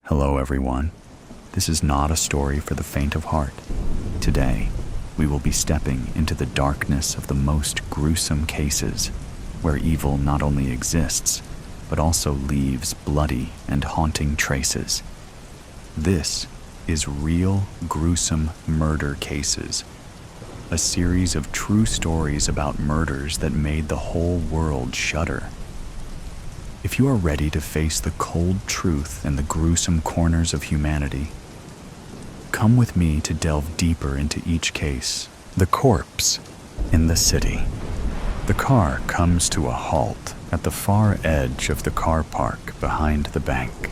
Hello everyone. This is not a story for the faint of heart. Today, we will be stepping into the darkness of the most gruesome cases, where evil not only exists, but also leaves bloody and haunting traces. This is Real Gruesome Murder Cases, a series of true stories about murders that made the whole world shudder. If you are ready to face the cold truth and the gruesome corners of humanity, come with me to delve deeper into each case. The corpse in the city. The car comes to a halt at the far edge of the car park behind the bank.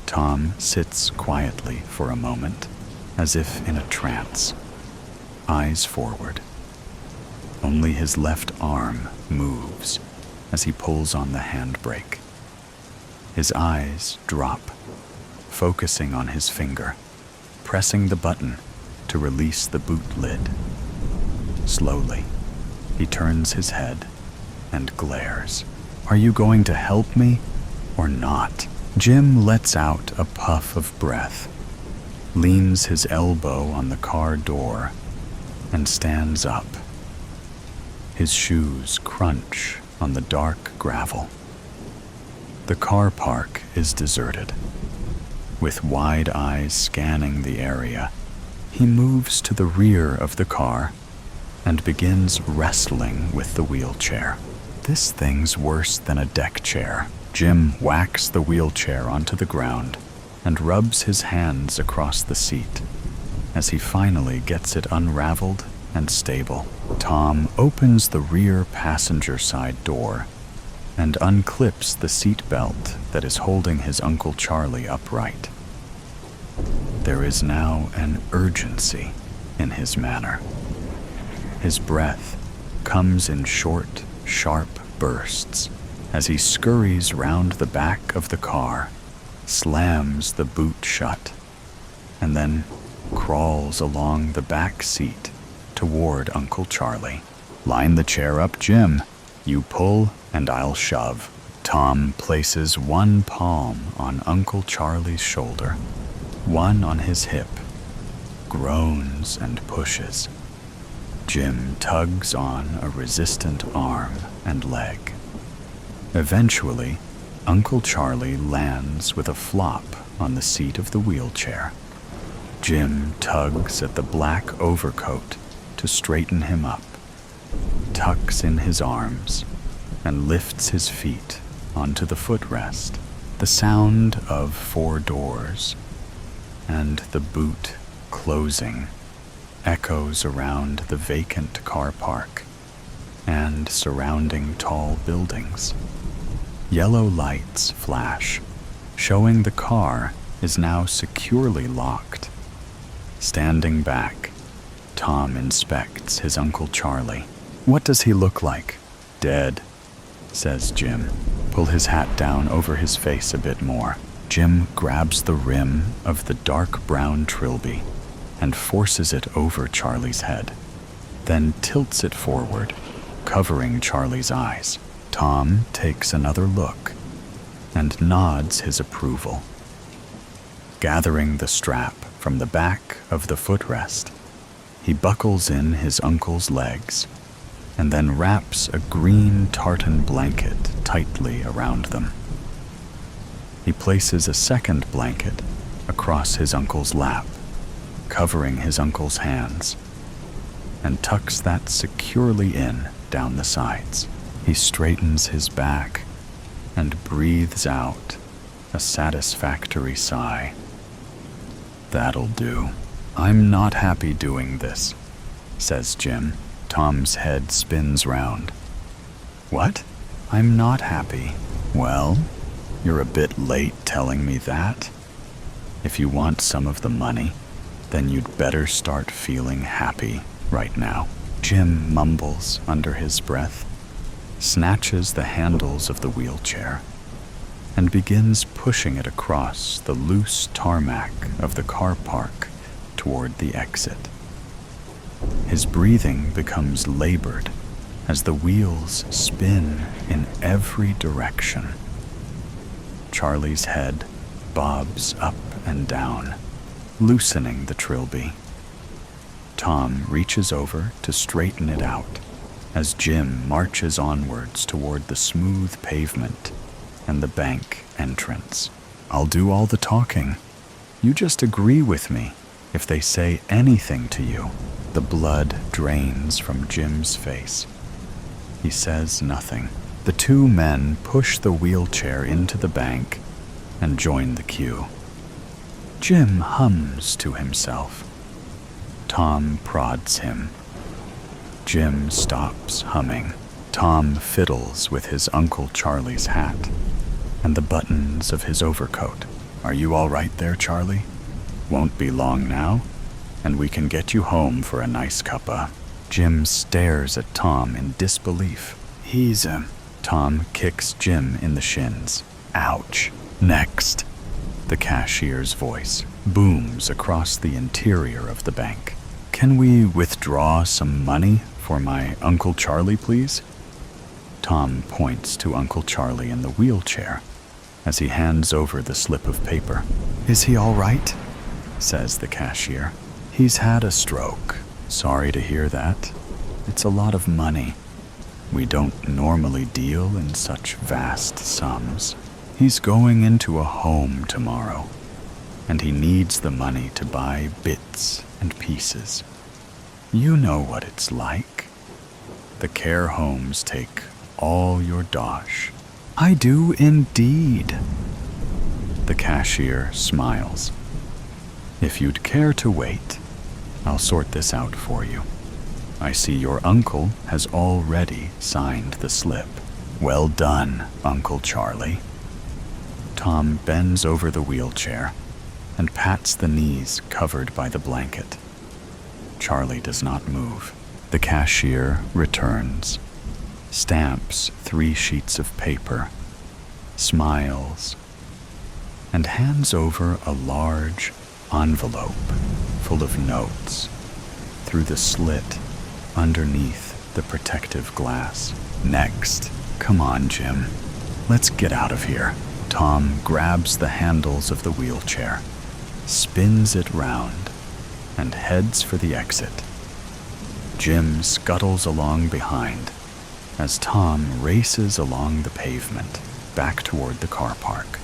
Tom sits quietly for a moment, as if in a trance, eyes forward. Only his left arm moves as he pulls on the handbrake. His eyes drop, focusing on his finger, pressing the button to release the boot lid. Slowly, he turns his head and glares. "Are you going to help me or not?" Jim lets out a puff of breath, leans his elbow on the car door, and stands up. His shoes crunch on the dark gravel. The car park is deserted. With wide eyes scanning the area, he moves to the rear of the car and begins wrestling with the wheelchair. This thing's worse than a deck chair. Jim whacks the wheelchair onto the ground and rubs his hands across the seat as he finally gets it unraveled and stable. Tom opens the rear passenger side door and unclips the seat belt that is holding his Uncle Charlie upright. There is now an urgency in his manner. His breath comes in short, sharp bursts as he scurries round the back of the car, slams the boot shut, and then crawls along the back seat toward Uncle Charlie. "Line the chair up, Jim. You pull and I'll shove." Tom places one palm on Uncle Charlie's shoulder, one on his hip, groans and pushes. Jim tugs on a resistant arm and leg. Eventually, Uncle Charlie lands with a flop on the seat of the wheelchair. Jim tugs at the black overcoat to straighten him up, tucks in his arms, and lifts his feet onto the footrest. The sound of 4 doors and the boot closing echoes around the vacant car park and surrounding tall buildings. Yellow lights flash, showing the car is now securely locked. Standing back, Tom inspects his Uncle Charlie. "What does he look like?" "Dead," says Jim. "Pull his hat down over his face a bit more." Jim grabs the rim of the dark brown trilby and forces it over Charlie's head, then tilts it forward, covering Charlie's eyes. Tom takes another look and nods his approval. Gathering the strap from the back of the footrest, he buckles in his uncle's legs and then wraps a green tartan blanket tightly around them. He places a second blanket across his uncle's lap, covering his uncle's hands, and tucks that securely in down the sides. He straightens his back and breathes out a satisfactory sigh. "That'll do. I'm not happy doing this," says Jim. Tom's head spins round. "What? I'm not happy. Well, you're a bit late telling me that. If you want some of the money, then you'd better start feeling happy right now." Jim mumbles under his breath, snatches the handles of the wheelchair, and begins pushing it across the loose tarmac of the car park toward the exit. His breathing becomes labored as the wheels spin in every direction. Charlie's head bobs up and down, loosening the trilby. Tom reaches over to straighten it out as Jim marches onwards toward the smooth pavement and the bank entrance. I'll do all the talking. You just agree with me if they say anything to you. The blood drains from Jim's face. He says nothing. The two men push the wheelchair into the bank and join the queue. Jim hums to himself. Tom prods him. Jim stops humming. Tom fiddles with his Uncle Charlie's hat and the buttons of his overcoat. Are you all right there, Charlie? Won't be long now, and we can get you home for a nice cuppa. Jim stares at Tom in disbelief. Tom kicks Jim in the shins. Ouch. Next. The cashier's voice booms across the interior of the bank. Can we withdraw some money for my Uncle Charlie, please? Tom points to Uncle Charlie in the wheelchair as he hands over the slip of paper. Is he all right? Says the cashier. He's had a stroke. Sorry to hear that. It's a lot of money. We don't normally deal in such vast sums. He's going into a home tomorrow, and he needs the money to buy bits and pieces. You know what it's like. The care homes take all your dosh. I do indeed. The cashier smiles. If you'd care to wait, I'll sort this out for you. I see your uncle has already signed the slip. Well done, Uncle Charlie. Tom bends over the wheelchair and pats the knees covered by the blanket. Charlie does not move. The cashier returns, stamps 3 sheets of paper, smiles, and hands over a large envelope full of notes through the slit underneath the protective glass. Next. Come on, Jim. Let's get out of here. Tom grabs the handles of the wheelchair, spins it round, and heads for the exit. Jim scuttles along behind as Tom races along the pavement back toward the car park.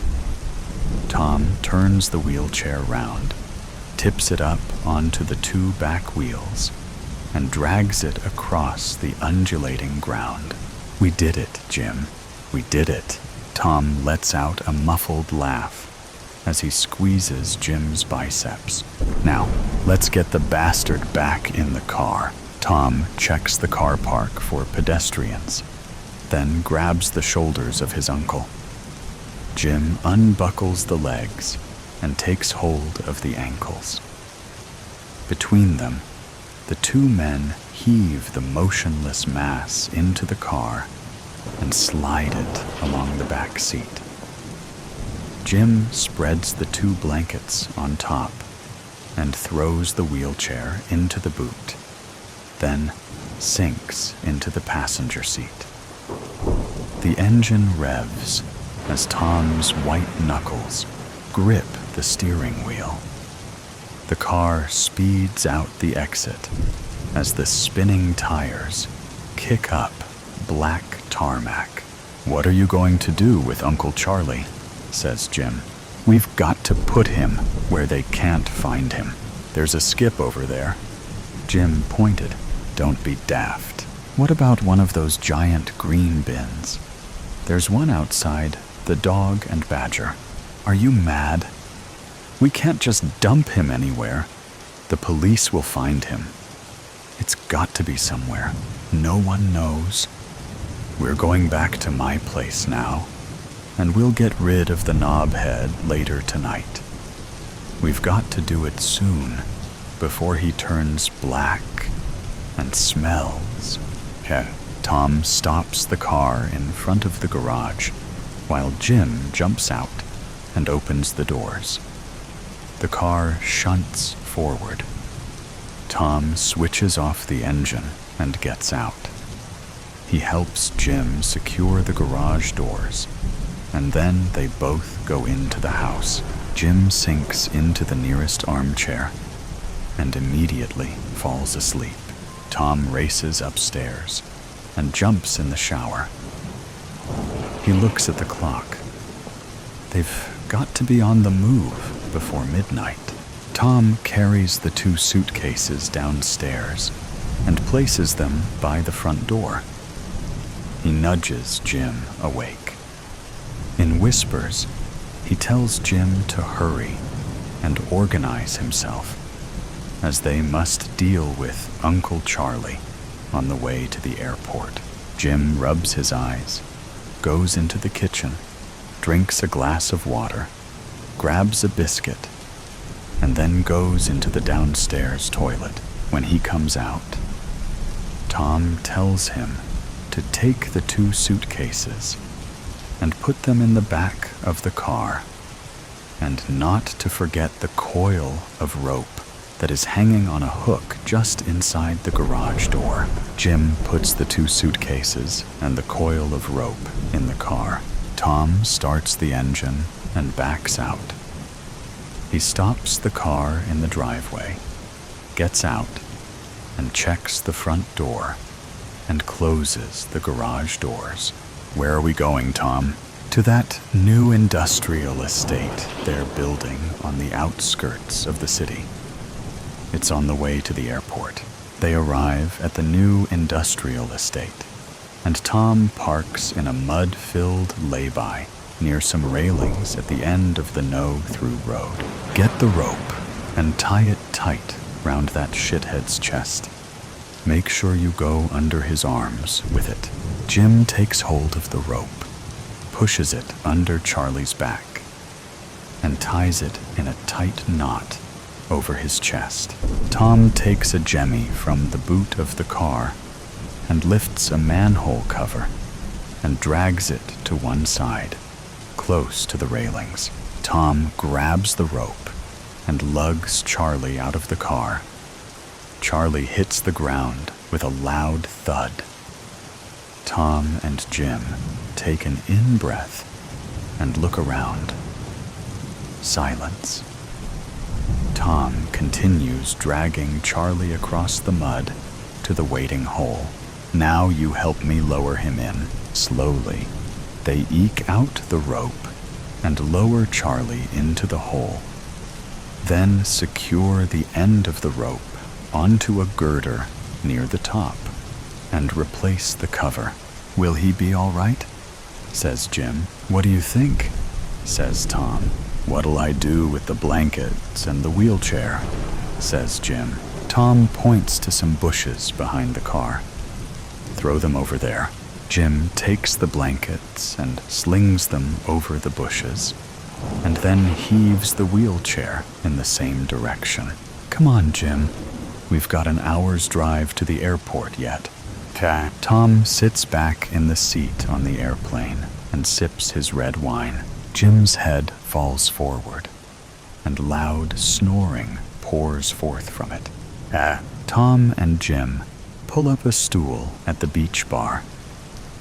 Tom turns the wheelchair round, tips it up onto the 2 back wheels, and drags it across the undulating ground. We did it, Jim. We did it. Tom lets out a muffled laugh as he squeezes Jim's biceps. Now, let's get the bastard back in the car. Tom checks the car park for pedestrians, then grabs the shoulders of his uncle. Jim unbuckles the legs and takes hold of the ankles. Between them, the 2 men heave the motionless mass into the car and slide it along the back seat. Jim spreads the 2 blankets on top and throws the wheelchair into the boot, then sinks into the passenger seat. The engine revs as Tom's white knuckles grip the steering wheel. The car speeds out the exit as the spinning tires kick up black tarmac. What are you going to do with Uncle Charlie? Says Jim. We've got to put him where they can't find him. There's a skip over there. Jim pointed. Don't be daft. What about one of those giant green bins? There's one outside the Dog and Badger. Are you mad? We can't just dump him anywhere. The police will find him. It's got to be somewhere. No one knows. We're going back to my place now, and we'll get rid of the knobhead later tonight. We've got to do it soon, before he turns black and smells. Tom stops the car in front of the garage, while Jim jumps out and opens the doors. The car shunts forward. Tom switches off the engine and gets out. He helps Jim secure the garage doors, and then they both go into the house. Jim sinks into the nearest armchair and immediately falls asleep. Tom races upstairs and jumps in the shower. He looks at the clock. They've got to be on the move before midnight. Tom carries the 2 suitcases downstairs and places them by the front door. He nudges Jim awake. In whispers, he tells Jim to hurry and organize himself, as they must deal with Uncle Charlie on the way to the airport. Jim rubs his eyes, goes into the kitchen, drinks a glass of water, grabs a biscuit, and then goes into the downstairs toilet. When he comes out, Tom tells him to take the 2 suitcases and put them in the back of the car, and not to forget the coil of rope that is hanging on a hook just inside the garage door. Jim puts the 2 suitcases and the coil of rope in the car. Tom starts the engine and backs out. He stops the car in the driveway, gets out, and checks the front door and closes the garage doors. Where are we going, Tom? To that new industrial estate they're building on the outskirts of the city. It's on the way to the airport. They arrive at the new industrial estate, and Tom parks in a mud-filled lay-by near some railings at the end of the no-through road. Get the rope and tie it tight round that shithead's chest. Make sure you go under his arms with it. Jim takes hold of the rope, pushes it under Charlie's back, and ties it in a tight knot over his chest. Tom takes a jemmy from the boot of the car and lifts a manhole cover and drags it to one side, close to the railings. Tom grabs the rope and lugs Charlie out of the car. Charlie hits the ground with a loud thud. Tom and Jim take an in-breath and look around. Silence. Tom continues dragging Charlie across the mud to the waiting hole. Now you help me lower him in. Slowly, they eke out the rope and lower Charlie into the hole. Then secure the end of the rope onto a girder near the top and replace the cover. Will he be all right? Says Jim. What do you think? Says Tom. What'll I do with the blankets and the wheelchair? Says Jim. Tom points to some bushes behind the car. Throw them over there. Jim takes the blankets and slings them over the bushes, and then heaves the wheelchair in the same direction. Come on, Jim. We've got an hour's drive to the airport yet. Okay. Tom sits back in the seat on the airplane and sips his red wine. Jim's head falls forward, and loud snoring pours forth from it. Tom and Jim pull up a stool at the beach bar,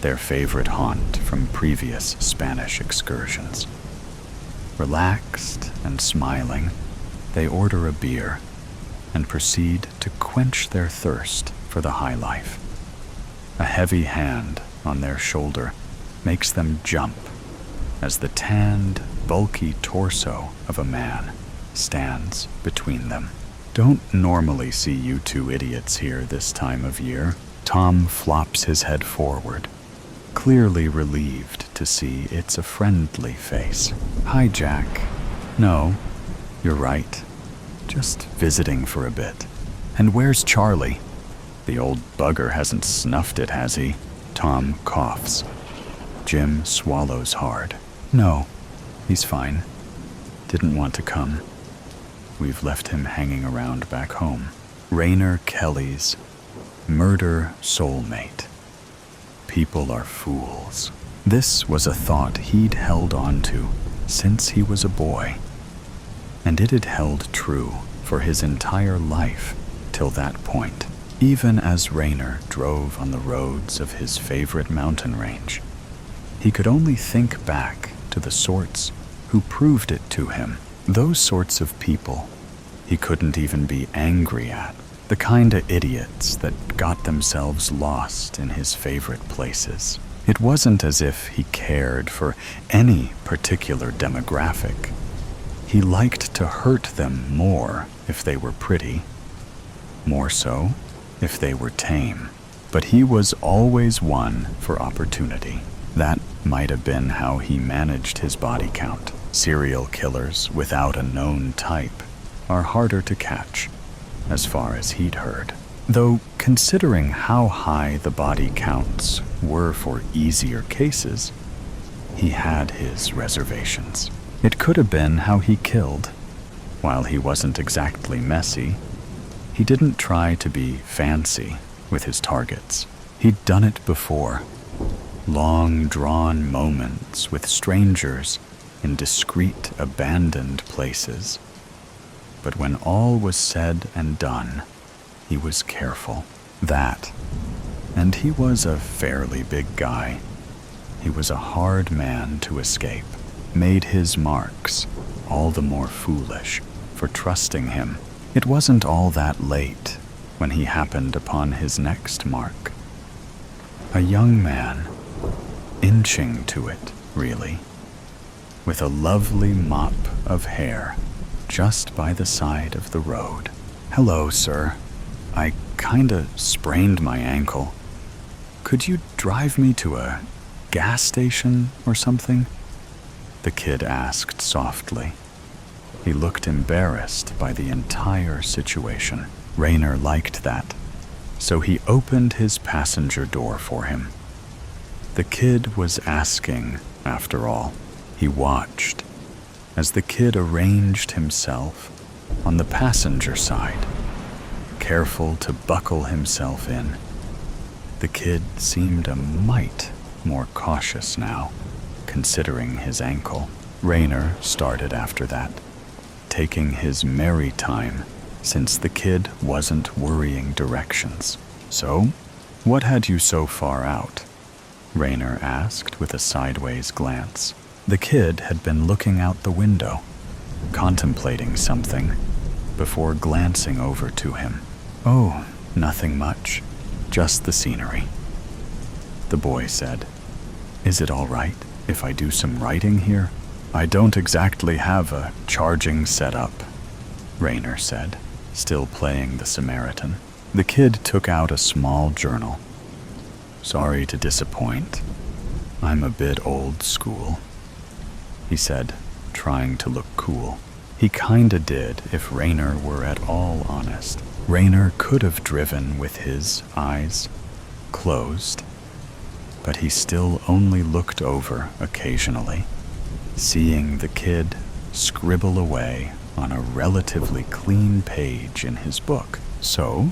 their favorite haunt from previous Spanish excursions. Relaxed and smiling, they order a beer and proceed to quench their thirst for the high life. A heavy hand on their shoulder makes them jump as the tanned, bulky torso of a man stands between them. Don't normally see you 2 idiots here this time of year. Tom flops his head forward, clearly relieved to see it's a friendly face. Hi, Jack. No, you're right. Just visiting for a bit. And where's Charlie? The old bugger hasn't snuffed it, has he? Tom coughs. Jim swallows hard. No, he's fine. Didn't want to come. We've left him hanging around back home. Raynor Kelly's murder soulmate. People are fools. This was a thought he'd held on to since he was a boy, and it had held true for his entire life till that point. Even as Raynor drove on the roads of his favorite mountain range, he could only think back to the sorts who proved it to him. Those sorts of people he couldn't even be angry at. The kind of idiots that got themselves lost in his favorite places. It wasn't as if he cared for any particular demographic. He liked to hurt them more if they were pretty, more so if they were tame. But he was always one for opportunity. That might have been how he managed his body count. Serial killers without a known type are harder to catch, as far as he'd heard. Though, considering how high the body counts were for easier cases, he had his reservations. It could have been how he killed. While he wasn't exactly messy, he didn't try to be fancy with his targets. He'd done it before. Long, drawn moments with strangers in discreet, abandoned places. But when all was said and done, he was careful. That, and he was a fairly big guy. He was a hard man to escape. Made his marks all the more foolish for trusting him. It wasn't all that late when he happened upon his next mark. A young man, inching to it, really, with a lovely mop of hair just by the side of the road. "Hello, sir. I kinda sprained my ankle. Could you drive me to a gas station or something?" the kid asked softly. He looked embarrassed by the entire situation. Raynor liked that, so he opened his passenger door for him. The kid was asking, after all. He watched as the kid arranged himself on the passenger side, careful to buckle himself in. The kid seemed a mite more cautious now, considering his ankle. Raynor started after that, taking his merry time since the kid wasn't worrying directions. "So, what had you so far out?" Raynor asked with a sideways glance. The kid had been looking out the window, contemplating something, before glancing over to him. "Oh, nothing much, just the scenery," the boy said. "Is it all right if I do some writing here?" "I don't exactly have a charging setup," Raynor said, still playing the Samaritan. The kid took out a small journal. "Sorry to disappoint. I'm a bit old school," he said, trying to look cool. He kinda did if Raynor were at all honest. Raynor could have driven with his eyes closed, but he still only looked over occasionally, seeing the kid scribble away on a relatively clean page in his book. "So,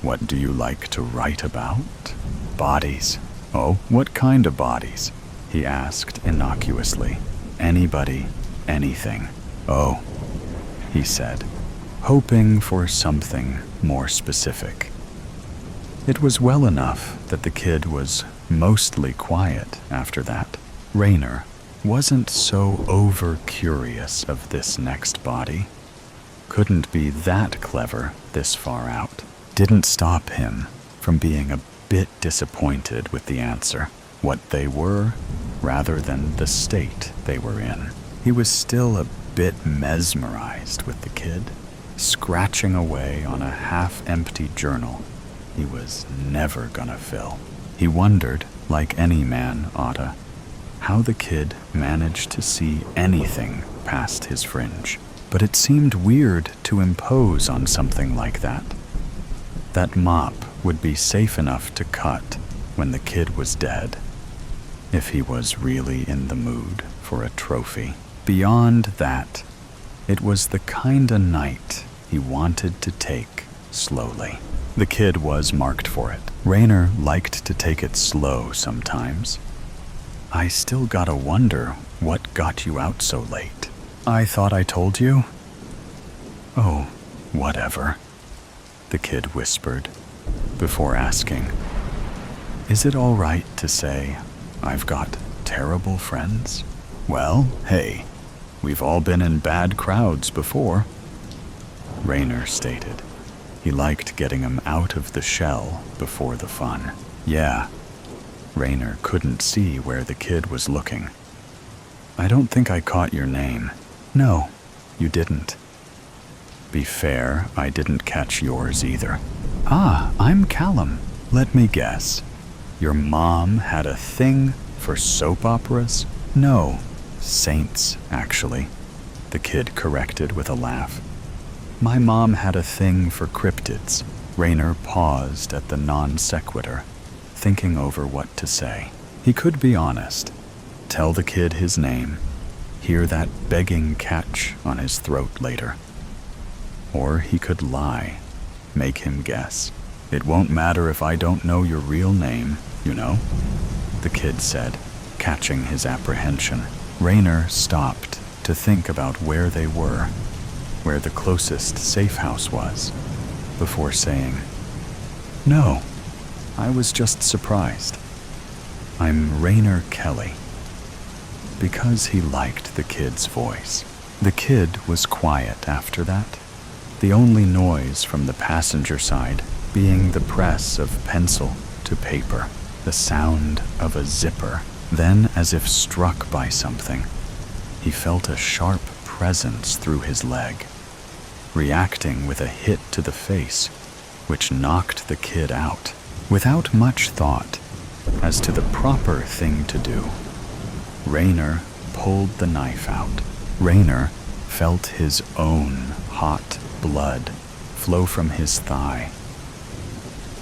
what do you like to write about?" "Bodies." "Oh, what kind of bodies?" he asked innocuously. "Anybody, anything." "Oh," he said, hoping for something more specific. It was well enough that the kid was mostly quiet after that. Raynor wasn't so over-curious of this next body. Couldn't be that clever this far out. Didn't stop him from being a bit disappointed with the answer, what they were, rather than the state they were in. He was still a bit mesmerized with the kid, scratching away on a half-empty journal he was never gonna fill. He wondered, like any man oughta, how the kid managed to see anything past his fringe. But it seemed weird to impose on something like that. That mop would be safe enough to cut when the kid was dead, if he was really in the mood for a trophy. Beyond that, it was the kinda night he wanted to take slowly. The kid was marked for it. Raynor liked to take it slow sometimes. "I still gotta wonder what got you out so late." "I thought I told you." "Oh, whatever," the kid whispered, before asking, "Is it all right to say I've got terrible friends?" "Well, hey, We've all been in bad crowds before," Rayner stated. He liked getting him out of the shell before the fun. "Yeah." Rayner couldn't see where the kid was looking. "I don't think I caught your name." "No, you didn't." "Be fair, I didn't catch yours either." "Ah, I'm Callum." "Let me guess. Your mom had a thing for soap operas?" "No, saints, actually," the kid corrected with a laugh. "My mom had a thing for cryptids." Rayner paused at the non sequitur, thinking over what to say. He could be honest, tell the kid his name, hear that begging catch on his throat later. Or he could lie, make him guess. "It won't matter if I don't know your real name, you know," the kid said, catching his apprehension. Rayner stopped to think about where they were, where the closest safe house was, before saying, "No, I was just surprised. I'm Rayner Kelly." Because he liked the kid's voice. The kid was quiet after that, the only noise from the passenger side being the press of pencil to paper, the sound of a zipper. Then, as if struck by something, he felt a sharp presence through his leg, reacting with a hit to the face, which knocked the kid out. Without much thought as to the proper thing to do, Rayner pulled the knife out. Rayner felt his own hot blood flow from his thigh,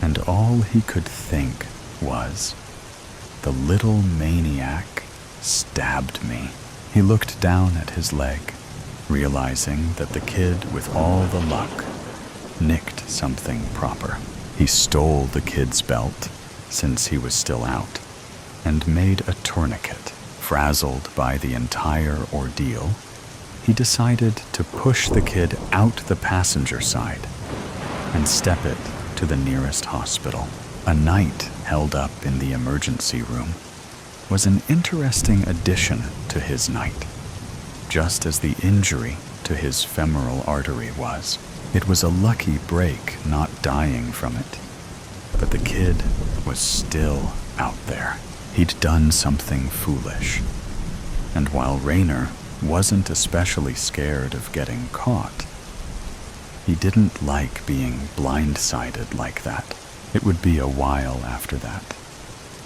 and all he could think was, "The little maniac stabbed me." He looked down at his leg, realizing that the kid, with all the luck, nicked something proper. He stole the kid's belt, since he was still out, and made a tourniquet. Frazzled by the entire ordeal, he decided to push the kid out the passenger side and step it to the nearest hospital. A night held up in the emergency room was an interesting addition to his night, just as the injury to his femoral artery was. It was a lucky break not dying from it, but the kid was still out there. He'd done something foolish, and while Rayner wasn't especially scared of getting caught, he didn't like being blindsided like that. It would be a while after that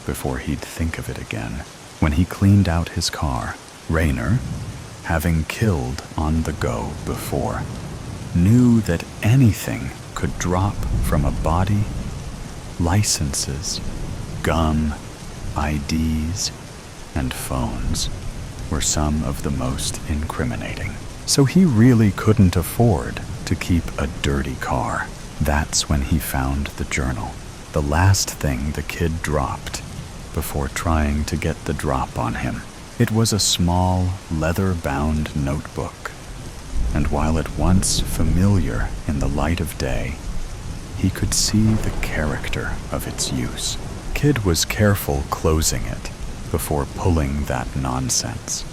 before he'd think of it again. When he cleaned out his car, Rayner, having killed on the go before, knew that anything could drop from a body. Licenses, gum, IDs, and phones were some of the most incriminating. So he really couldn't afford to keep a dirty car. That's when he found the journal, the last thing the kid dropped before trying to get the drop on him. It was a small, leather-bound notebook, and while at once familiar in the light of day, he could see the character of its use. Kid was careful closing it before pulling that nonsense,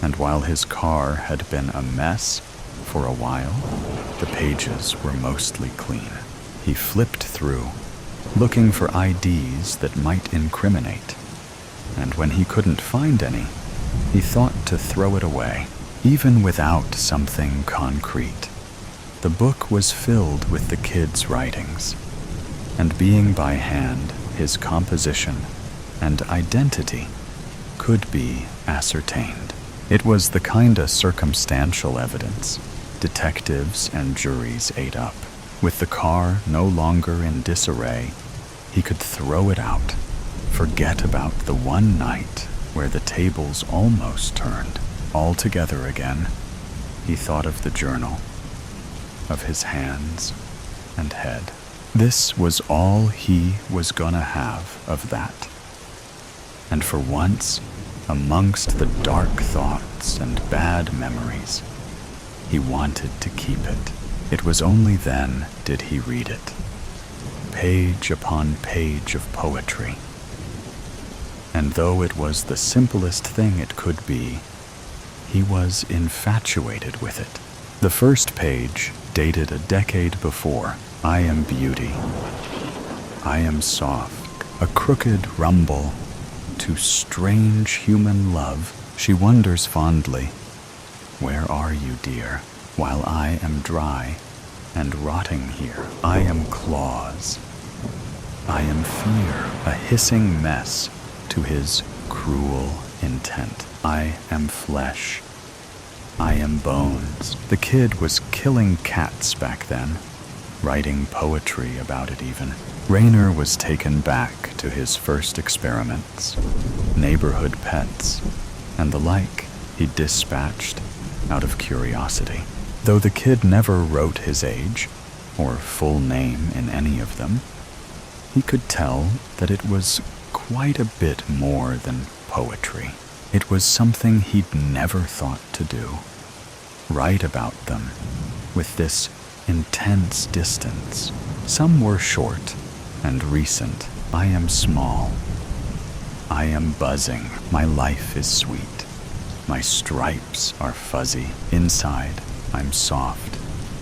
and while his car had been a mess for a while, the pages were mostly clean. He flipped through, looking for IDs that might incriminate, and when he couldn't find any, he thought to throw it away, even without something concrete. The book was filled with the kid's writings, and being by hand, his composition and identity could be ascertained. It was the kinda circumstantial evidence detectives and juries ate up. With the car no longer in disarray, he could throw it out, forget about the one night where the tables almost turned. All together again, he thought of the journal, of his hands and head. This was all he was gonna have of that. And for once, amongst the dark thoughts and bad memories, he wanted to keep it. It was only then did he read it, page upon page of poetry. And though it was the simplest thing it could be, he was infatuated with it. The first page, dated a decade before, I am beauty. I am soft, a crooked rumble. To strange human love, she wonders fondly, where are you, dear, while I am dry and rotting here? I am claws. I am fear, a hissing mess to his cruel intent. I am flesh. I am bones. The kid was killing cats back then, writing poetry about it even. Raynor was taken back to his first experiments, neighborhood pets, and the like he dispatched out of curiosity. Though the kid never wrote his age or full name in any of them, he could tell that it was quite a bit more than poetry. It was something he'd never thought to do. Write about them with this intense distance. Some were short and recent. I am small. I am buzzing. My life is sweet. My stripes are fuzzy. Inside, I'm soft.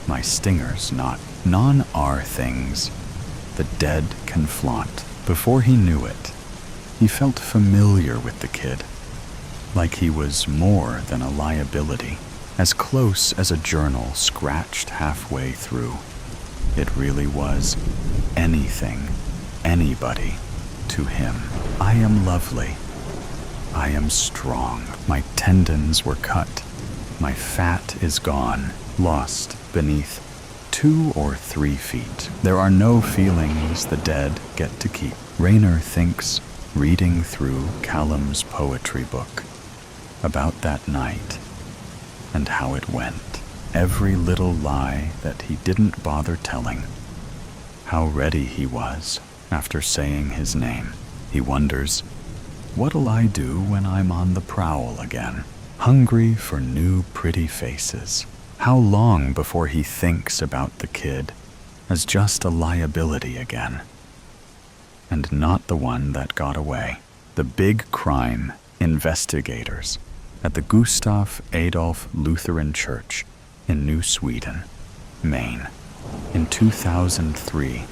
My stingers not. None are things the dead can flaunt. Before he knew it, he felt familiar with the kid, like he was more than a liability, as close as a journal scratched halfway through. It really was anything, anybody, to him. I am lovely. I am strong. My tendons were cut. My fat is gone, lost beneath 2 or 3 feet. There are no feelings the dead get to keep. Raynor thinks, reading through Callum's poetry book, about that night and how it went. Every little lie that he didn't bother telling. How ready he was after saying his name. He wonders, what'll I do when I'm on the prowl again? Hungry for new pretty faces. How long before he thinks about the kid as just a liability again, and not the one that got away? The big crime investigators at the Gustav Adolf Lutheran Church in New Sweden, Maine. In 2003,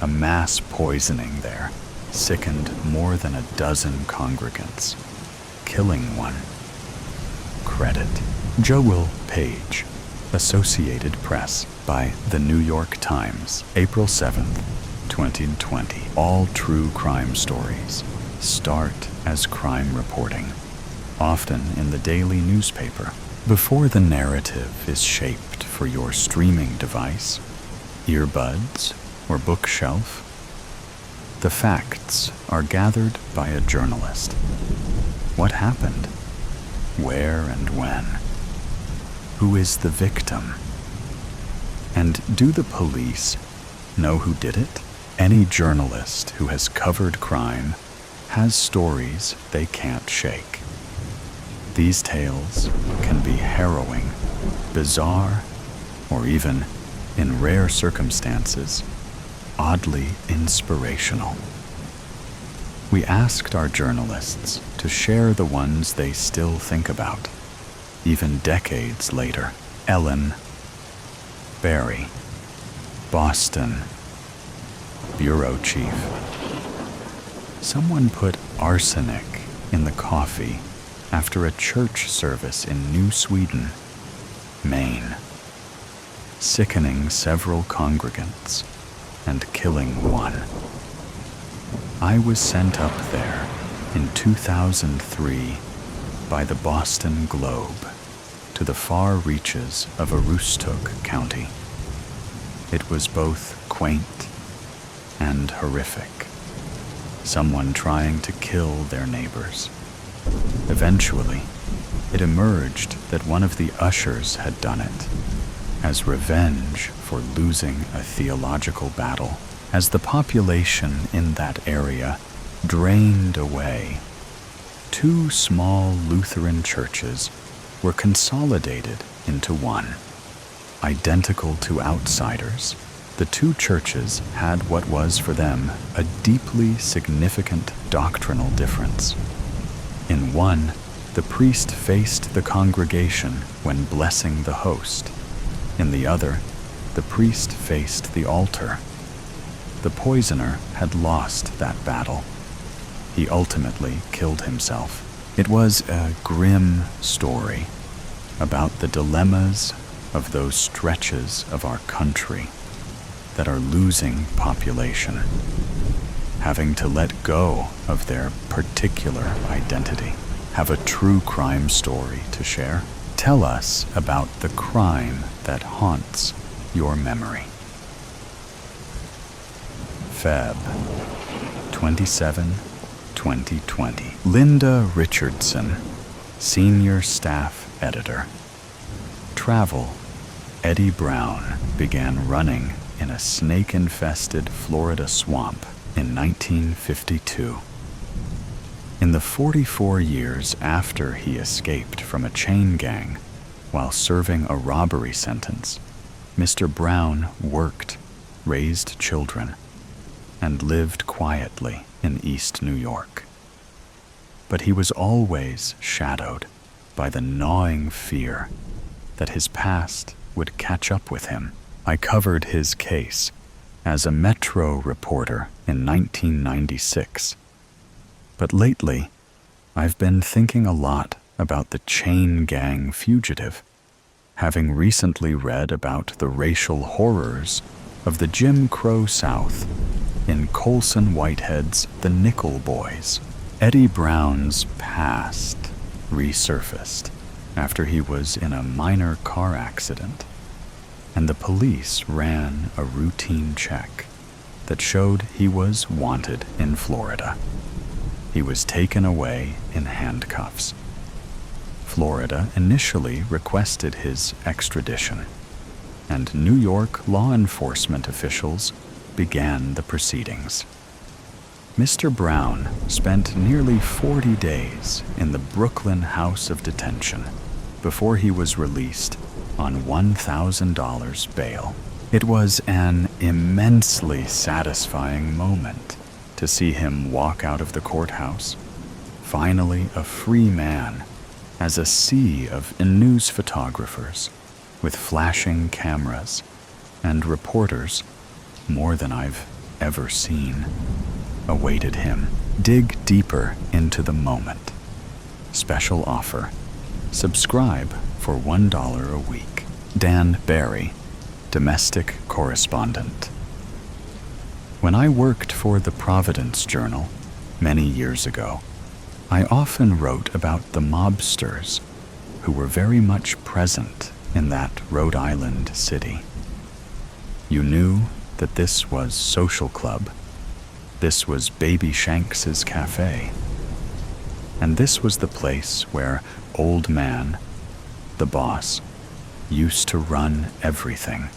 a mass poisoning there sickened more than a dozen congregants, killing one. Credit: Joel Page, Associated Press, by The New York Times, April 7th, 2020. All true crime stories start as crime reporting, often in the daily newspaper. Before the narrative is shaped for your streaming device, earbuds, or bookshelf, the facts are gathered by a journalist. What happened? Where and when? Who is the victim? And do the police know who did it? Any journalist who has covered crime has stories they can't shake. These tales can be harrowing, bizarre, or even, in rare circumstances, oddly inspirational. We asked our journalists to share the ones they still think about, even decades later. Ellen, Barry, Boston, bureau chief. Someone put arsenic in the coffee after a church service in New Sweden, Maine, sickening several congregants and killing one. I was sent up there in 2003 by the Boston Globe to the far reaches of Aroostook County. It was both quaint and horrific. Someone trying to kill their neighbors. Eventually, it emerged that one of the ushers had done it, as revenge for losing a theological battle. As the population in that area drained away, 2 small Lutheran churches were consolidated into one. Identical to outsiders, the 2 churches had what was for them a deeply significant doctrinal difference. In one, the priest faced the congregation when blessing the host. In the other, the priest faced the altar. The poisoner had lost that battle. He ultimately killed himself. It was a grim story about the dilemmas of those stretches of our country that are losing population, having to let go of their particular identity. Have a true crime story to share? Tell us about the crime that haunts your memory. Feb 27, 2020. Linda Richardson, Senior Staff Editor. Travel. Eddie Brown began running in a snake-infested Florida swamp in 1952. In the 44 years after he escaped from a chain gang while serving a robbery sentence, Mr. Brown worked, raised children, and lived quietly in East New York. But he was always shadowed by the gnawing fear that his past would catch up with him. I covered his case as a Metro reporter in 1996. But lately, I've been thinking a lot about the chain gang fugitive, having recently read about the racial horrors of the Jim Crow South in Colson Whitehead's The Nickel Boys. Eddie Brown's past resurfaced after he was in a minor car accident, and the police ran a routine check that showed he was wanted in Florida. He was taken away in handcuffs. Florida initially requested his extradition, and New York law enforcement officials began the proceedings. Mr. Brown spent nearly 40 days in the Brooklyn House of Detention before he was released on $1,000 bail. It was an immensely satisfying moment to see him walk out of the courthouse, finally a free man, as a sea of news photographers with flashing cameras and reporters, more than I've ever seen, awaited him. Dig deeper into the moment. Special offer. Subscribe for $1 a week. Dan Barry, domestic correspondent. When I worked for the Providence Journal many years ago, I often wrote about the mobsters who were very much present in that Rhode Island city. You knew that this was Social Club, this was Baby Shanks's cafe, and this was the place where Old Man, the boss, used to run everything.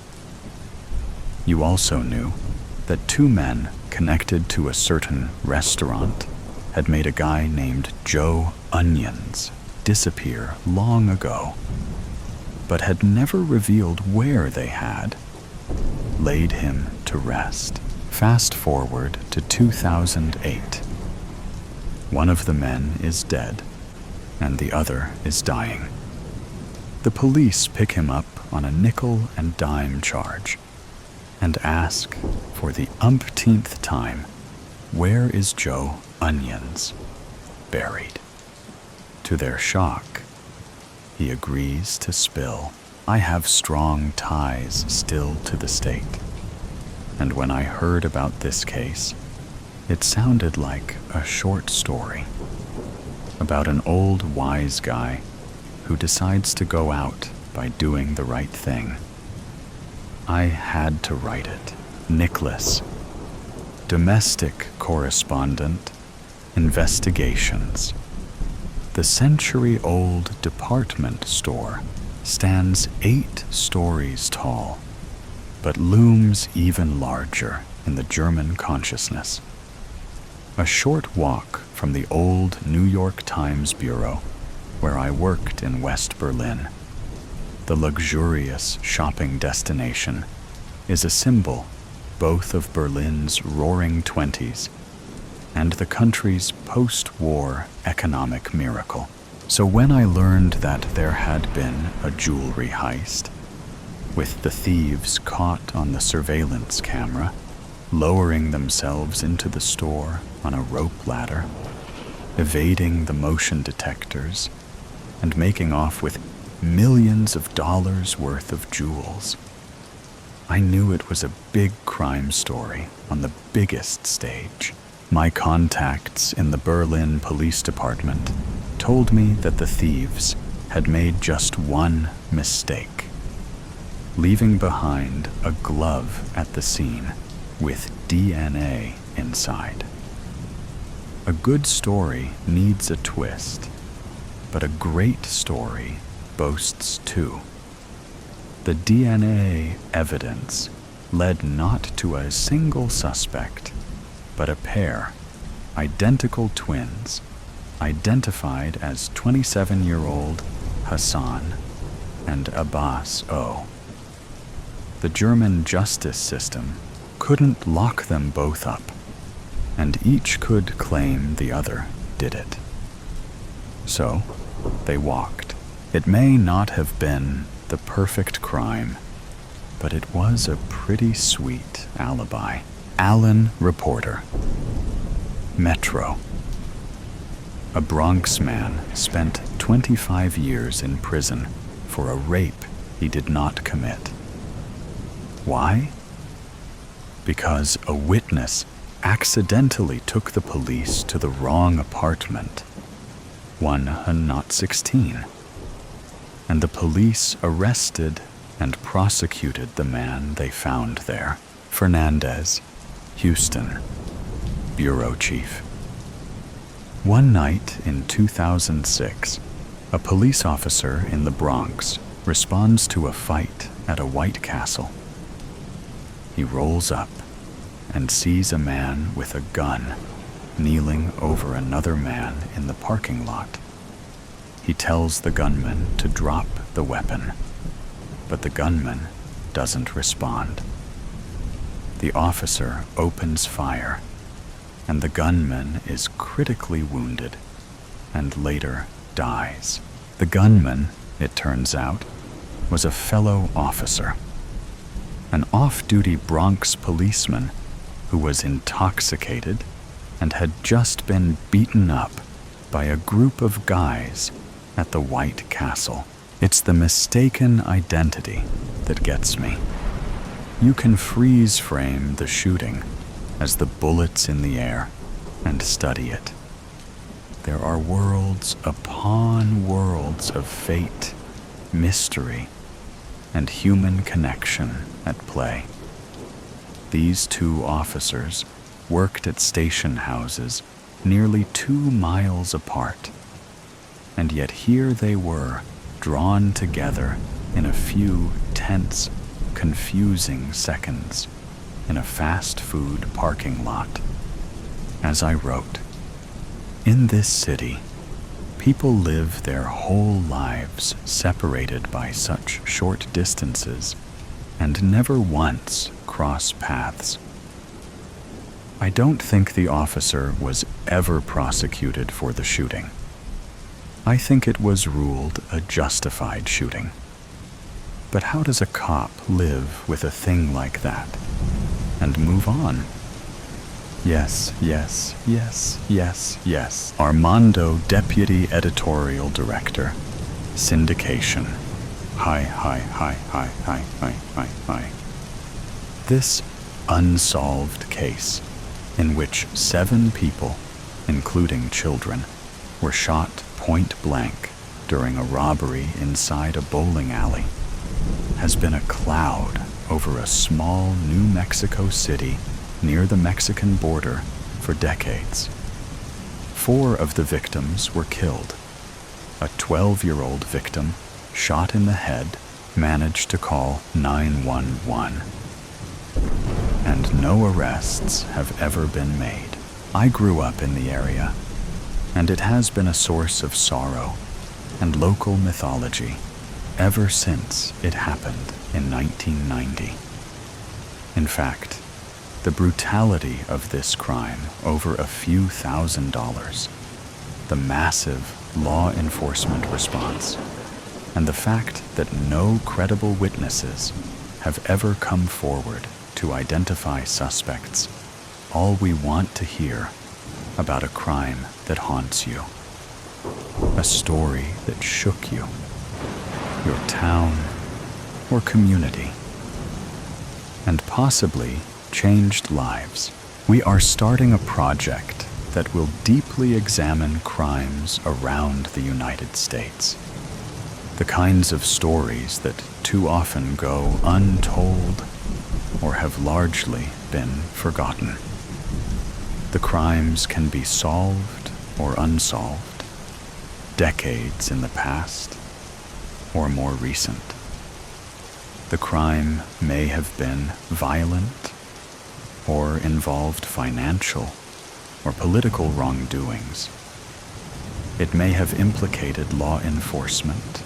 You also knew that two men connected to a certain restaurant had made a guy named Joe Onions disappear long ago, but had never revealed where they had laid him to rest. Fast forward to 2008. One of the men is dead, and the other is dying. The police pick him up on a nickel and dime charge and ask for the umpteenth time, "Where is Joe Onions buried?" To their shock, he agrees to spill. I have strong ties still to the state, and when I heard about this case, it sounded like a short story about an old wise guy who decides to go out by doing the right thing. I had to write it. Nicholas, domestic correspondent, investigations. The century-old department store stands 8 stories tall, but looms even larger in the German consciousness. A short walk from the old New York Times bureau, where I worked in West Berlin, the luxurious shopping destination is a symbol both of Berlin's roaring 20s and the country's post-war economic miracle. So when I learned that there had been a jewelry heist, with the thieves caught on the surveillance camera, lowering themselves into the store on a rope ladder, evading the motion detectors, and making off with millions of dollars worth of jewels, I knew it was a big crime story on the biggest stage. My contacts in the Berlin Police Department told me that the thieves had made just one mistake, leaving behind a glove at the scene with DNA inside. A good story needs a twist, but a great story boasts two. The DNA evidence led not to a single suspect, but a pair, identical twins, identified as 27-year-old Hassan and Abbas O. The German justice system couldn't lock them both up, and each could claim the other did it. So, they walked. It may not have been the perfect crime, but it was a pretty sweet alibi. Allen Reporter. Metro. A Bronx man spent 25 years in prison for a rape he did not commit. Why? Because a witness accidentally took the police to the wrong apartment, one not 16, and the police arrested and prosecuted the man they found there. Fernandez, Houston, Bureau Chief. One night in 2006, a police officer in the Bronx responds to a fight at a White Castle. He rolls up and sees a man with a gun kneeling over another man in the parking lot. He tells the gunman to drop the weapon, but the gunman doesn't respond. The officer opens fire, and the gunman is critically wounded and later dies. The gunman, it turns out, was a fellow officer, an off-duty Bronx policeman who was intoxicated and had just been beaten up by a group of guys at the White Castle. It's the mistaken identity that gets me. You can freeze frame the shooting as the bullets in the air and study it. There are worlds upon worlds of fate, mystery, and human connection at play. These two officers worked at station houses nearly 2 miles apart, and yet here they were, drawn together in a few tense, confusing seconds in a fast food parking lot. As I wrote, in this city, people live their whole lives separated by such short distances and never once cross paths. I don't think the officer was ever prosecuted for the shooting. I think it was ruled a justified shooting. But how does a cop live with a thing like that and move on? Yes, yes, yes, yes, yes. Armando, Deputy Editorial Director, Syndication. Hi, hi, hi, hi, hi, hi, hi, hi. This unsolved case, in which 7 people, including children, were shot point blank during a robbery inside a bowling alley, has been a cloud over a small New Mexico city near the Mexican border for decades. 4 of the victims were killed. A 12-year-old victim, shot in the head, managed to call 911. And no arrests have ever been made. I grew up in the area, and it has been a source of sorrow and local mythology ever since it happened in 1990. In fact, the brutality of this crime over a few $1,000s, the massive law enforcement response, and the fact that no credible witnesses have ever come forward to identify suspects, all we want to hear about a crime that haunts you, a story that shook you, your town or community, and possibly changed lives. We are starting a project that will deeply examine crimes around the United States, the kinds of stories that too often go untold or have largely been forgotten. The crimes can be solved or unsolved, decades in the past or more recent. The crime may have been violent or involved financial or political wrongdoings. It may have implicated law enforcement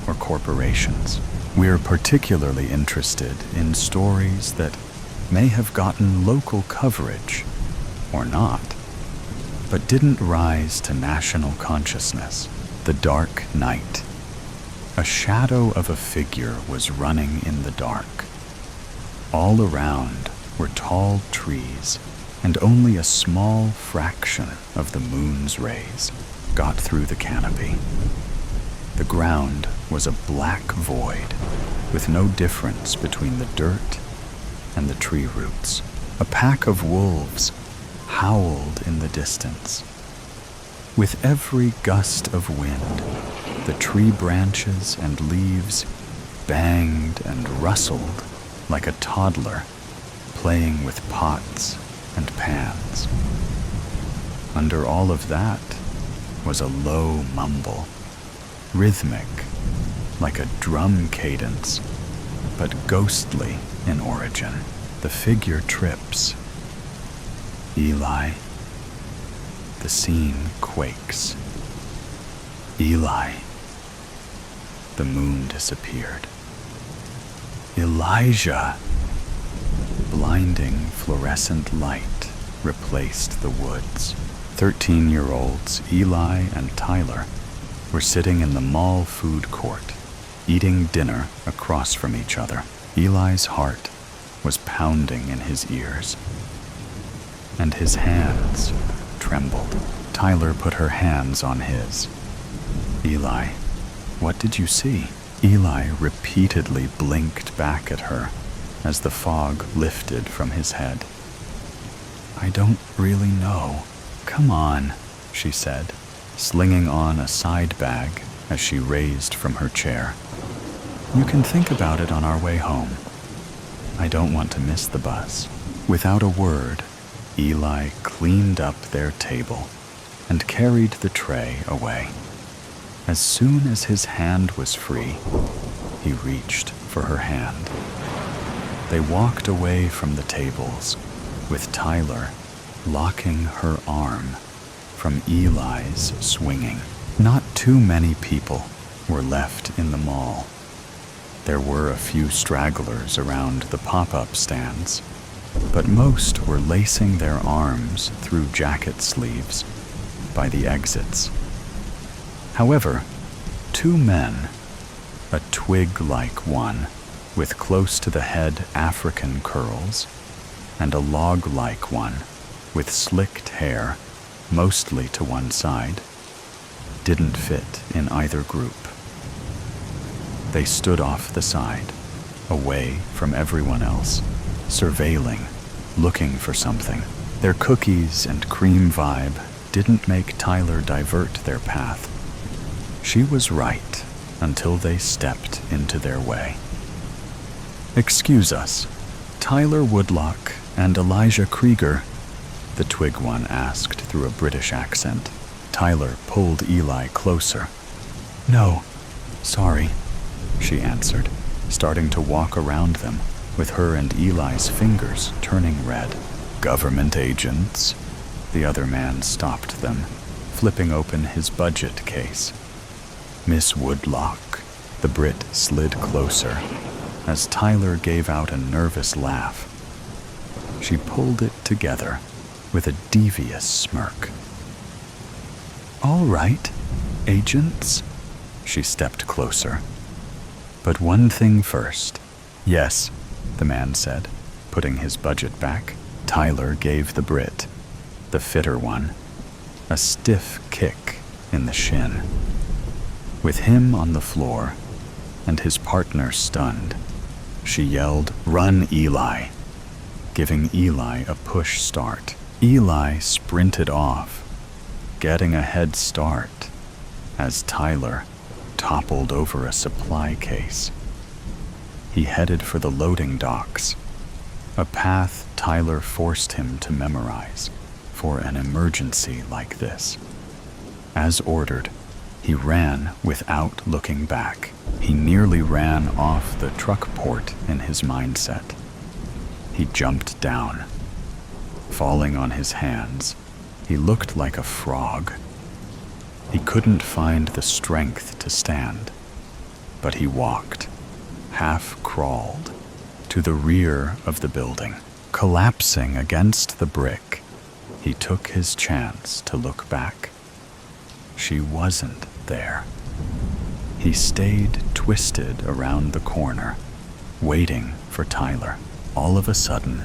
or corporations. We're particularly interested in stories that may have gotten local coverage or not, but didn't rise to national consciousness. The dark night. A shadow of a figure was running in the dark. All around were tall trees, and only a small fraction of the moon's rays got through the canopy. The ground was a black void, with no difference between the dirt and the tree roots. A pack of wolves howled in the distance. With every gust of wind, the tree branches and leaves banged and rustled like a toddler playing with pots and pans. Under all of that was a low mumble, rhythmic, like a drum cadence, but ghostly in origin. The figure trips. Eli. The scene quakes. Eli. The moon disappeared. Elijah. Blinding fluorescent light replaced the woods. 13-year-olds Eli and Tyler were sitting in the mall food court, eating dinner across from each other. Eli's heart was pounding in his ears, and his hands trembled. Tyler put her hands on his. Eli, what did you see? Eli repeatedly blinked back at her as the fog lifted from his head. I don't really know. Come on, she said, slinging on a side bag as she raised from her chair. You can think about it on our way home. I don't want to miss the bus. Without a word, Eli cleaned up their table and carried the tray away. As soon as his hand was free, he reached for her hand. They walked away from the tables, with Tyler locking her arm from Eli's swinging. Not too many people were left in the mall. There were a few stragglers around the pop-up stands, but most were lacing their arms through jacket sleeves by the exits. However, two men, a twig-like one with close to the head African curls, and a log-like one with slicked hair, mostly to one side, didn't fit in either group. They stood off the side, away from everyone else, surveilling, looking for something. Their cookies and cream vibe didn't make Tyler divert their path. She was right until they stepped into their way. Excuse us, Tyler Woodlock and Elijah Krieger, the twig one asked through a British accent. Tyler pulled Eli closer. No, sorry, she answered, starting to walk around them, with her and Eli's fingers turning red. Government agents? The other man stopped them, flipping open his budget case. Miss Woodlock. The Brit slid closer as Tyler gave out a nervous laugh. She pulled it together with a devious smirk. All right, agents. She stepped closer. But one thing first. Yes, the man said, putting his budget back. Tyler gave the Brit, the fitter one, a stiff kick in the shin. With him on the floor and his partner stunned, she yelled, "Run, Eli," giving Eli a push start. Eli sprinted off, getting a head start as Tyler toppled over a supply case. He headed for the loading docks, a path Tyler forced him to memorize for an emergency like this. As ordered, he ran without looking back. He nearly ran off the truck port in his mindset. He jumped down. Falling on his hands, he looked like a frog. He couldn't find the strength to stand, but he walked, half crawled, to the rear of the building. Collapsing against the brick, he took his chance to look back. She wasn't there. He stayed twisted around the corner, waiting for Tyler. All of a sudden,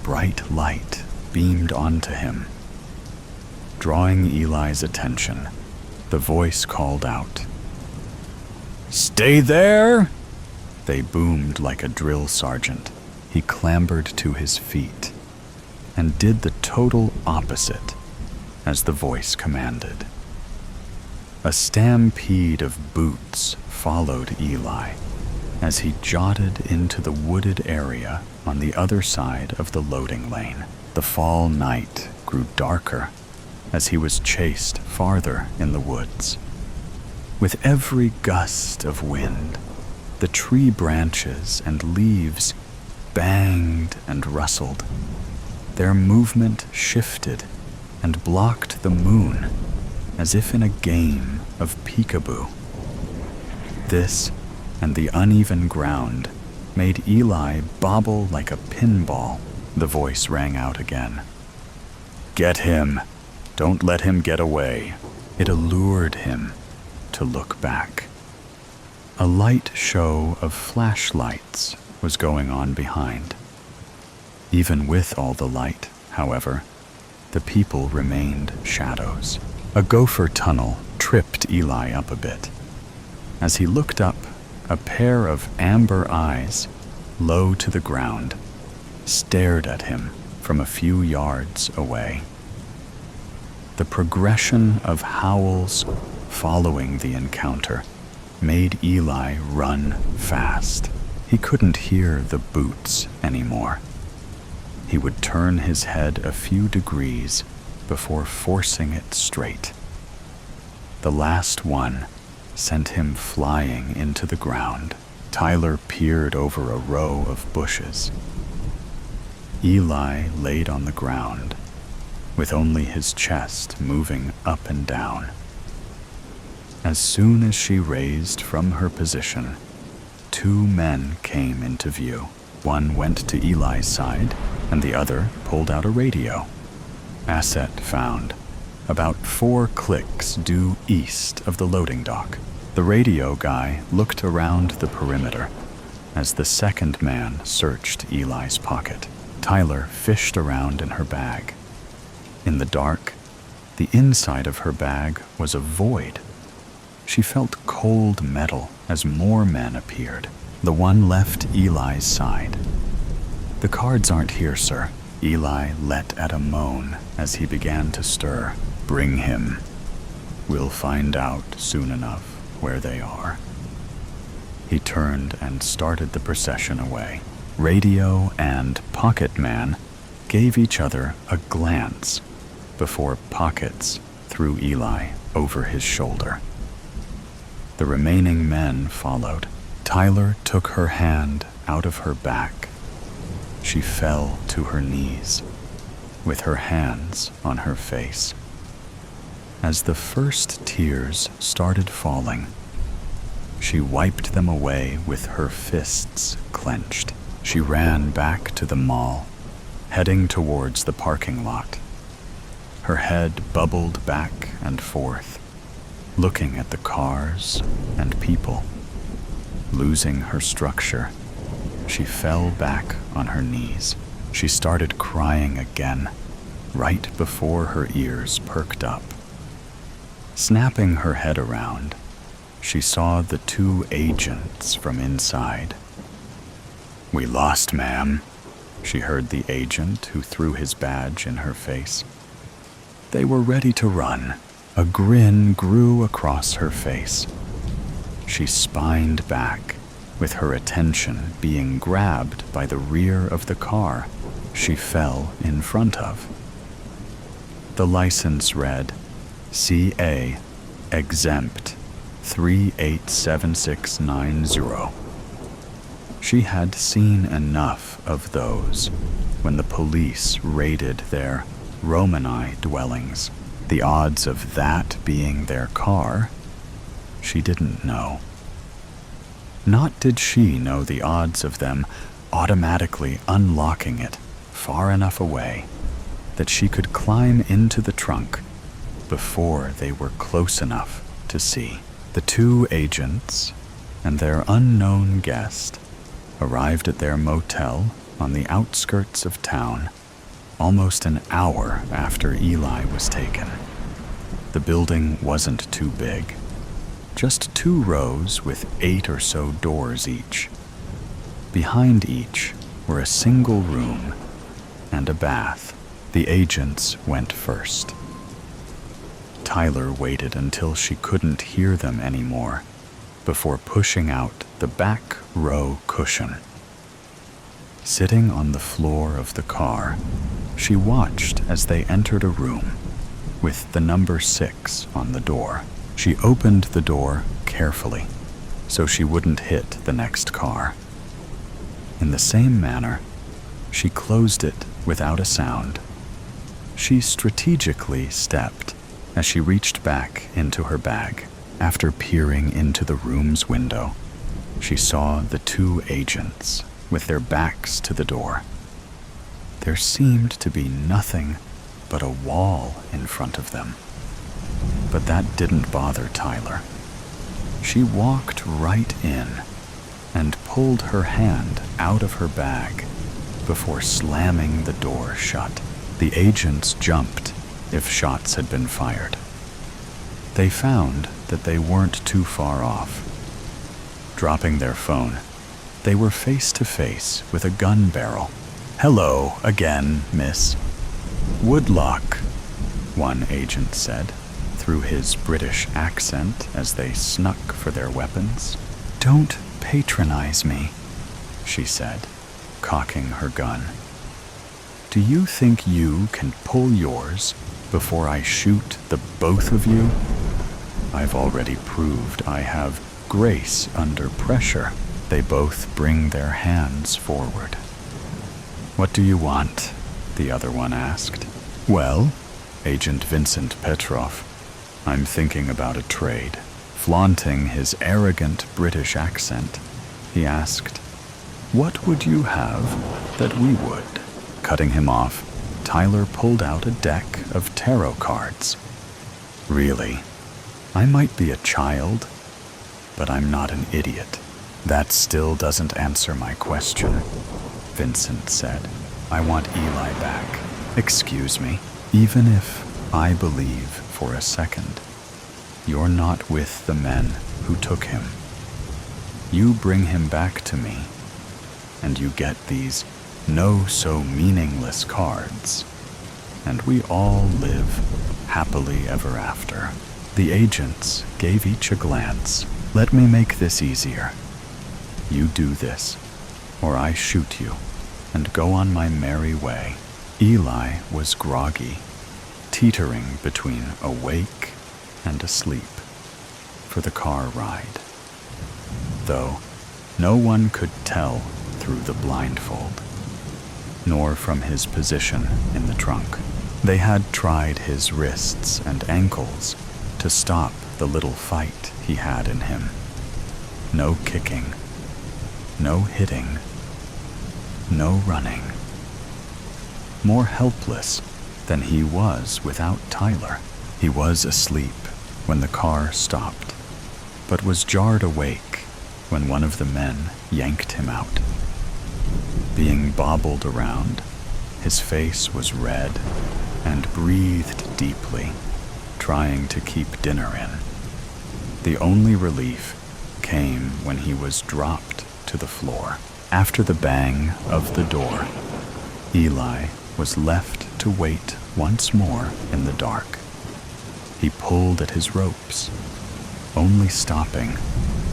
bright light beamed onto him. Drawing Eli's attention, the voice called out, "Stay there!" They boomed like a drill sergeant. He clambered to his feet and did the total opposite as the voice commanded. A stampede of boots followed Eli as he jotted into the wooded area on the other side of the loading lane. The fall night grew darker as he was chased farther in the woods. With every gust of wind, the tree branches and leaves banged and rustled. Their movement shifted and blocked the moon as if in a game of peekaboo. This and the uneven ground made Eli bobble like a pinball. The voice rang out again. "Get him! Don't let him get away." It allured him to look back. A light show of flashlights was going on behind. Even with all the light, however, the people remained shadows. A gopher tunnel tripped Eli up a bit. As he looked up, a pair of amber eyes, low to the ground, stared at him from a few yards away. The progression of howls following the encounter made Eli run fast. He couldn't hear the boots anymore. He would turn his head a few degrees before forcing it straight. The last one sent him flying into the ground. Tyler peered over a row of bushes. Eli laid on the ground, with only his chest moving up and down. As soon as she raised from her position, two men came into view. One went to Eli's side, and the other pulled out a radio. Asset found, about 4 clicks due east of the loading dock. The radio guy looked around the perimeter as the second man searched Eli's pocket. Tyler fished around in her bag. In the dark, the inside of her bag was a void. She felt cold metal as more men appeared. The one left Eli's side. "The cards aren't here, sir." Eli let at a moan as he began to stir. "Bring him. We'll find out soon enough where they are." He turned and started the procession away. Radio and Pocket Man gave each other a glance before Pockets threw Eli over his shoulder. The remaining men followed. Tyler took her hand out of her back. She fell to her knees, with her hands on her face. As the first tears started falling, she wiped them away with her fists clenched. She ran back to the mall, heading towards the parking lot. Her head bubbled back and forth, looking at the cars and people. Losing her structure, she fell back on her knees. She started crying again, right before her ears perked up. Snapping her head around, she saw the two agents from inside. "We lost, ma'am," she heard the agent who threw his badge in her face. They were ready to run. A grin grew across her face. She spined back, with her attention being grabbed by the rear of the car she fell in front of. The license read, CA Exempt 387690. She had seen enough of those when the police raided their Romani dwellings. The odds of that being their car, she didn't know. Not did she know the odds of them automatically unlocking it far enough away that she could climb into the trunk before they were close enough to see. The two agents and their unknown guest arrived at their motel on the outskirts of town almost an hour after Eli was taken. The building wasn't too big, just 2 rows with 8 or so doors each. Behind each were a single room and a bath. The agents went first. Tyler waited until she couldn't hear them anymore before pushing out the back row cushion. Sitting on the floor of the car, she watched as they entered a room with the number 6 on the door. She opened the door carefully so she wouldn't hit the next car. In the same manner, she closed it without a sound. She strategically stepped as she reached back into her bag. After peering into the room's window, she saw the 2 agents with their backs to the door. There seemed to be nothing but a wall in front of them. But that didn't bother Tyler. She walked right in and pulled her hand out of her bag before slamming the door shut. The agents jumped if shots had been fired. They found that they weren't too far off. Dropping their phone, they were face to face with a gun barrel. "Hello again, miss." "Woodlock," one agent said, through his British accent as they snuck for their weapons. "Don't patronize me," she said, cocking her gun. "Do you think you can pull yours before I shoot the both of you? I've already proved I have grace under pressure." They both bring their hands forward. "What do you want?" the other one asked. "Well, Agent Vincent Petrov, I'm thinking about a trade." Flaunting his arrogant British accent, he asked, "What would you have that we would?" Cutting him off, Tyler pulled out a deck of tarot cards. "Really, I might be a child, but I'm not an idiot." "That still doesn't answer my question," Vincent said. "I want Eli back." "Excuse me, even if I believe for a second you're not with the men who took him, you bring him back to me, and you get these no-so-meaningless cards, and we all live happily ever after." The agents gave each a glance. "Let me make this easier. You do this, or I shoot you and go on my merry way." Eli was groggy, teetering between awake and asleep for the car ride, though no one could tell through the blindfold, nor from his position in the trunk. They had tried his wrists and ankles to stop the little fight he had in him. No kicking, no hitting, no running. More helpless than he was without Tyler. He was asleep when the car stopped, but was jarred awake when one of the men yanked him out. Being bobbled around, his face was red and breathed deeply, trying to keep dinner in. The only relief came when he was dropped to the floor. After the bang of the door, Eli was left to wait once more in the dark. He pulled at his ropes, only stopping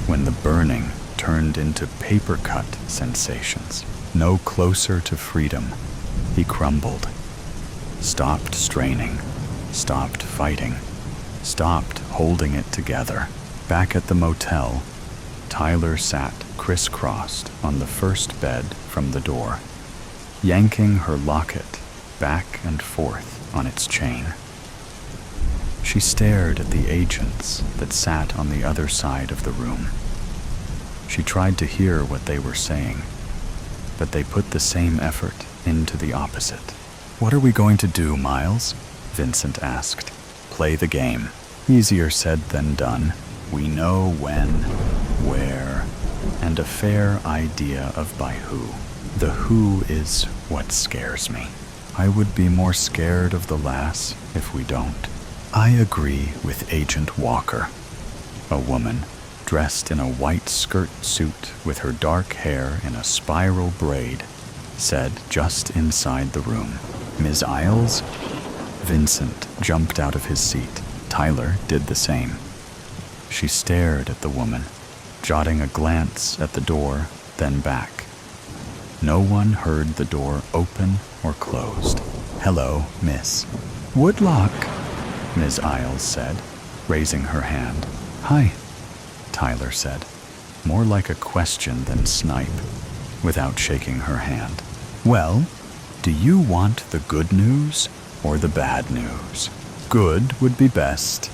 when the burning turned into paper-cut sensations. No closer to freedom, he crumbled, stopped straining, stopped fighting, stopped holding it together. Back at the motel, Tyler sat crisscrossed on the first bed from the door, yanking her locket back and forth on its chain. She stared at the agents that sat on the other side of the room. She tried to hear what they were saying, but they put the same effort into the opposite. "What are we going to do, Miles?" Vincent asked. "Play the game. Easier said than done. We know when, where, and a fair idea of by who. The who is what scares me. I would be more scared of the lass if we don't." "I agree with Agent Walker," a woman dressed in a white skirt suit with her dark hair in a spiral braid said just inside the room. "Ms. Isles?" Vincent jumped out of his seat. Tyler did the same. She stared at the woman, jotting a glance at the door, then back. No one heard the door open or closed. "Hello, miss." "Woodlock," Ms. Isles said, raising her hand. "Hi," Tyler said, more like a question than snipe, without shaking her hand. "Well, do you want the good news or the bad news?" "Good would be best,"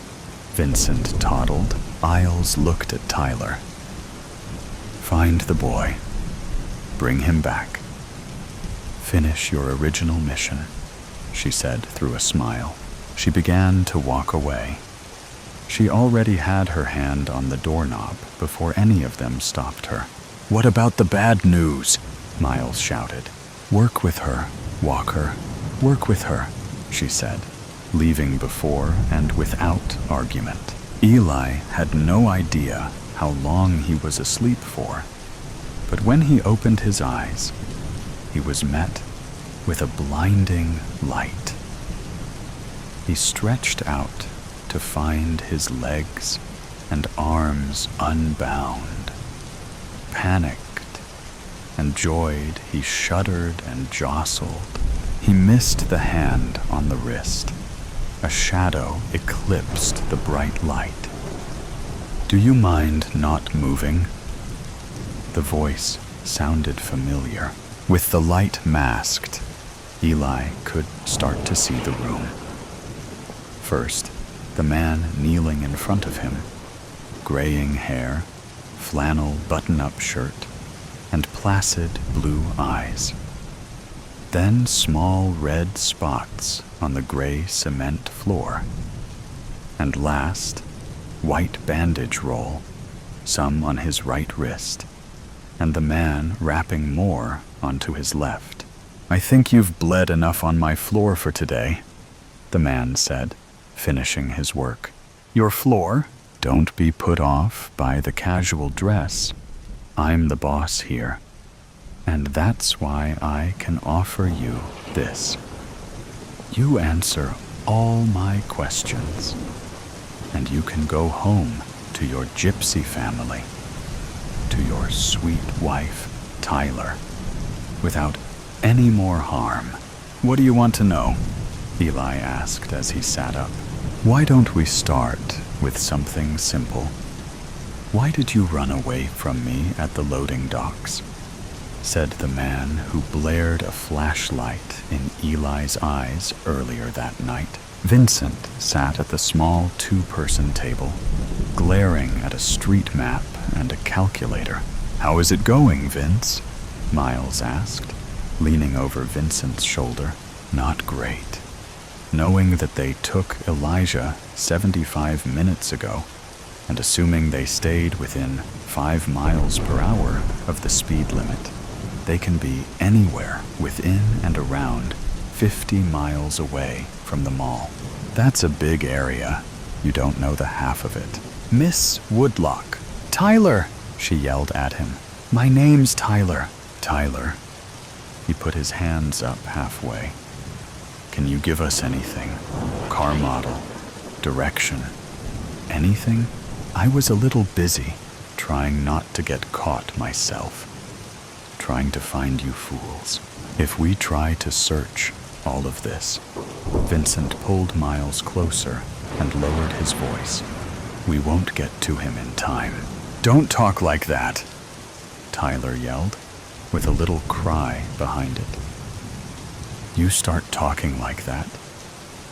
Vincent toddled. Isles looked at Tyler. "Find the boy. Bring him back. Finish your original mission," she said through a smile. She began to walk away. She already had her hand on the doorknob before any of them stopped her. "What about the bad news?" Miles shouted. "Work with her, Walker. Work with her," she said, leaving before and without argument. Eli had no idea how long he was asleep for, but when he opened his eyes, he was met with a blinding light. He stretched out to find his legs and arms unbound. Panicked and joyed, he shuddered and jostled. He missed the hand on the wrist. A shadow eclipsed the bright light. "Do you mind not moving?" The voice sounded familiar. With the light masked, Eli could start to see the room. First, the man kneeling in front of him, graying hair, flannel button-up shirt, and placid blue eyes. Then small red spots on the gray cement floor. And last, white bandage roll, some on his right wrist, and the man wrapping more onto his left. "I think you've bled enough on my floor for today," the man said, finishing his work. "Your floor? Don't be put off by the casual dress. I'm the boss here, and that's why I can offer you this. You answer all my questions, and you can go home to your gypsy family, to your sweet wife, Tyler, without any more harm." "What do you want to know?" Eli asked as he sat up. "Why don't we start with something simple? Why did you run away from me at the loading docks?" said the man who blared a flashlight in Eli's eyes earlier that night. Vincent sat at the small two-person table, glaring at a street map and a calculator. "How is it going, Vince?" Miles asked, leaning over Vincent's shoulder. "Not great," knowing that they took Elijah 75 minutes ago, and assuming they stayed within 5 miles per hour of the speed limit, they can be anywhere within and around 50 miles away from the mall. That's a big area. You don't know the half of it. Miss Woodlock. Tyler, she yelled at him. My name's Tyler. Tyler. He put his hands up halfway. Can you give us anything? Car model, direction, anything? I was a little busy, trying not to get caught myself. Trying to find you fools. If we try to search all of this, Vincent pulled Miles closer and lowered his voice. We won't get to him in time. Don't talk like that, Tyler yelled, with a little cry behind it. You start talking like that,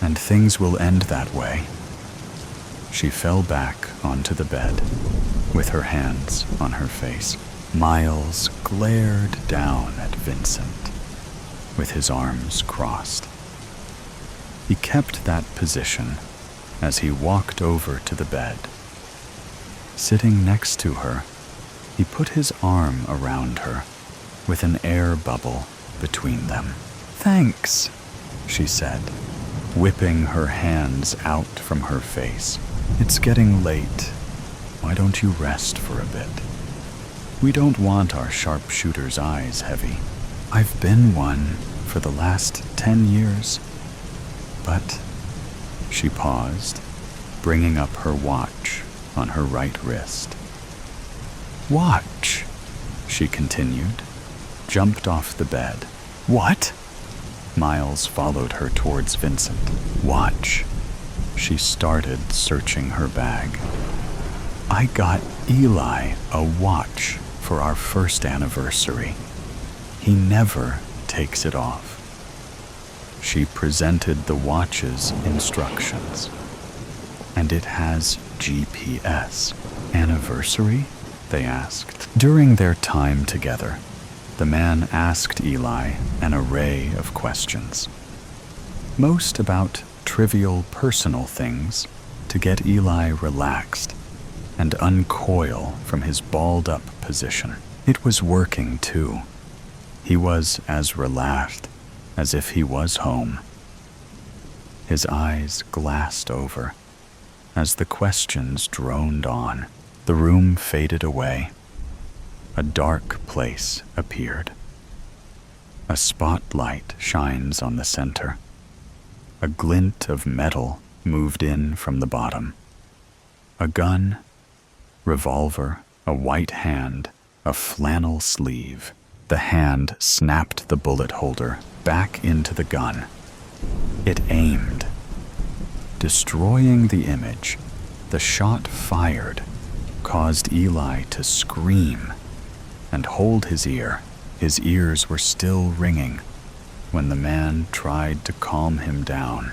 and things will end that way. She fell back onto the bed, with her hands on her face. Miles glared down at Vincent, with his arms crossed. He kept that position as he walked over to the bed. Sitting next to her, he put his arm around her, with an air bubble between them. Thanks, she said, whipping her hands out from her face. It's getting late. Why don't you rest for a bit? We don't want our sharpshooter's eyes heavy. I've been one for the last 10 years. But, she paused, bringing up her watch on her right wrist. Watch, she continued, jumped off the bed. What? Miles followed her towards Vincent. Watch. She started searching her bag. I got Eli a watch for our first anniversary. He never takes it off. She presented the watch's instructions. And it has GPS. Anniversary? They asked. During their time together, the man asked Eli an array of questions. Most about trivial personal things to get Eli relaxed and uncoil from his balled-up position. It was working, too. He was as relaxed as if he was home. His eyes glassed over as the questions droned on. The room faded away. A dark place appeared. A spotlight shines on the center. A glint of metal moved in from the bottom. A gun, revolver, a white hand, a flannel sleeve. The hand snapped the bullet holder back into the gun. It aimed. Destroying the image, the shot fired caused Eli to scream and hold his ear. His ears were still ringing when the man tried to calm him down.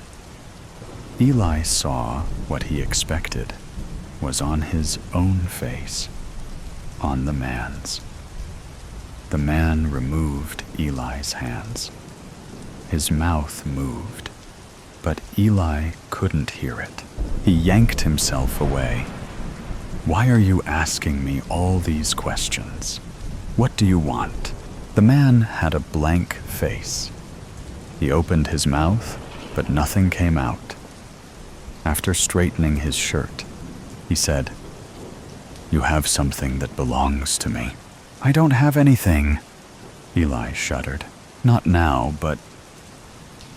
Eli saw what he expected was on his own face, on the man's. The man removed Eli's hands. His mouth moved, but Eli couldn't hear it. He yanked himself away. Why are you asking me all these questions? What do you want? The man had a blank face. He opened his mouth, but nothing came out. After straightening his shirt, he said, You have something that belongs to me. I don't have anything. Eli shuddered. Not now, but...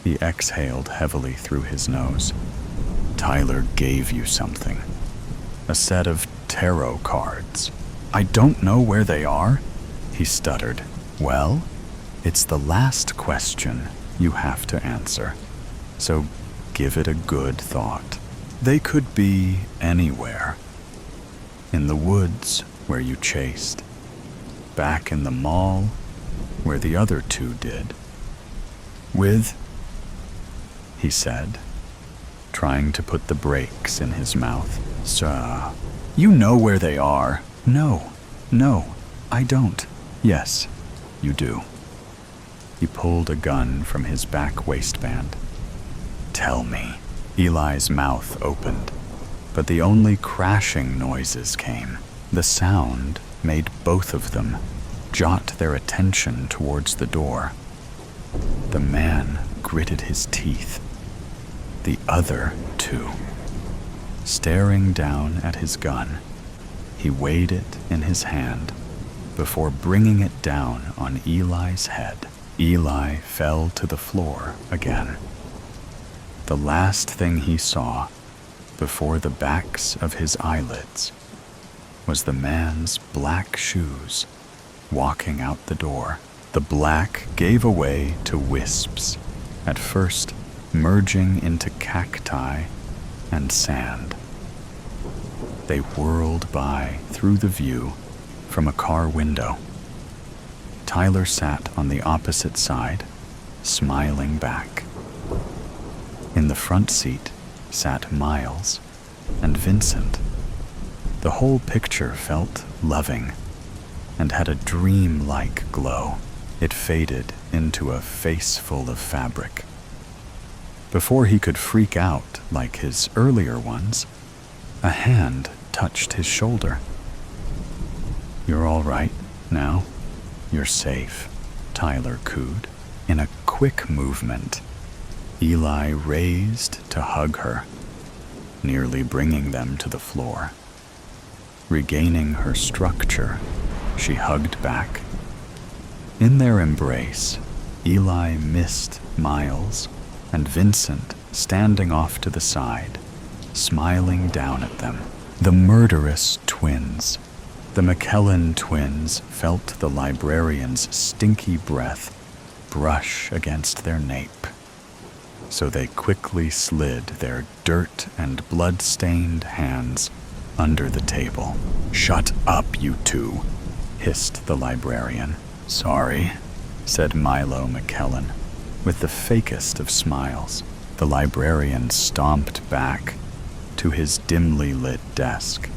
He exhaled heavily through his nose. Tyler gave you something. A set of tarot cards. I don't know where they are, he stuttered. Well, it's the last question you have to answer, so give it a good thought. They could be anywhere. In the woods where you chased. Back in the mall where the other two did. With, he said, trying to put the brakes in his mouth. Sir, you know where they are. No, I don't. Yes, you do. He pulled a gun from his back waistband. Tell me. Eli's mouth opened, but the only crashing noises came. The sound made both of them jot their attention towards the door. The man gritted his teeth. The other two. Staring down at his gun, he weighed it in his hand before bringing it down on Eli's head. Eli fell to the floor again. The last thing he saw before the backs of his eyelids was the man's black shoes walking out the door. The black gave away to wisps, at first merging into cacti and sand. They whirled by through the view from a car window. Tyler sat on the opposite side, smiling back. In the front seat sat Miles and Vincent. The whole picture felt loving and had a dream-like glow. It faded into a face full of fabric. Before he could freak out like his earlier ones, a hand touched his shoulder. "You're all right now. You're safe," Tyler cooed. In a quick movement, Eli raised to hug her, nearly bringing them to the floor. Regaining her structure, she hugged back. In their embrace, Eli missed Miles and Vincent standing off to the side, smiling down at them. The murderous twins. The McKellen twins felt the librarian's stinky breath brush against their nape, so they quickly slid their dirt and blood-stained hands under the table. "Shut up, you two," hissed the librarian. "Sorry," said Milo McKellen, with the fakest of smiles. The librarian stomped back to his dimly lit desk,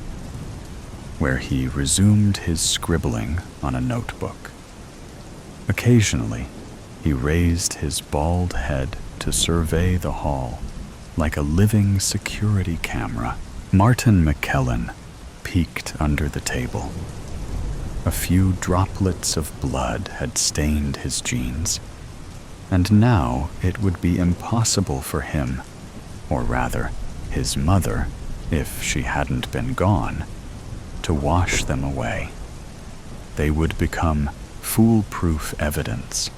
where he resumed his scribbling on a notebook. Occasionally, he raised his bald head to survey the hall like a living security camera. Martin McKellen peeked under the table. A few droplets of blood had stained his jeans, and now it would be impossible for him, or rather, his mother, if she hadn't been gone, to wash them away. They would become foolproof evidence,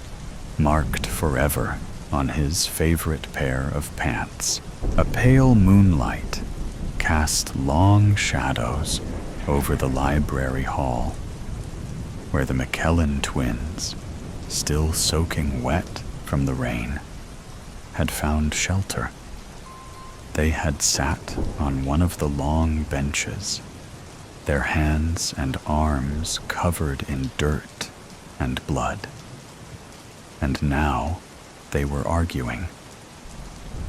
marked forever on his favorite pair of pants. A pale moonlight cast long shadows over the library hall, where the McKellen twins, still soaking wet from the rain, had found shelter. They had sat on one of the long benches, their hands and arms covered in dirt and blood. And now they were arguing.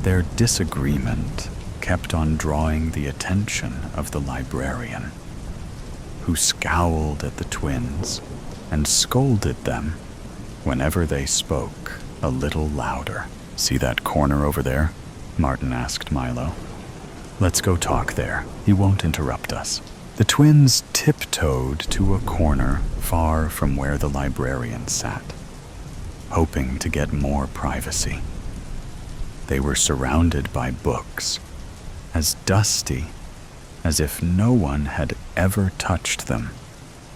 Their disagreement kept on drawing the attention of the librarian, who scowled at the twins and scolded them whenever they spoke a little louder. "See that corner over there?" Martin asked Milo. "Let's go talk there. He won't interrupt us." The twins tiptoed to a corner far from where the librarian sat, hoping to get more privacy. They were surrounded by books, as dusty as if no one had ever touched them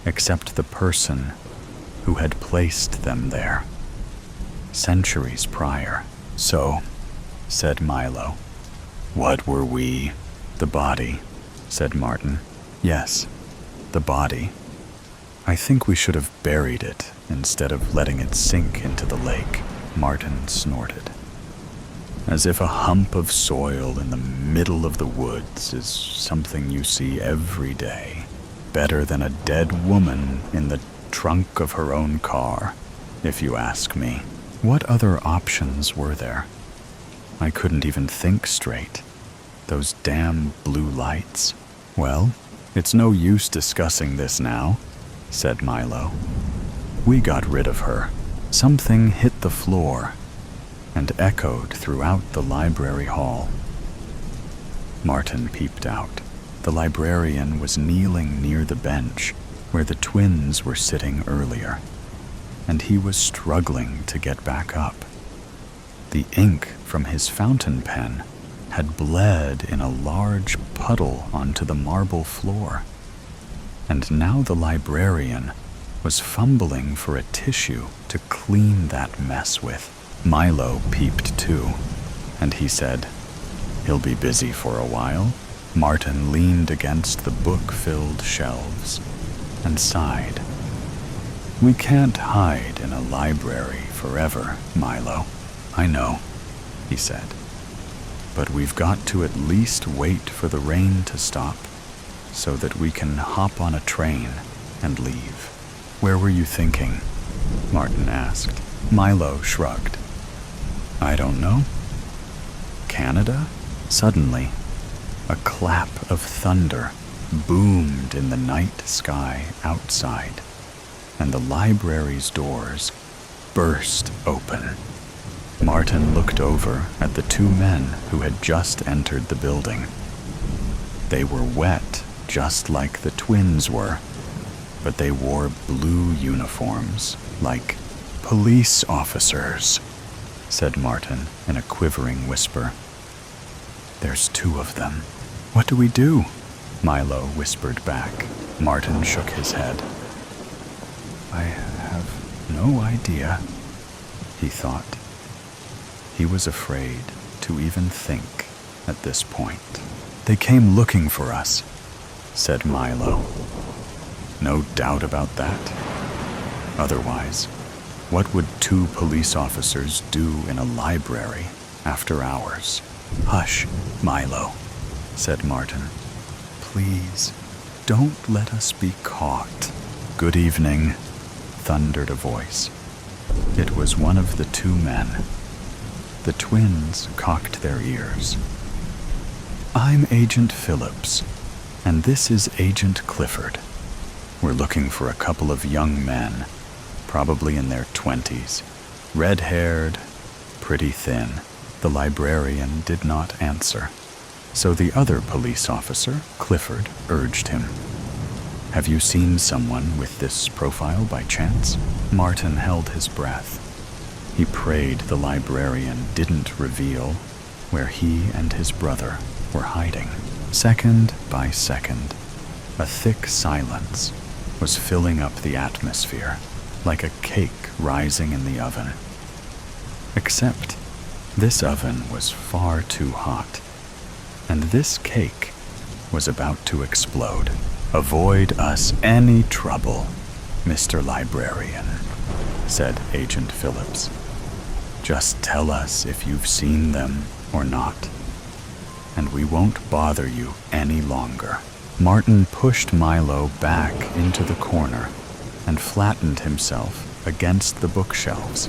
except the person who had placed them there centuries prior. "So," said Milo. "What were we?" "The body," said Martin. "Yes, the body. I think we should have buried it instead of letting it sink into the lake," Martin snorted. "As if a hump of soil in the middle of the woods is something you see every day. Better than a dead woman in the trunk of her own car, if you ask me." What other options were there? I couldn't even think straight. Those damn blue lights. "Well, it's no use discussing this now," said Milo. "We got rid of her. Something hit the floor, and echoed throughout the library hall. Martin peeped out. The librarian was kneeling near the bench where the twins were sitting earlier, and he was struggling to get back up. The ink from his fountain pen had bled in a large puddle onto the marble floor, and now the librarian was fumbling for a tissue to clean that mess with. Milo peeped too, and he said, "He'll be busy for a while." Martin leaned against the book-filled shelves and sighed. "We can't hide in a library forever, Milo." "I know," he said, "but we've got to at least wait for the rain to stop so that we can hop on a train and leave." "Where were you thinking?" Martin asked. Milo shrugged. "I don't know." "Canada?" Suddenly, a clap of thunder boomed in the night sky outside, and the library's doors burst open. Martin looked over at the two men who had just entered the building. They were wet, just like the twins were, but they wore blue uniforms, like police officers, said Martin in a quivering whisper. "There's two of them. What do we do?" Milo whispered back. Martin shook his head. "I have no idea," he thought. He was afraid to even think at this point. "They came looking for us," said Milo. "No doubt about that. Otherwise, what would two police officers do in a library after hours?" "Hush, Milo," said Martin. "Please, don't let us be caught." "Good evening," thundered a voice. It was one of the two men. The twins cocked their ears. "I'm Agent Phillips, and this is Agent Clifford. We're looking for a couple of young men, probably in their 20s, red-haired, pretty thin." The librarian did not answer, so the other police officer, Clifford, urged him. "Have you seen someone with this profile by chance?" Martin held his breath. He prayed the librarian didn't reveal where he and his brother were hiding. Second by second, a thick silence was filling up the atmosphere, like a cake rising in the oven. Except this oven was far too hot, and this cake was about to explode. "Avoid us any trouble, Mr. Librarian," said Agent Phillips. "Just tell us if you've seen them or not, and we won't bother you any longer." Martin pushed Milo back into the corner and flattened himself against the bookshelves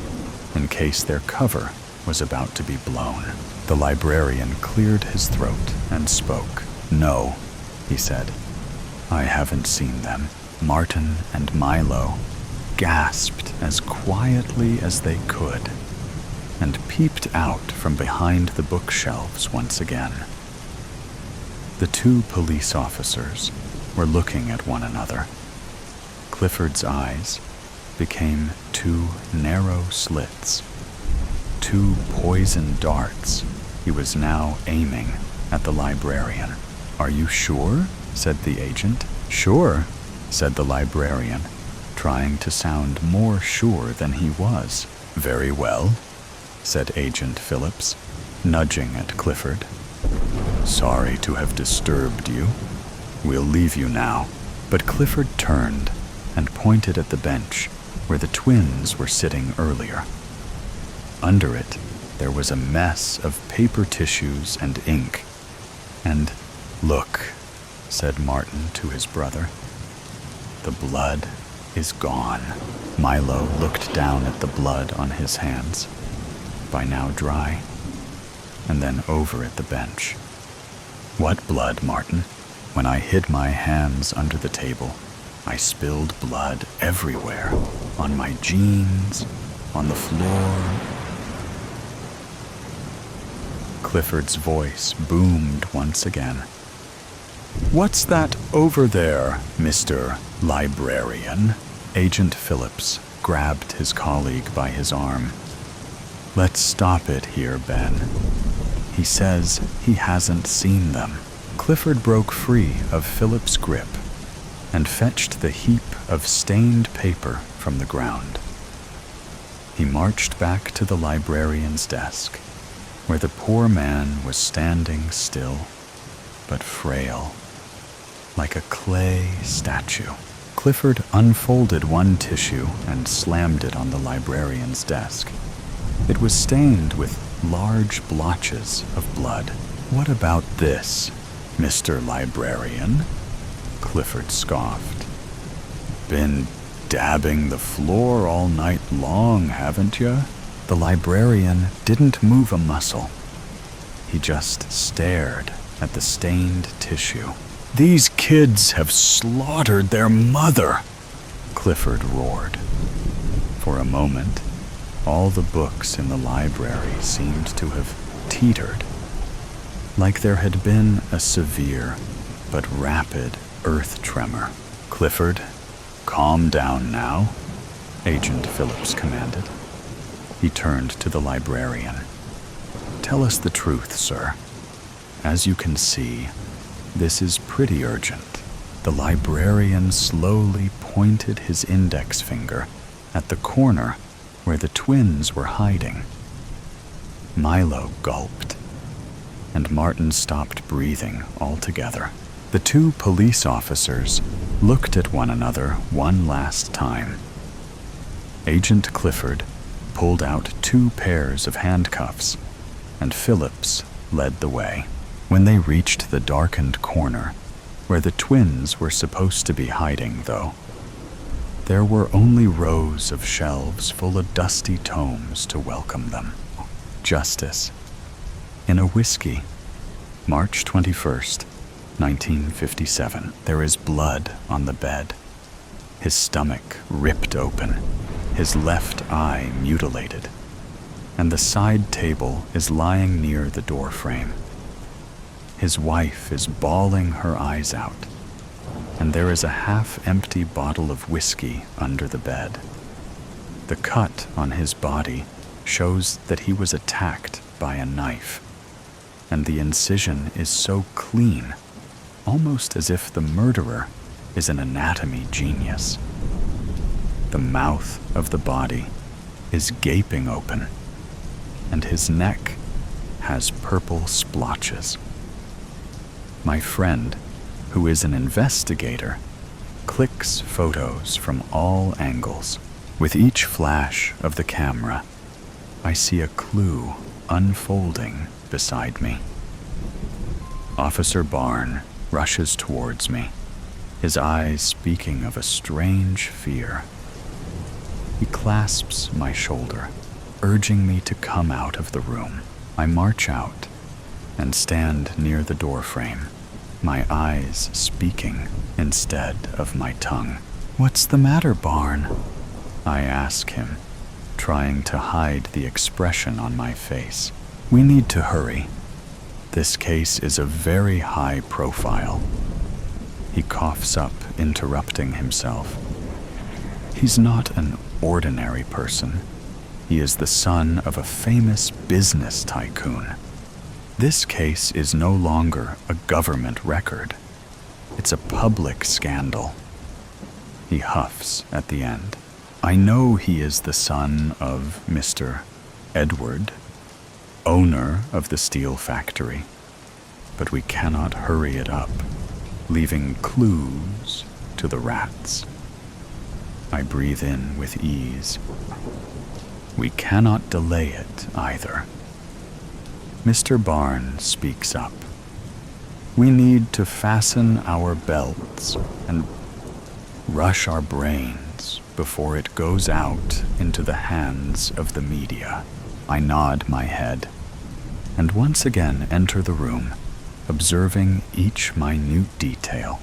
in case their cover was about to be blown. The librarian cleared his throat and spoke. "No," he said, "I haven't seen them." Martin and Milo gasped as quietly as they could and peeped out from behind the bookshelves once again. The two police officers were looking at one another. Clifford's eyes became two narrow slits, two poison darts he was now aiming at the librarian. "Are you sure?" said the agent. "Sure," said the librarian, trying to sound more sure than he was. "Very well," said Agent Phillips, nudging at Clifford. "Sorry to have disturbed you. We'll leave you now." But Clifford turned and pointed at the bench where the twins were sitting earlier. Under it, there was a mess of paper tissues and ink. And, "Look," said Martin to his brother. "The blood is gone." Milo looked down at the blood on his hands, by now dry, and then over at the bench. "What blood, Martin?" "When I hid my hands under the table, I spilled blood everywhere, on my jeans, on the floor." Clifford's voice boomed once again. "What's that over there, Mr. Librarian?" Agent Phillips grabbed his colleague by his arm. "Let's stop it here, Ben. He says he hasn't seen them." Clifford broke free of Phillips' grip and fetched the heap of stained paper from the ground. He marched back to the librarian's desk, where the poor man was standing still, but frail, like a clay statue. Clifford unfolded one tissue and slammed it on the librarian's desk. It was stained with large blotches of blood. "What about this, Mr. Librarian?" Clifford scoffed. "Been dabbing the floor all night long, haven't you?" The librarian didn't move a muscle. He just stared at the stained tissue. "These kids have slaughtered their mother," Clifford roared. For a moment, all the books in the library seemed to have teetered, like there had been a severe but rapid earth tremor. "Clifford, calm down now," Agent Phillips commanded. He turned to the librarian. "Tell us the truth, sir. As you can see, this is pretty urgent." The librarian slowly pointed his index finger at the corner where the twins were hiding. Milo gulped, and Martin stopped breathing altogether. The two police officers looked at one another one last time. Agent Clifford pulled out 2 pairs of handcuffs, and Phillips led the way. When they reached the darkened corner, where the twins were supposed to be hiding, though, there were only rows of shelves full of dusty tomes to welcome them. Justice in a whiskey. March 21st, 1957. There is blood on the bed. His stomach ripped open, his left eye mutilated, and the side table is lying near the door frame. His wife is bawling her eyes out, and there is a half-empty bottle of whiskey under the bed. The cut on his body shows that he was attacked by a knife, and the incision is so clean, almost as if the murderer is an anatomy genius. The mouth of the body is gaping open, and his neck has purple splotches. My friend, who is an investigator, clicks photos from all angles. With each flash of the camera, I see a clue unfolding beside me. Officer Barn rushes towards me, his eyes speaking of a strange fear. He clasps my shoulder, urging me to come out of the room. I march out and stand near the doorframe, my eyes speaking instead of my tongue. "What's the matter, Barn?" I ask him, trying to hide the expression on my face. "We need to hurry. This case is a very high profile." He coughs up, interrupting himself. He's not an ordinary person. He is the son of a famous business tycoon. This case is no longer a government record. It's a public scandal. He huffs at the end. "I know he is the son of Mr. Edward, owner of the steel factory, but we cannot hurry it up, leaving clues to the rats." I breathe in with ease. We cannot delay it either. Mr. Barn speaks up. "We need to fasten our belts and rush our brains before it goes out into the hands of the media." I nod my head and once again enter the room, observing each minute detail.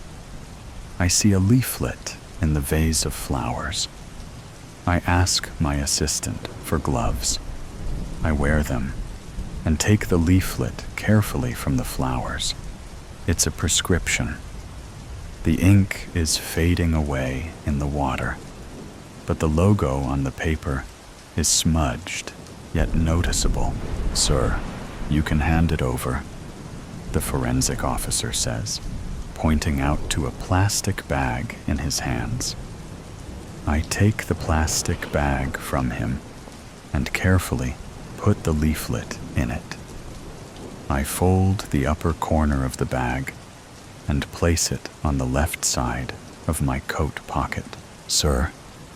I see a leaflet in the vase of flowers. I ask my assistant for gloves. I wear them and take the leaflet carefully from the flowers. It's a prescription. The ink is fading away in the water, but the logo on the paper is smudged, yet noticeable. "Sir, you can hand it over," the forensic officer says, pointing out to a plastic bag in his hands. I take the plastic bag from him and carefully put the leaflet in it. I fold the upper corner of the bag and place it on the left side of my coat pocket. "Sir,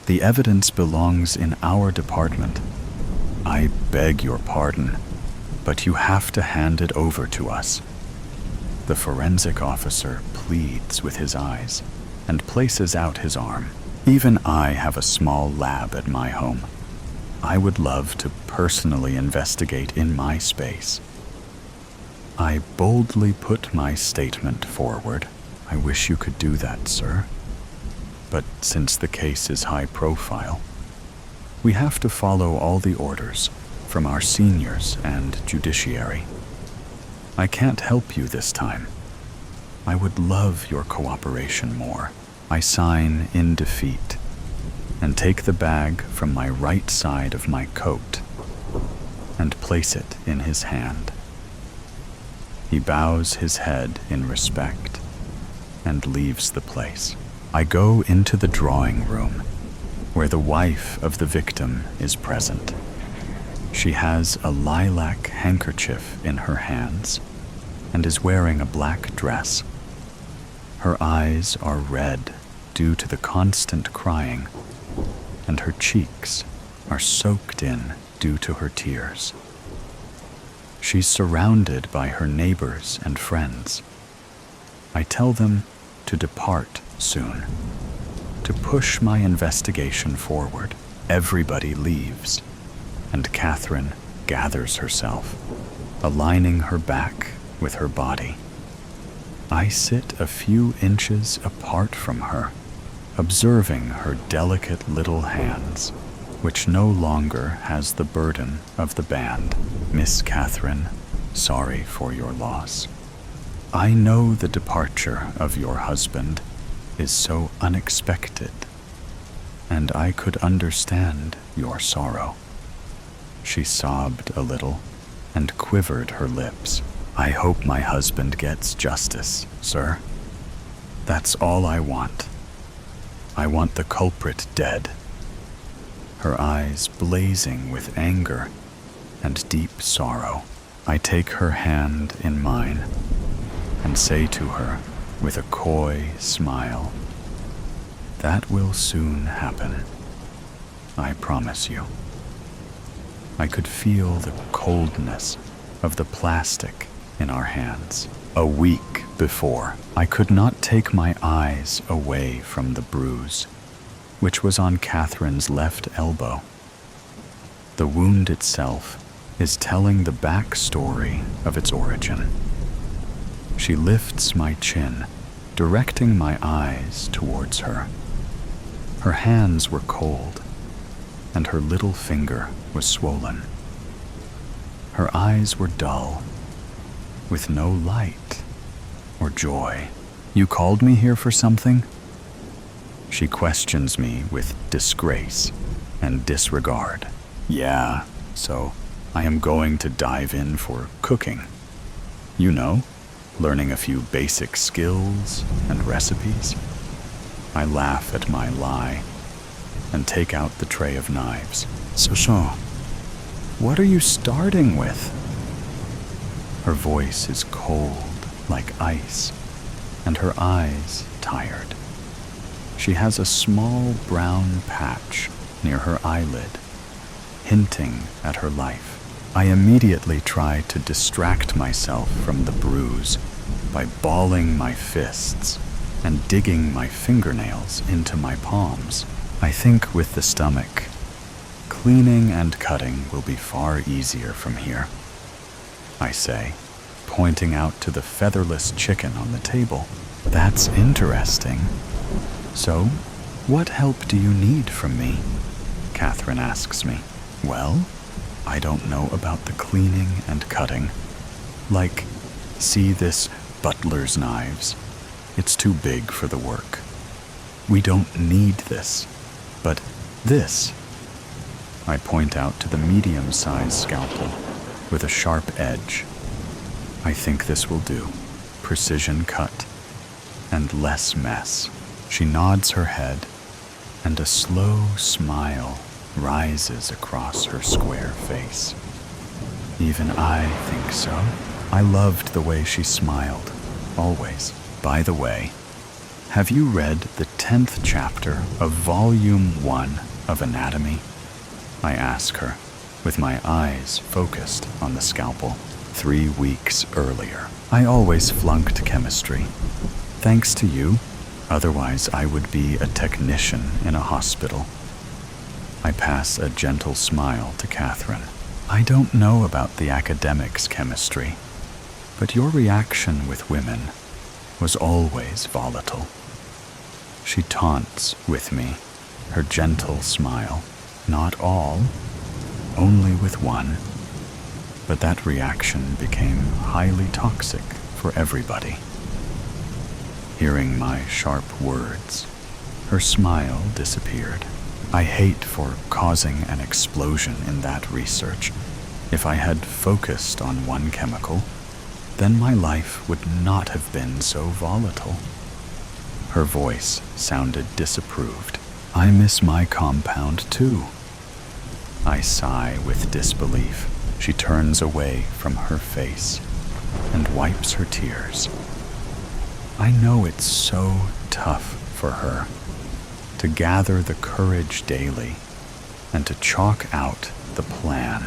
the evidence belongs in our department. I beg your pardon, but you have to hand it over to us." The forensic officer pleads with his eyes and places out his arm. "Even I have a small lab at my home. I would love to personally investigate in my space." I boldly put my statement forward. "I wish you could do that, sir. But since the case is high profile, we have to follow all the orders from our seniors and judiciary. I can't help you this time. I would love your cooperation more." I sign in defeat and take the bag from my right side of my coat and place it in his hand. He bows his head in respect and leaves the place. I go into the drawing room where the wife of the victim is present. She has a lilac handkerchief in her hands and is wearing a black dress. Her eyes are red due to the constant crying, and her cheeks are soaked in due to her tears. She's surrounded by her neighbors and friends. I tell them to depart soon, to push my investigation forward. Everybody leaves, and Catherine gathers herself, aligning her back with her body. I sit a few inches apart from her, observing her delicate little hands, which no longer has the burden of the band. "Miss Catherine, sorry for your loss. I know the departure of your husband is so unexpected, and I could understand your sorrow." She sobbed a little and quivered her lips. "I hope my husband gets justice, sir. That's all I want. I want the culprit dead." Her eyes blazing with anger and deep sorrow. I take her hand in mine and say to her with a coy smile, "That will soon happen. I promise you." I could feel the coldness of the plastic in our hands. A week before, I could not take my eyes away from the bruise, which was on Catherine's left elbow. The wound itself is telling the backstory of its origin. She lifts my chin, directing my eyes towards her. Her hands were cold, and her little finger was swollen. Her eyes were dull, with no light or joy. "You called me here for something?" She questions me with disgrace and disregard. "Yeah, so I am going to dive in for cooking. You know, learning a few basic skills and recipes." I laugh at my lie and take out the tray of knives. "So, what are you starting with?" Her voice is cold like ice, and her eyes tired. She has a small brown patch near her eyelid, hinting at her life. I immediately try to distract myself from the bruise by balling my fists and digging my fingernails into my palms. I think with the stomach, cleaning and cutting will be far easier from here, I say, pointing out to the featherless chicken on the table. "That's interesting. So, what help do you need from me?" Catherine asks me. "Well, I don't know about the cleaning and cutting. Like, see this butler's knives? It's too big for the work. We don't need this, but this. I point out to the medium-sized scalpel with a sharp edge. I think this will do. Precision cut and less mess. She nods her head, and a slow smile rises across her square face. Even I think so. I loved the way she smiled, always. By the way, have you read the 10th chapter of Volume 1 of Anatomy? I ask her, with my eyes focused on the scalpel. 3 weeks earlier. I always flunked chemistry. Thanks to you, otherwise I would be a technician in a hospital. I pass a gentle smile to Catherine. I don't know about the academics' chemistry, but your reaction with women was always volatile. She taunts with me, her gentle smile. Not all, only with one. But that reaction became highly toxic for everybody. Hearing my sharp words, her smile disappeared. I hate for causing an explosion in that research. If I had focused on one chemical, then my life would not have been so volatile. Her voice sounded disapproved. I miss my compound too. I sigh with disbelief. She turns away from her face and wipes her tears. I know it's so tough for her to gather the courage daily and to chalk out the plan.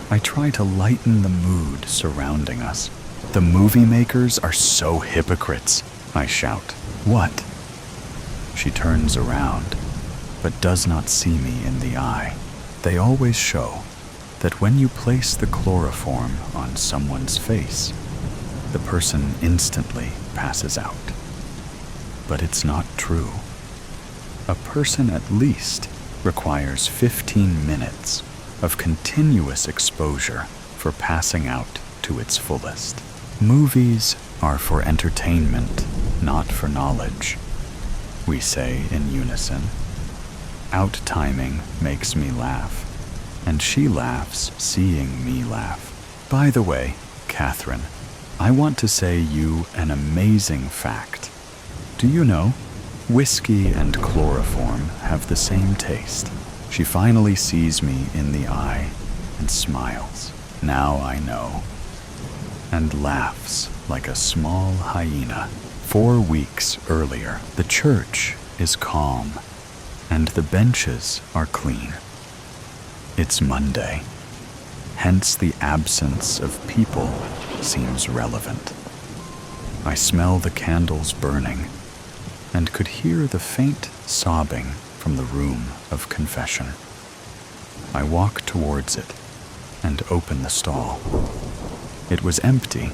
I try to lighten the mood surrounding us. The movie makers are so hypocrites, I shout. What? She turns around, but does not see me in the eye. They always show that when you place the chloroform on someone's face, the person instantly passes out. But it's not true. A person at least requires 15 minutes of continuous exposure for passing out to its fullest. Movies are for entertainment, not for knowledge, we say in unison. Out-timing makes me laugh, and she laughs seeing me laugh. By the way, Catherine, I want to say you an amazing fact. Do you know, whiskey and chloroform have the same taste? She finally sees me in the eye and smiles. Now I know. And laughs like a small hyena. 4 weeks earlier, the church is calm, and the benches are clean. It's Monday, hence the absence of people seems relevant. I smell the candles burning and could hear the faint sobbing from the room of confession. I walk towards it and open the stall. It was empty,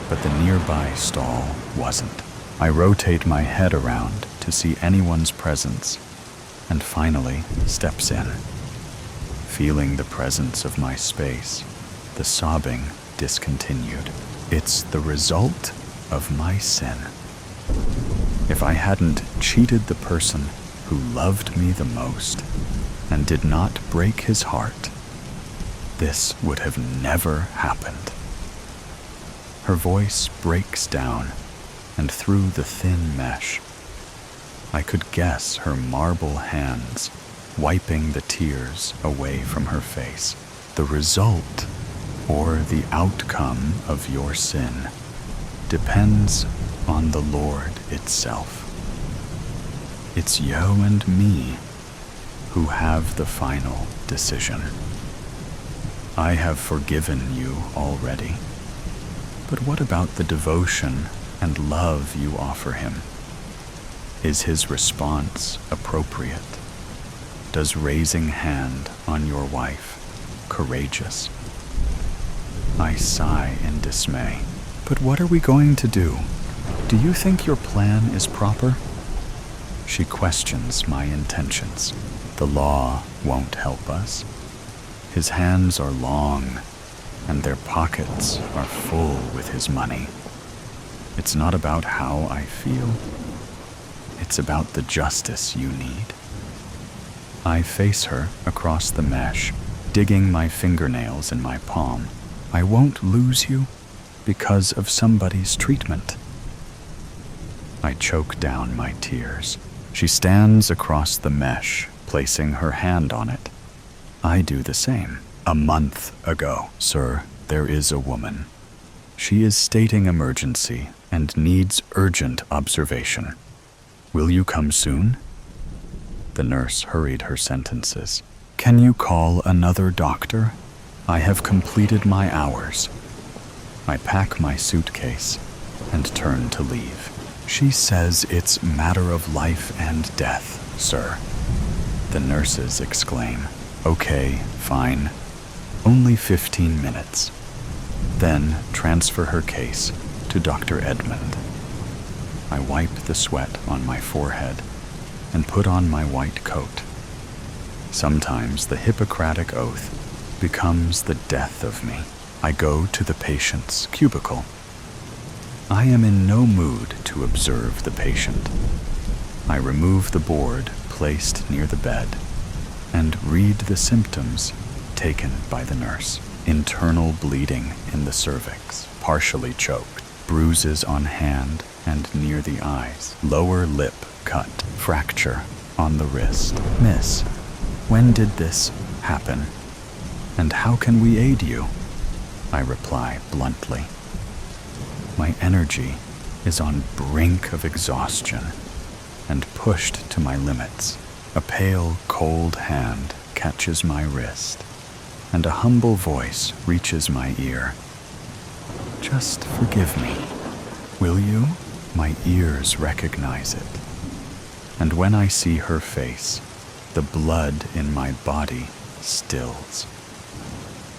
but the nearby stall wasn't. I rotate my head around to see anyone's presence and finally steps in. Feeling the presence of my space, the sobbing discontinued. It's the result of my sin. If I hadn't cheated the person who loved me the most and did not break his heart, this would have never happened. Her voice breaks down, and through the thin mesh, I could guess her marble hands wiping the tears away from her face. The result, or the outcome of your sin, depends on the Lord itself. It's you and me who have the final decision. I have forgiven you already. But what about the devotion and love you offer him? Is his response appropriate? Does raising hand on your wife courageous? I sigh in dismay. But what are we going to do? Do you think your plan is proper? She questions my intentions. The law won't help us. His hands are long, and their pockets are full with his money. It's not about how I feel. It's about the justice you need. I face her across the mesh, digging my fingernails in my palm. I won't lose you because of somebody's treatment. I choke down my tears. She stands across the mesh, placing her hand on it. I do the same. A month ago, sir, there is a woman. She is stating emergency and needs urgent observation. Will you come soon? The nurse hurried her sentences. Can you call another doctor? I have completed my hours. I pack my suitcase and turn to leave. She says it's matter of life and death, sir. The nurses exclaim. Okay, fine. Only 15 minutes. Then transfer her case to Dr. Edmund. I wipe the sweat on my forehead and put on my white coat. Sometimes the Hippocratic oath becomes the death of me. I go to the patient's cubicle. I am in no mood to observe the patient. I remove the board placed near the bed and read the symptoms taken by the nurse. Internal bleeding in the cervix, partially choked, bruises on hand and near the eyes, lower lip cut, fracture on the wrist. Miss, when did this happen? And how can we aid you? I reply bluntly. My energy is on brink of exhaustion and pushed to my limits. A pale, cold hand catches my wrist, and a humble voice reaches my ear. Just forgive me, will you? My ears recognize it. And when I see her face, the blood in my body stills.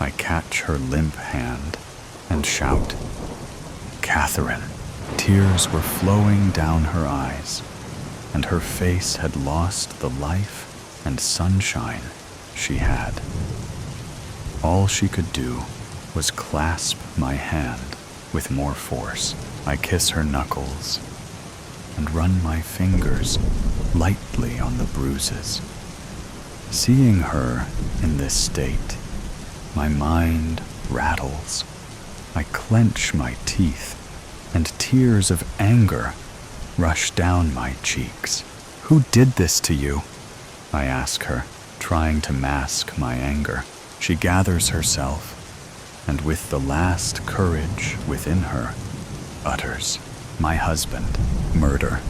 I catch her limp hand and shout, Catherine. Tears were flowing down her eyes, and her face had lost the life and sunshine she had. All she could do was clasp my hand with more force. I kiss her knuckles and run my fingers lightly on the bruises. Seeing her in this state, my mind rattles. I clench my teeth, and tears of anger rush down my cheeks. Who did this to you? I ask her, trying to mask my anger. She gathers herself, and with the last courage within her, utters, my husband, murder.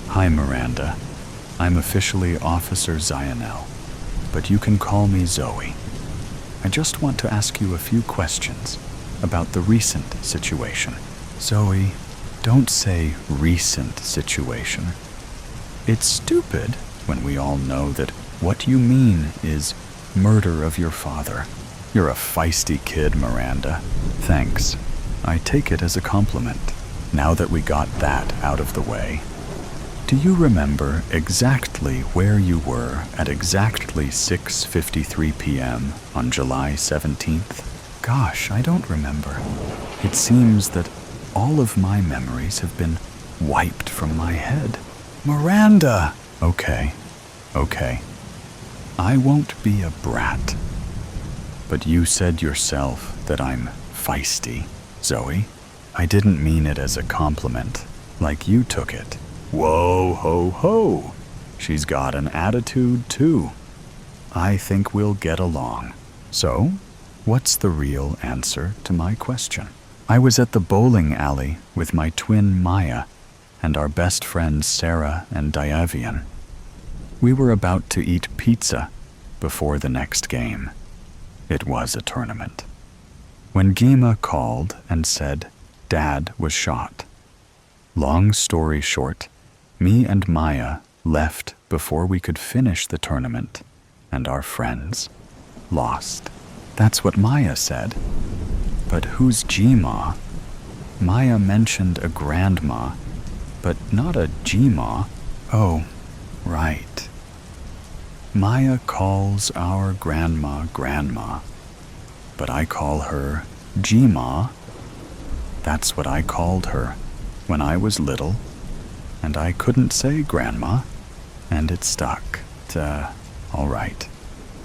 Hi, Miranda. I'm officially Officer Zionel, but you can call me Zoe. I just want to ask you a few questions about the recent situation. Zoe, don't say recent situation. It's stupid when we all know that what you mean is murder of your father. You're a feisty kid, Miranda. Thanks. I take it as a compliment. Now that we got that out of the way, do you remember exactly where you were at exactly 6:53 p.m. on July 17th? Gosh, I don't remember. It seems that all of my memories have been wiped from my head. Miranda! Okay. I won't be a brat. But you said yourself that I'm feisty, Zoe. I didn't mean it as a compliment, like you took it. Whoa, ho, ho. She's got an attitude, too. I think we'll get along. So, what's the real answer to my question? I was at the bowling alley with my twin Maya and our best friends Sarah and Diavian. We were about to eat pizza before the next game. It was a tournament. When Gima called and said Dad was shot. Long story short, me and Maya left before we could finish the tournament, and our friends lost. That's what Maya said. But who's Gma? Maya mentioned a grandma, but not a Gma. Oh, right. Maya calls our grandma Grandma, but I call her G-Ma. That's what I called her when I was little, and I couldn't say Grandma, and it stuck. All right.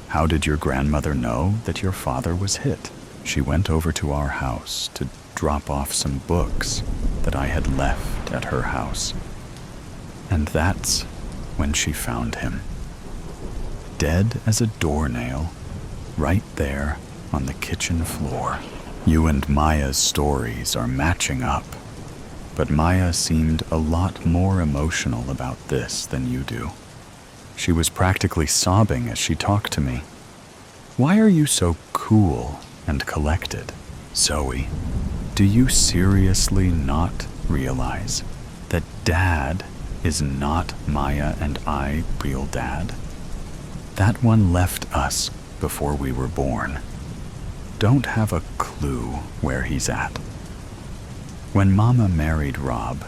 How did your grandmother know that your father was hit? She went over to our house to drop off some books that I had left at her house. And that's when she found him. Dead as a doornail, right there on the kitchen floor. You and Maya's stories are matching up, but Maya seemed a lot more emotional about this than you do. She was practically sobbing as she talked to me. Why are you so cool and collected? Zoe, do you seriously not realize that Dad is not Maya and I real Dad? That one left us before we were born. Don't have a clue where he's at. When Mama married Rob,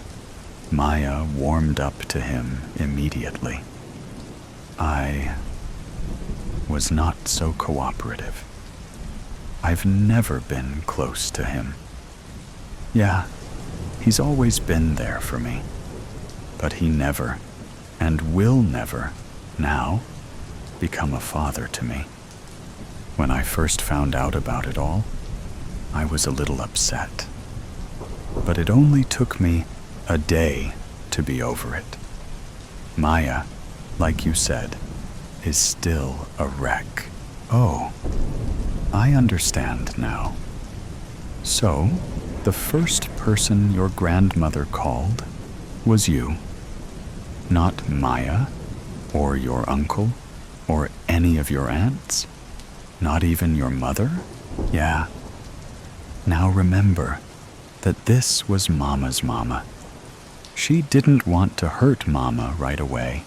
Maya warmed up to him immediately. I was not so cooperative. I've never been close to him. Yeah, he's always been there for me, but he never, and will never, now, become a father to me. When I first found out about it all, I was a little upset. But it only took me a day to be over it. Maya, like you said, is still a wreck. Oh, I understand now. So, the first person your grandmother called was you. Not Maya, or your uncle, or any of your aunts? Not even your mother? Yeah. Now remember that this was Mama's mama. She didn't want to hurt Mama right away.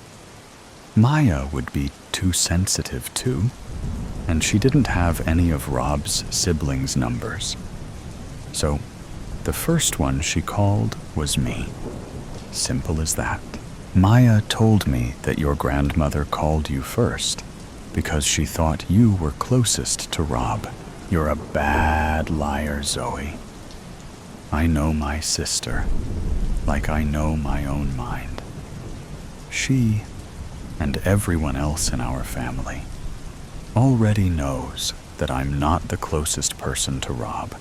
Maya would be too sensitive too, and she didn't have any of Rob's siblings' numbers. So, the first one she called was me. Simple as that. Maya told me that your grandmother called you first because she thought you were closest to Rob. You're a bad liar, Zoe. I know my sister like I know my own mind. She, and everyone else in our family, already knows that I'm not the closest person to Rob.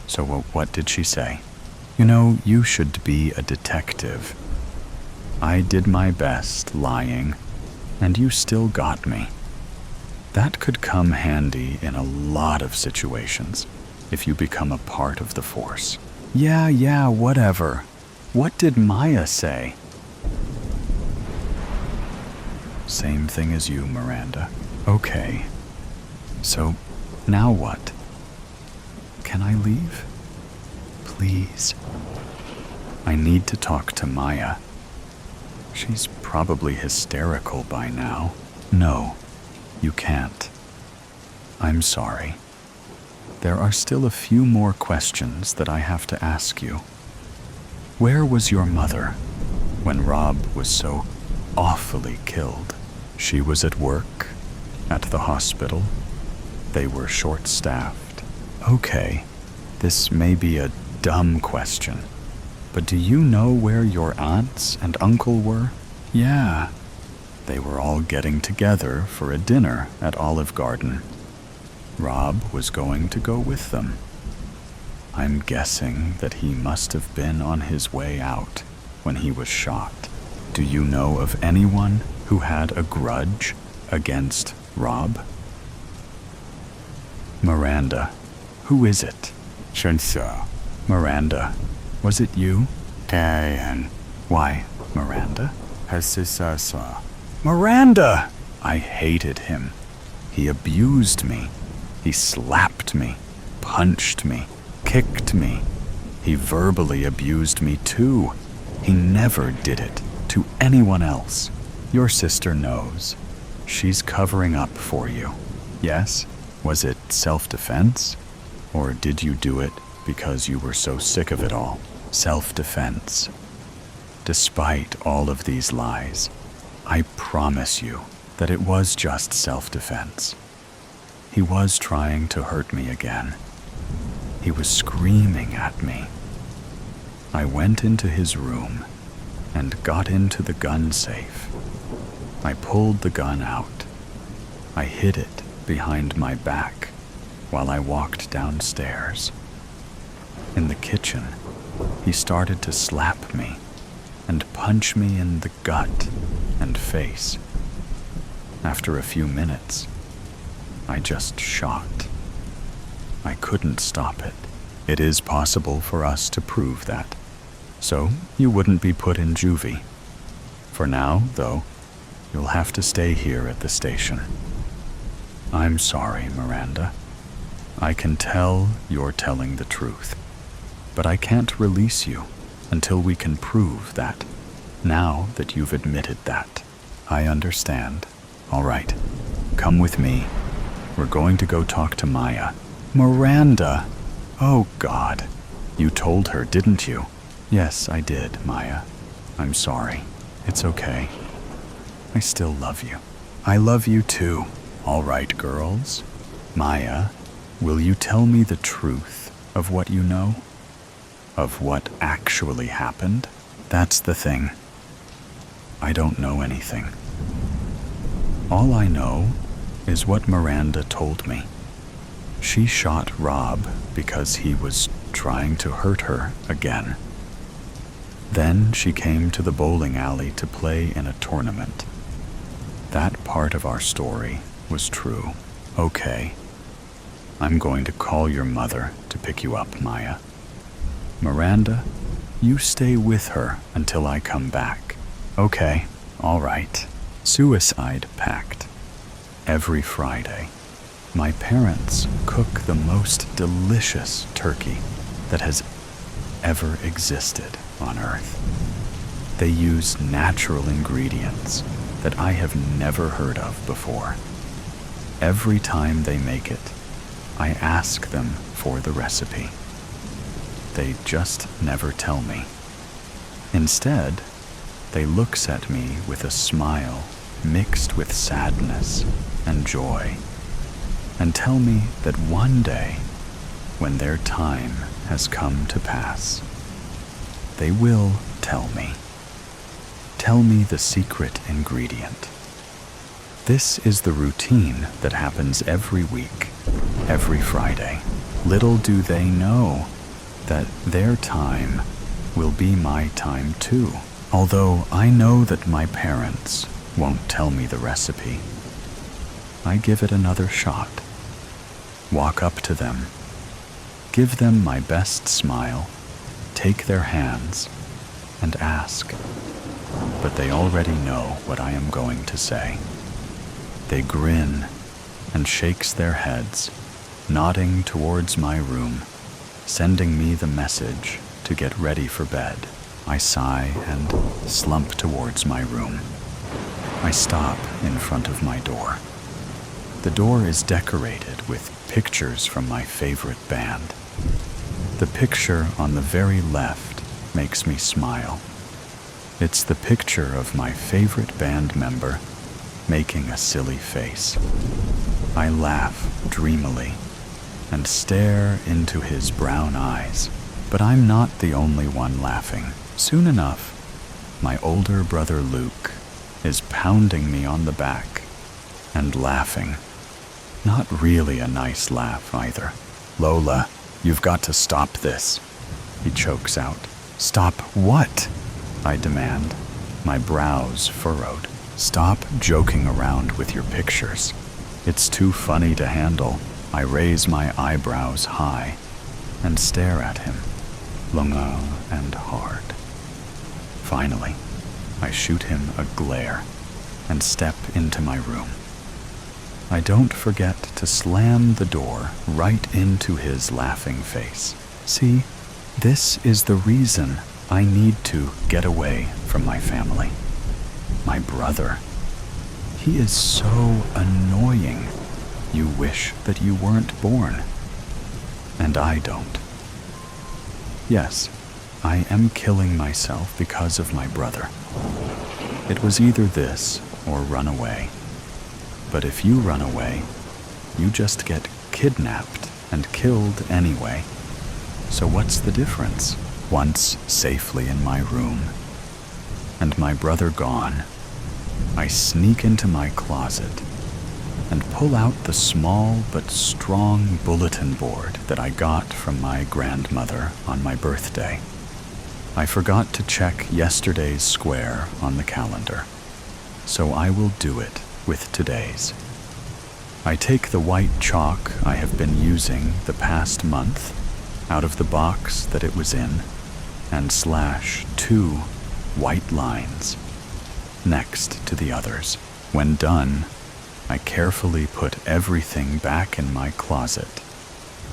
So what did she say? You know, you should be a detective. I did my best lying, and you still got me. That could come handy in a lot of situations if you become a part of the force. Yeah, whatever. What did Maya say? Same thing as you, Miranda. Okay. So, now what? Can I leave? Please. I need to talk to Maya. She's probably hysterical by now. No, you can't. I'm sorry. There are still a few more questions that I have to ask you. Where was your mother when Rob was so awfully killed? She was at work, at the hospital. They were short-staffed. Okay, this may be a dumb question, but do you know where your aunts and uncle were? Yeah, they were all getting together for a dinner at Olive Garden. Rob was going to go with them. I'm guessing that he must have been on his way out when he was shot. Do you know of anyone who had a grudge against Rob? Miranda, who is it? Shinsa. Miranda, was it you? Kayan. Why, Miranda? Hasisasa. Miranda! I hated him. He abused me. He slapped me, punched me, kicked me. He verbally abused me too. He never did it to anyone else. Your sister knows. She's covering up for you. Yes? Was it self-defense? Or did you do it because you were so sick of it all? Self-defense. Despite all of these lies, I promise you that it was just self-defense. He was trying to hurt me again. He was screaming at me. I went into his room and got into the gun safe. I pulled the gun out. I hid it behind my back while I walked downstairs. In the kitchen, he started to slap me and punch me in the gut and face. After a few minutes, I just shot. I couldn't stop it. It is possible for us to prove that, so you wouldn't be put in juvie. For now, though, you'll have to stay here at the station. I'm sorry, Miranda. I can tell you're telling the truth, but I can't release you until we can prove that. Now that you've admitted that, I understand. All right, come with me. We're going to go talk to Maya. Miranda! Oh, God. You told her, didn't you? Yes, I did, Maya. I'm sorry. It's okay. I still love you. I love you too. All right, girls. Maya, will you tell me the truth of what you know? Of what actually happened? That's the thing. I don't know anything. All I know is what Miranda told me. She shot Rob because he was trying to hurt her again. Then she came to the bowling alley to play in a tournament. That part of our story was true. Okay. I'm going to call your mother to pick you up, Maya. Miranda, you stay with her until I come back. Okay, all right. Suicide pact. Every Friday, my parents cook the most delicious turkey that has ever existed on Earth. They use natural ingredients that I have never heard of before. Every time they make it, I ask them for the recipe. They just never tell me. Instead, they looks at me with a smile mixed with sadness and joy, and tell me that one day, when their time has come to pass, they will tell me. Tell me the secret ingredient. This is the routine that happens every week, every Friday. Little do they know that their time will be my time too. Although I know that my parents won't tell me the recipe, I give it another shot. Walk up to them, give them my best smile, take their hands, and ask. But they already know what I am going to say. They grin and shakes their heads, nodding towards my room, sending me the message to get ready for bed. I sigh and slump towards my room. I stop in front of my door. The door is decorated with pictures from my favorite band. The picture on the very left makes me smile. It's the picture of my favorite band member making a silly face. I laugh dreamily and stare into his brown eyes. But I'm not the only one laughing. Soon enough, my older brother Luke is pounding me on the back and laughing. Not really a nice laugh either. Lola, you've got to stop this, he chokes out. Stop what? I demand, my brows furrowed. Stop joking around with your pictures. It's too funny to handle. I raise my eyebrows high and stare at him, long and hard. Finally, I shoot him a glare and step into my room. I don't forget to slam the door right into his laughing face. See, this is the reason I need to get away from my family. My brother. He is so annoying. You wish that you weren't born. And I don't. Yes, I am killing myself because of my brother. It was either this or run away. But if you run away, you just get kidnapped and killed anyway. So what's the difference? Once safely in my room, and my brother gone, I sneak into my closet and pull out the small but strong bulletin board that I got from my grandmother on my birthday. I forgot to check yesterday's square on the calendar, so I will do it with today's. I take the white chalk I have been using the past month out of the box that it was in and slash 2 white lines next to the others. When done, I carefully put everything back in my closet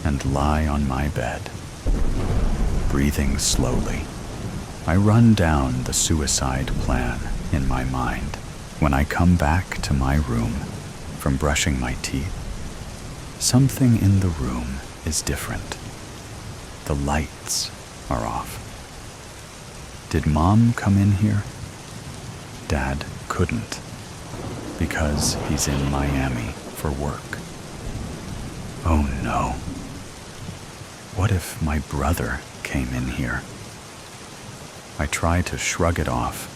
and lie on my bed. Breathing slowly, I run down the suicide plan in my mind. When I come back to my room from brushing my teeth, something in the room is different. The lights are off. Did Mom come in here? Dad couldn't, because he's in Miami for work. Oh no. What if my brother came in here? I try to shrug it off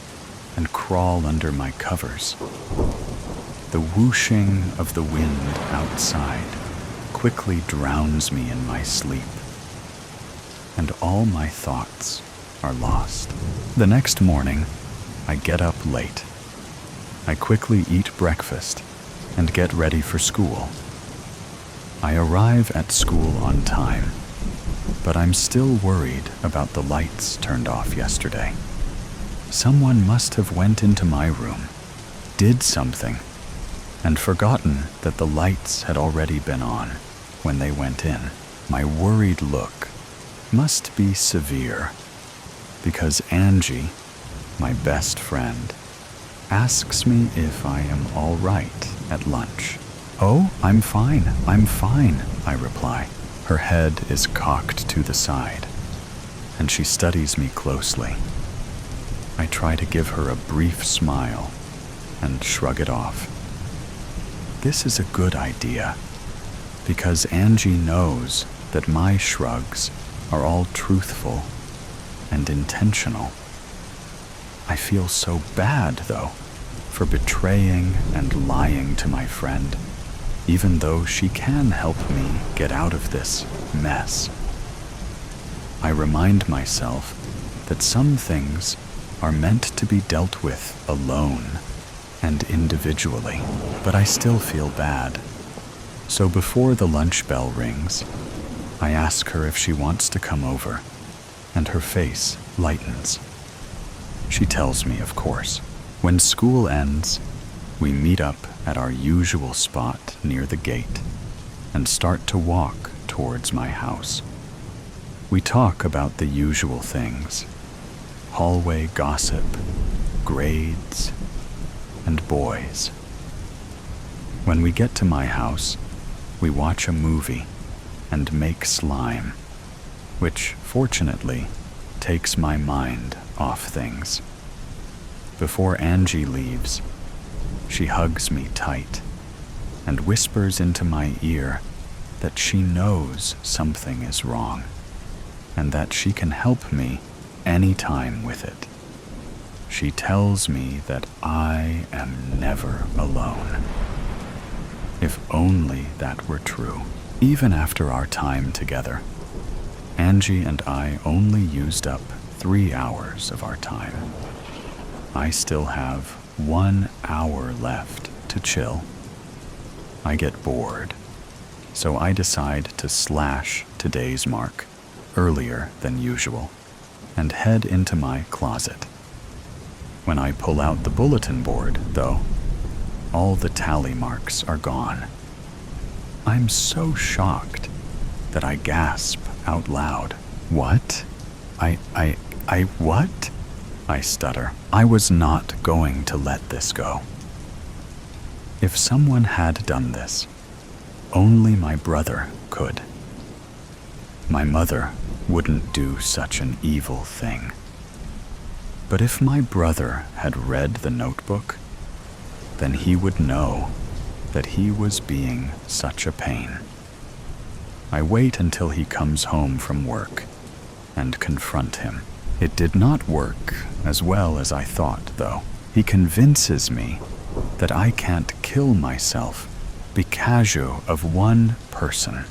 and crawl under my covers. The whooshing of the wind outside quickly drowns me in my sleep, and all my thoughts are lost. The next morning, I get up late. I quickly eat breakfast and get ready for school. I arrive at school on time, but I'm still worried about the lights turned off yesterday. Someone must have went into my room, did something, and forgotten that the lights had already been on when they went in. My worried look must be severe, because Angie, my best friend, asks me if I am all right at lunch. "Oh, I'm fine, I reply. Her head is cocked to the side, and she studies me closely. I try to give her a brief smile and shrug it off. This is a good idea, because Angie knows that my shrugs are all truthful and intentional. I feel so bad, though, for betraying and lying to my friend, even though she can help me get out of this mess. I remind myself that some things are meant to be dealt with alone and individually, but I still feel bad. So before the lunch bell rings, I ask her if she wants to come over, and her face lightens. She tells me, of course. When school ends, we meet up at our usual spot near the gate and start to walk towards my house. We talk about the usual things: hallway gossip, grades, and boys. When we get to my house, we watch a movie and make slime, which fortunately takes my mind off things. Before Angie leaves, she hugs me tight and whispers into my ear that she knows something is wrong and that she can help me anytime with it. She tells me that I am never alone. If only that were true. Even after our time together, Angie and I only used up 3 hours of our time. I still have 1 hour left to chill. I get bored, so I decide to slash today's mark earlier than usual and head into my closet. When I pull out the bulletin board, though, all the tally marks are gone. I'm so shocked that I gasp out loud. What? What? I stutter. I was not going to let this go. If someone had done this, only my brother could. My mother wouldn't do such an evil thing. But if my brother had read the notebook, then he would know that he was being such a pain. I wait until he comes home from work and confront him. It did not work as well as I thought, though. He convinces me that I can't kill myself because of one person,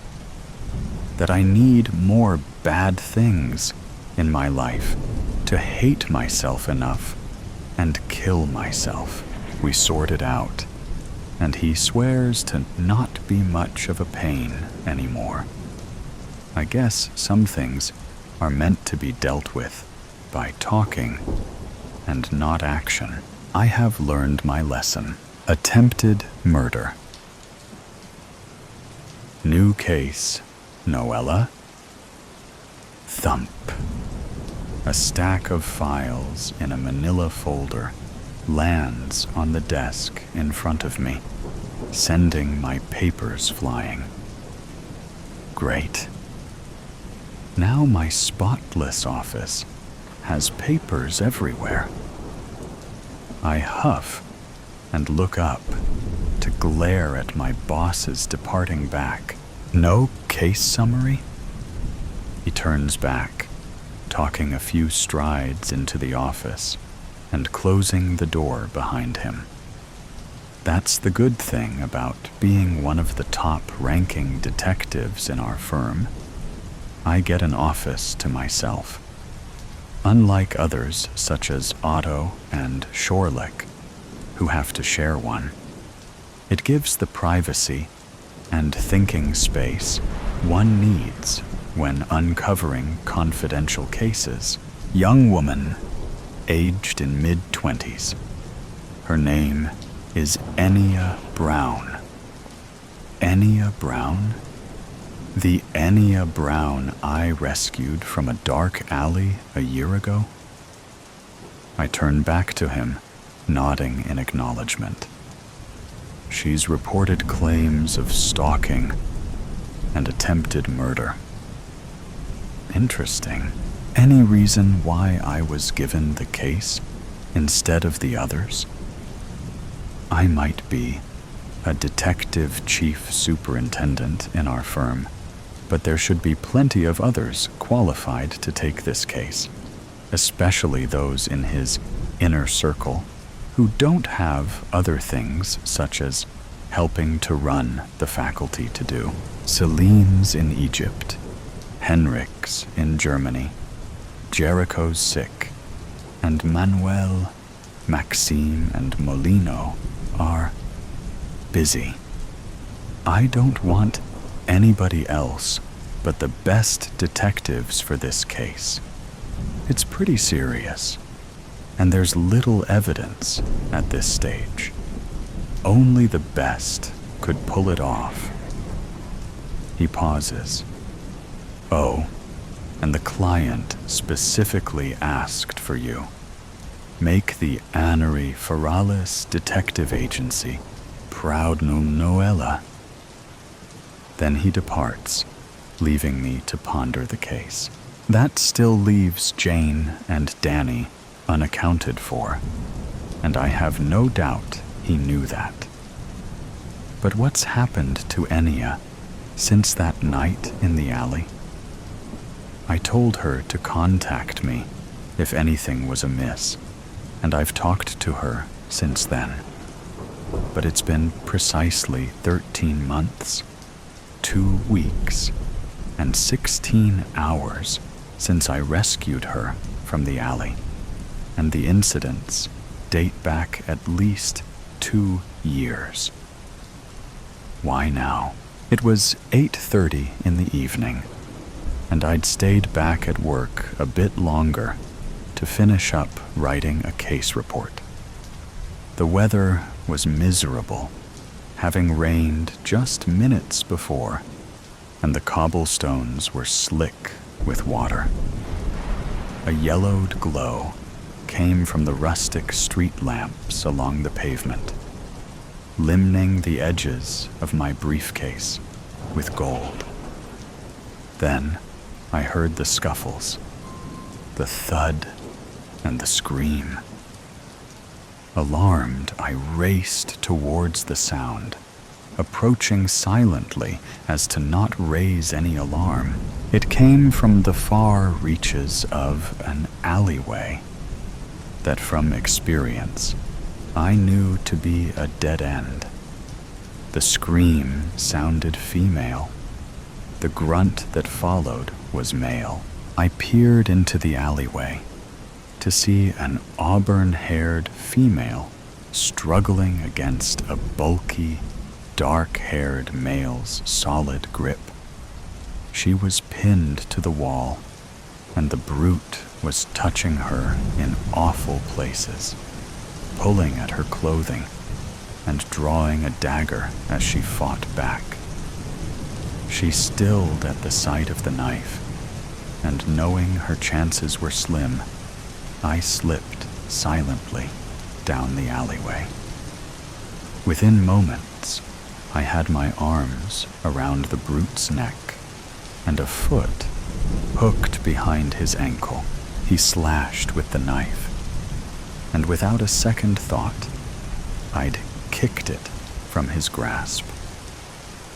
that I need more bad things in my life to hate myself enough and kill myself. We sort it out, and he swears to not be much of a pain anymore. I guess some things are meant to be dealt with by talking and not action. I have learned my lesson. Attempted murder. New case, Noella. Thump. A stack of files in a manila folder lands on the desk in front of me, sending my papers flying. Great. Now my spotless office has papers everywhere. I huff and look up to glare at my boss's departing back. No case summary? He turns back, talking a few strides into the office and closing the door behind him. That's the good thing about being one of the top-ranking detectives in our firm. I get an office to myself. Unlike others such as Otto and Shorlick, who have to share one, it gives the privacy and thinking space one needs when uncovering confidential cases. Young woman, aged in mid-20s. Her name is Enya Brown. Enya Brown? The Enya Brown I rescued from a dark alley a year ago? I turn back to him, nodding in acknowledgement. She's reported claims of stalking and attempted murder. Interesting. Any reason why I was given the case instead of the others? I might be a detective chief superintendent in our firm, but there should be plenty of others qualified to take this case, especially those in his inner circle who don't have other things such as helping to run the faculty to do. Celine's in Egypt, Henrik's in Germany, Jericho's sick, and Manuel, Maxime, and Molino are busy. I don't want anybody else but the best detectives for this case. It's pretty serious, and there's little evidence at this stage. Only the best could pull it off. He pauses. Oh, and the client specifically asked for you. Make the Annery Feralis Detective Agency proud, Noella. Then he departs, leaving me to ponder the case. That still leaves Jane and Danny unaccounted for, and I have no doubt he knew that. But what's happened to Enya since that night in the alley? I told her to contact me if anything was amiss, and I've talked to her since then. But it's been precisely 13 months, 2 weeks, and 16 hours since I rescued her from the alley, and the incidents date back at least 2 years. Why now? It was 8:30 in the evening, and I'd stayed back at work a bit longer to finish up writing a case report. The weather was miserable, having rained just minutes before, and the cobblestones were slick with water. A yellowed glow came from the rustic street lamps along the pavement, limning the edges of my briefcase with gold. Then I heard the scuffles, the thud, and the scream. Alarmed, I raced towards the sound approaching silently as to not raise any alarm. It came from the far reaches of an alleyway that from experience I knew to be a dead end. The scream sounded female. The grunt that followed was male. I peered into the alleyway to see an auburn-haired female struggling against a bulky, dark-haired male's solid grip. She was pinned to the wall, and the brute was touching her in awful places, pulling at her clothing and drawing a dagger as she fought back. She stilled at the sight of the knife, and knowing her chances were slim, I slipped silently down the alleyway. Within moments, I had my arms around the brute's neck and a foot hooked behind his ankle. He slashed with the knife, and without a second thought, I'd kicked it from his grasp.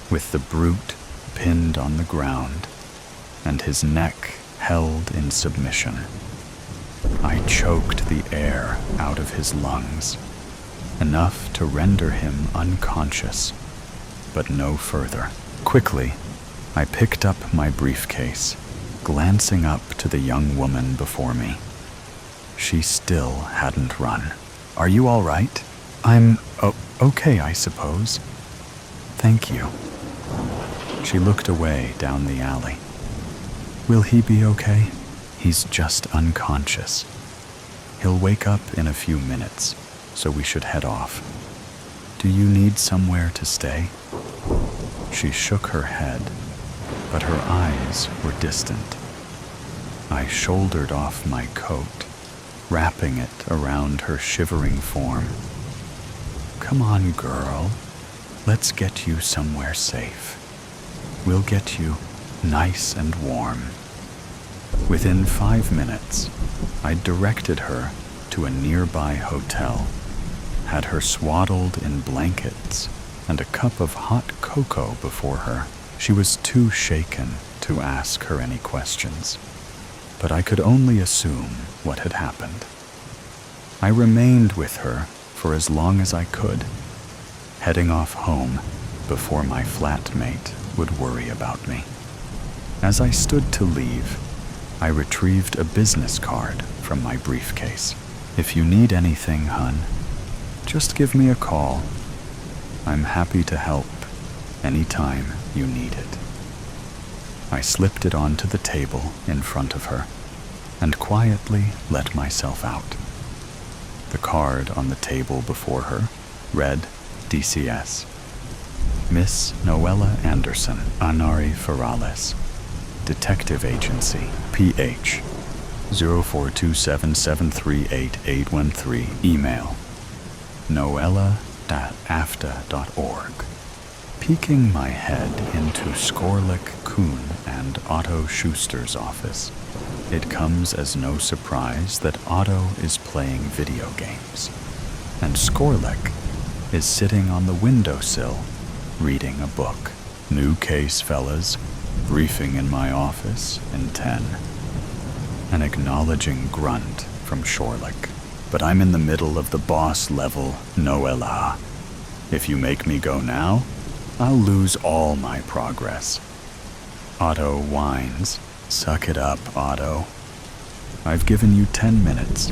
With the brute pinned on the ground and his neck held in submission, I choked the air out of his lungs, enough to render him unconscious, but no further. Quickly, I picked up my briefcase, glancing up to the young woman before me. She still hadn't run. "Are you all right?" "I'm okay, I suppose. Thank you." She looked away down the alley. "Will he be okay?" "He's just unconscious. He'll wake up in a few minutes, so we should head off. Do you need somewhere to stay?" She shook her head, but her eyes were distant. I shouldered off my coat, wrapping it around her shivering form. "Come on, girl. Let's get you somewhere safe. We'll get you nice and warm." Within 5 minutes, I directed her to a nearby hotel, had her swaddled in blankets and a cup of hot cocoa before her. She was too shaken to ask her any questions, but I could only assume what had happened. I remained with her for as long as I could, heading off home before my flatmate would worry about me. As I stood to leave, I retrieved a business card from my briefcase. "If you need anything, hun, just give me a call. I'm happy to help anytime you need it." I slipped it onto the table in front of her and quietly let myself out. The card on the table before her read DCS. Miss Noella Anderson, Anari Ferrales, Detective Agency, PH 0427738813, email noella@afta.org. Peeking my head into Skorlik, Kuhn, and Otto Schuster's office, it comes as no surprise that Otto is playing video games, and Skorlik is sitting on the windowsill reading a book. "New case, fellas. Briefing in my office in 10. An acknowledging grunt from Shorlick. "But I'm in the middle of the boss level, Noella. If you make me go now, I'll lose all my progress." Otto whines. "Suck it up, Otto. I've given you 10 minutes.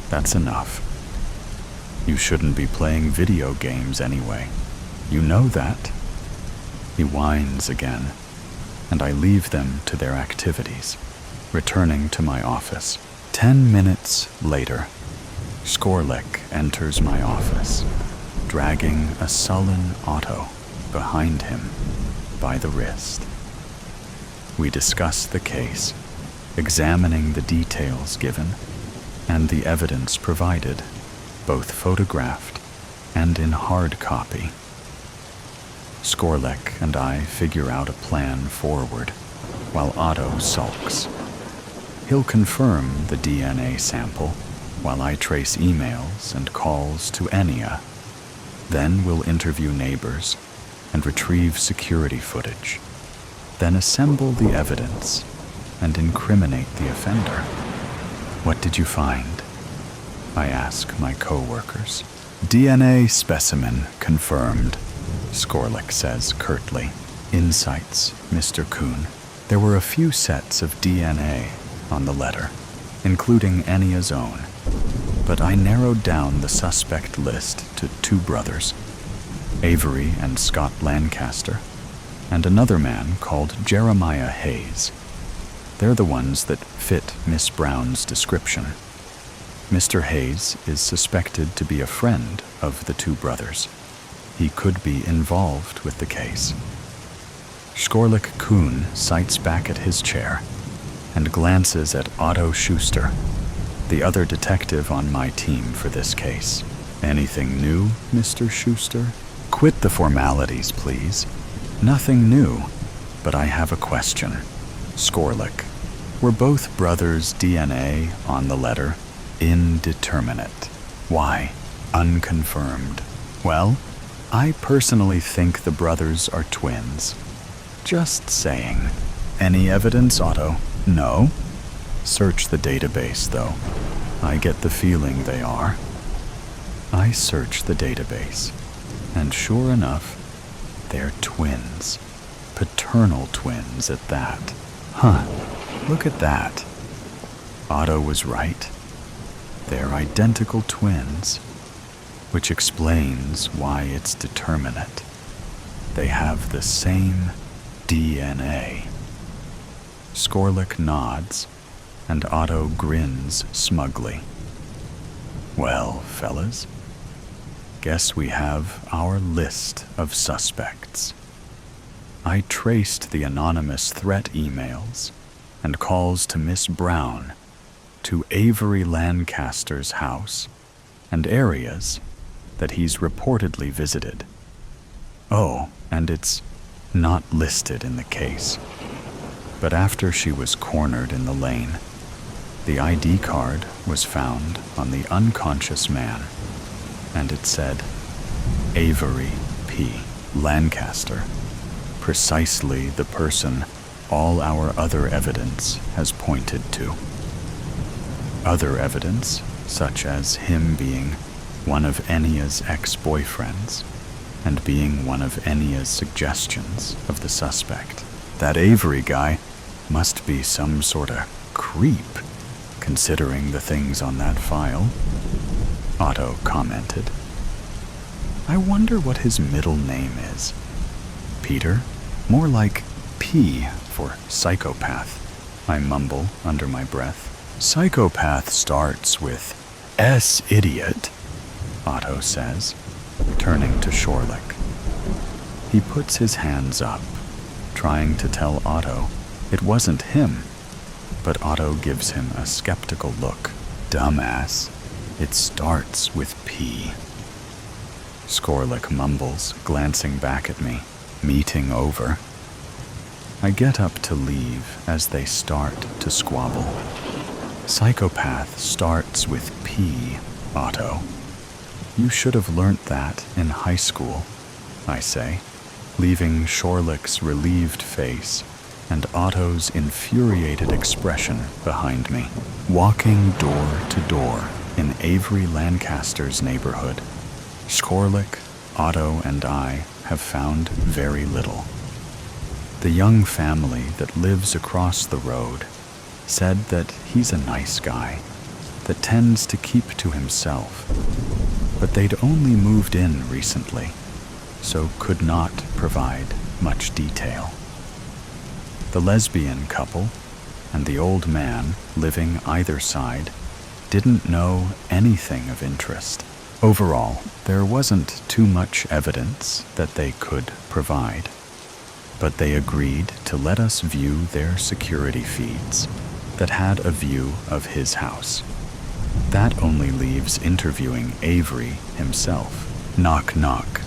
That's enough. You shouldn't be playing video games anyway. You know that." He whines again, and I leave them to their activities, returning to my office. 10 minutes later, Skorlik enters my office, dragging a sullen Otto behind him by the wrist. We discuss the case, examining the details given and the evidence provided, both photographed and in hard copy. Skorlik and I figure out a plan forward, while Otto sulks. He'll confirm the DNA sample, while I trace emails and calls to Enya. Then we'll interview neighbors and retrieve security footage, then assemble the evidence and incriminate the offender. What did you find? I ask my co-workers. DNA specimen confirmed, Skorlik says curtly. Insights, Mr. Kuhn. There were a few sets of DNA on the letter, including Ennia's own, but I narrowed down the suspect list to 2 brothers, Avery and Scott Lancaster, and another man called Jeremiah Hayes. They're the ones that fit Miss Brown's description. Mr. Hayes is suspected to be a friend of the 2 brothers. He could be involved with the case. Skorlik Kuhn sights back at his chair and glances at Otto Schuster, the other detective on my team for this case. Anything new, Mr. Schuster? Quit the formalities, please. Nothing new, but I have a question. Skorlik, were both brothers' DNA on the letter? Indeterminate. Why? Unconfirmed. Well, I personally think the brothers are twins. Just saying. Any evidence, Otto? No? Search the database, though. I get the feeling they are. I search the database, and sure enough, they're twins. Paternal twins at that. Huh, look at that. Otto was right. They're identical twins, which explains why it's determinate. They have the same DNA. Skorlik nods, and Otto grins smugly. Well, fellas, guess we have our list of suspects. I traced the anonymous threat emails and calls to Miss Brown, to Avery Lancaster's house, and areas that he's reportedly visited. Oh, and it's not listed in the case. But after she was cornered in the lane, the ID card was found on the unconscious man, and it said, Avery P. Lancaster, precisely the person all our other evidence has pointed to. Other evidence, such as him being one of Ennia's ex-boyfriends, and being one of Ennia's suggestions of the suspect. That Avery guy must be some sort of creep, considering the things on that file, Otto commented. I wonder what his middle name is. Peter? More like P for psychopath, I mumble under my breath. Psychopath starts with S idiot, Otto says, turning to Skorlik. He puts his hands up, trying to tell Otto it wasn't him, but Otto gives him a skeptical look. Dumbass, it starts with P. Skorlik mumbles, glancing back at me. Meeting over. I get up to leave as they start to squabble. Psychopath starts with P, Otto. You should have learnt that in high school, I say, leaving Skorlik's relieved face and Otto's infuriated expression behind me. Walking door to door in Avery Lancaster's neighborhood, Skorlik, Otto, and I have found very little. The young family that lives across the road said that he's a nice guy that tends to keep to himself, but they'd only moved in recently, so could not provide much detail. The lesbian couple and the old man living either side didn't know anything of interest. Overall, there wasn't too much evidence that they could provide, but they agreed to let us view their security feeds that had a view of his house. That only leaves interviewing Avery himself. Knock, knock.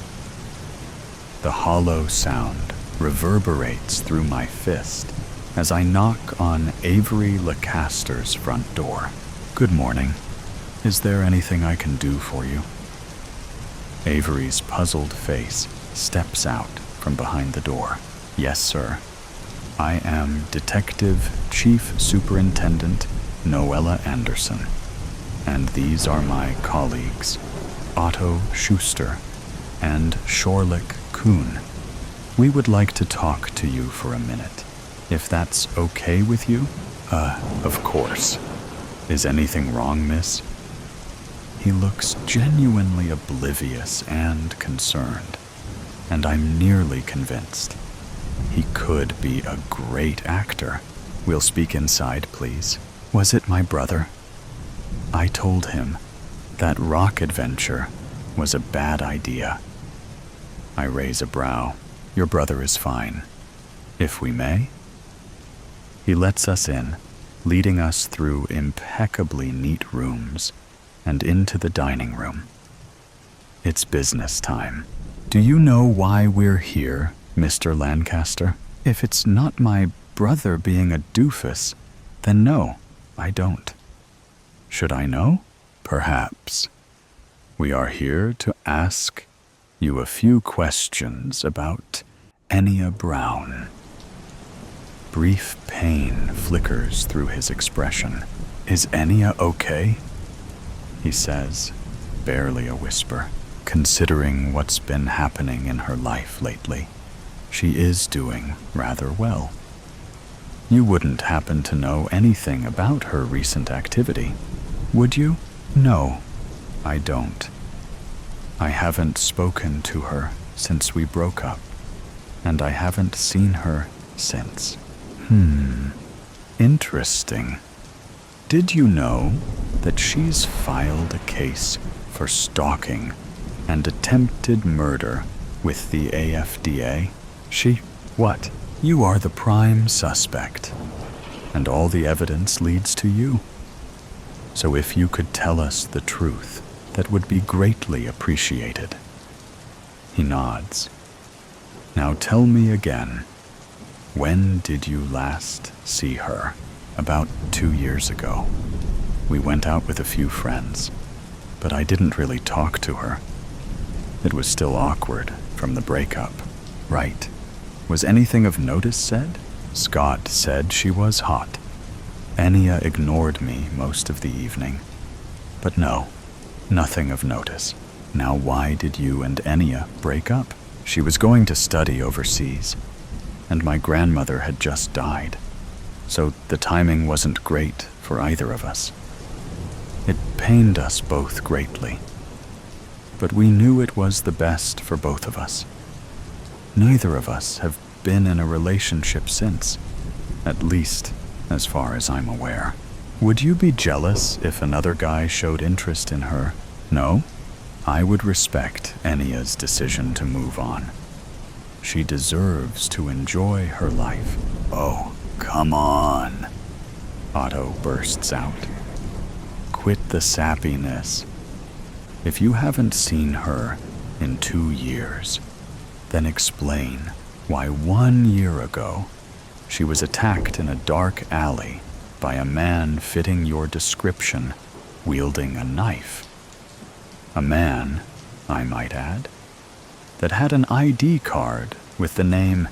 The hollow sound reverberates through my fist as I knock on Avery Lancaster's front door. Good morning. Is there anything I can do for you? Avery's puzzled face steps out from behind the door. Yes, sir. I am Detective Chief Superintendent Noella Anderson, and these are my colleagues, Otto Schuster and Shorlick Kuhn. We would like to talk to you for a minute, if that's okay with you. Of course. Is anything wrong, miss? He looks genuinely oblivious and concerned, and I'm nearly convinced he could be a great actor. We'll speak inside, please. Was it my brother? I told him that rock adventure was a bad idea. I raise a brow. Your brother is fine. If we may? He lets us in, leading us through impeccably neat rooms and into the dining room. It's business time. Do you know why we're here, Mr. Lancaster? If it's not my brother being a doofus, then no, I don't. Should I know? Perhaps. We are here to ask you a few questions about Enya Brown. Brief pain flickers through his expression. Is Enya okay? He says, barely a whisper. Considering what's been happening in her life lately, she is doing rather well. You wouldn't happen to know anything about her recent activity, would you? No, I don't. I haven't spoken to her since we broke up, and I haven't seen her since. Interesting. Did you know that she's filed a case for stalking and attempted murder with the AFDA? What? You are the prime suspect, and all the evidence leads to you. So if you could tell us the truth, that would be greatly appreciated. He nods. Now tell me again, when did you last see her? About 2 years ago. We went out with a few friends, but I didn't really talk to her. It was still awkward from the breakup. Right. Was anything of notice said? Scott said she was hot. Enya ignored me most of the evening. But no, nothing of notice. Now why did you and Enya break up? She was going to study overseas, and my grandmother had just died, so the timing wasn't great for either of us. It pained us both greatly, but we knew it was the best for both of us. Neither of us have been in a relationship since, at least as far as I'm aware. Would you be jealous if another guy showed interest in her? No? I would respect Enya's decision to move on. She deserves to enjoy her life. Oh, come on, Otto bursts out. Quit the sappiness. If you haven't seen her in 2 years, then explain why 1 year ago she was attacked in a dark alley by a man fitting your description, wielding a knife. A man, I might add, that had an ID card with the name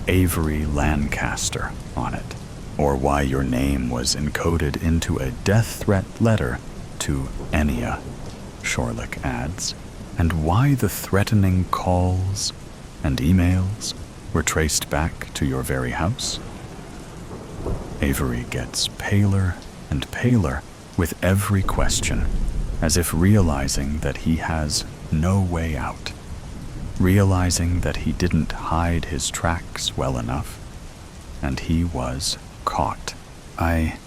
Avery Lancaster on it, or why your name was encoded into a death threat letter to Enya, Shorlick adds, and why the threatening calls and emails were traced back to your very house. Avery gets paler and paler with every question, as if realizing that he has no way out, realizing that he didn't hide his tracks well enough, and he was caught. I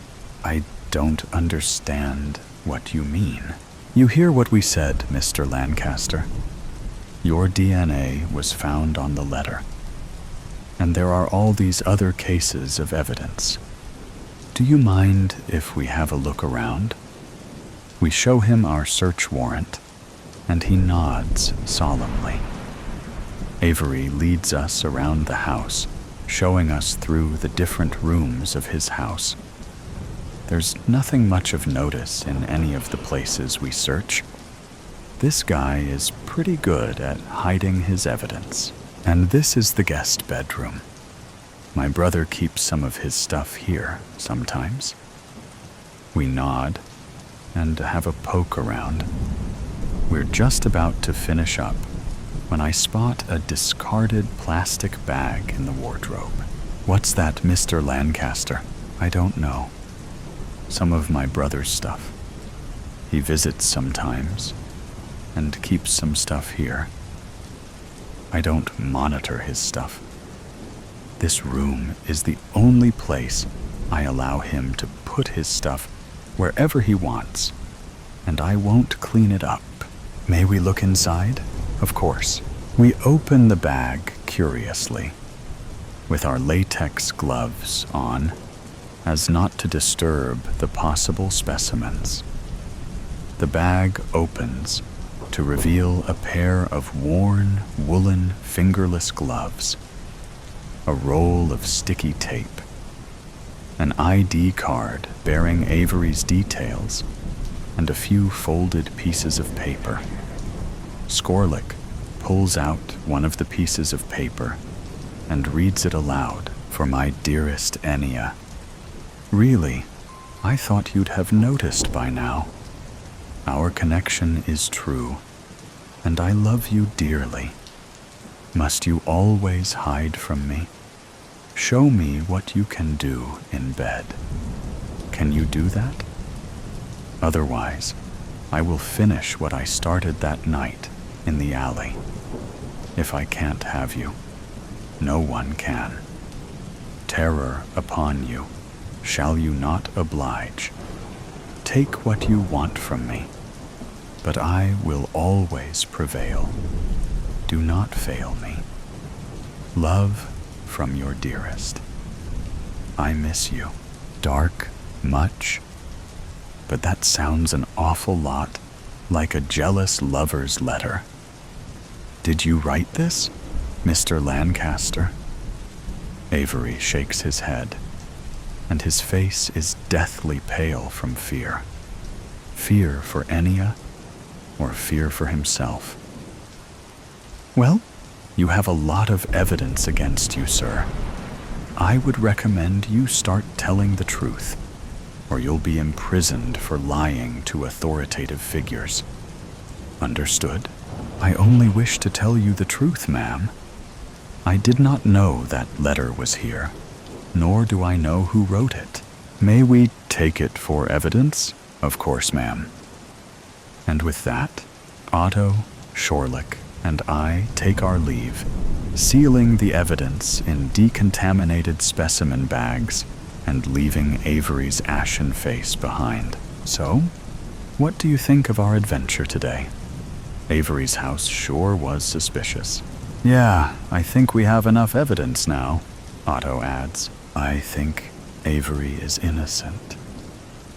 don't understand what you mean. You hear what we said, Mr. Lancaster. Your DNA was found on the letter, and there are all these other cases of evidence. Do you mind if we have a look around? We show him our search warrant, and he nods solemnly. Avery leads us around the house, showing us through the different rooms of his house. There's nothing much of notice in any of the places we search. This guy is pretty good at hiding his evidence, And this is the guest bedroom. My brother keeps some of his stuff here sometimes. We nod and have a poke around. We're just about to finish up when I spot a discarded plastic bag in the wardrobe. What's that, Mr. Lancaster? I don't know. Some of my brother's stuff. He visits sometimes and keeps some stuff here. I don't monitor his stuff. This room is the only place I allow him to put his stuff wherever he wants, and I won't clean it up. May we look inside? Of course. We open the bag curiously, with our latex gloves on, as not to disturb the possible specimens. The bag opens to reveal a pair of worn, woolen, fingerless gloves, a roll of sticky tape, an ID card bearing Avery's details, and a few folded pieces of paper. Skorlik pulls out one of the pieces of paper and reads it aloud for my dearest Enya. Really, I thought you'd have noticed by now. Our connection is true, and I love you dearly. Must you always hide from me? Show me what you can do in bed. Can you do that? Otherwise, I will finish what I started that night in the alley. If I can't have you, no one can. Terror upon you, shall you not oblige? Take what you want from me, but I will always prevail. Do not fail me. Love from your dearest. I miss you. Dark, much? But that sounds an awful lot like a jealous lover's letter. Did you write this, Mr. Lancaster? Avery shakes his head, and his face is deathly pale from fear. Fear for Enya, or fear for himself? Well, you have a lot of evidence against you, sir. I would recommend you start telling the truth, or you'll be imprisoned for lying to authoritative figures. Understood? I only wish to tell you the truth, ma'am. I did not know that letter was here, nor do I know who wrote it. May we take it for evidence? Of course, ma'am. And with that, Otto, Skorlik, and I take our leave, sealing the evidence in decontaminated specimen bags and leaving Avery's ashen face behind. So, what do you think of our adventure today? Avery's house sure was suspicious. Yeah, I think we have enough evidence now, Otto adds. I think Avery is innocent,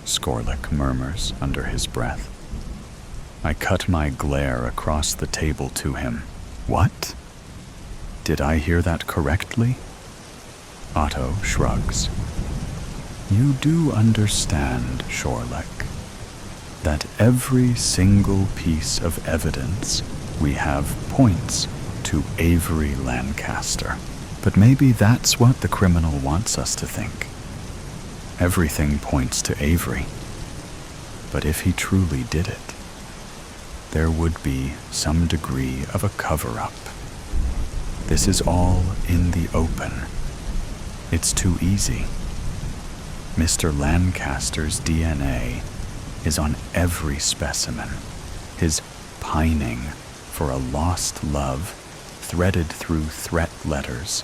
Skorlik murmurs under his breath. I cut my glare across the table to him. What? Did I hear that correctly? Otto shrugs. You do understand, Skorlik, that every single piece of evidence we have points to Avery Lancaster. But maybe that's what the criminal wants us to think. Everything points to Avery. But if he truly did it, there would be some degree of a cover-up. This is all in the open. It's too easy. Mr. Lancaster's DNA is on every specimen. His pining for a lost love threaded through threat letters,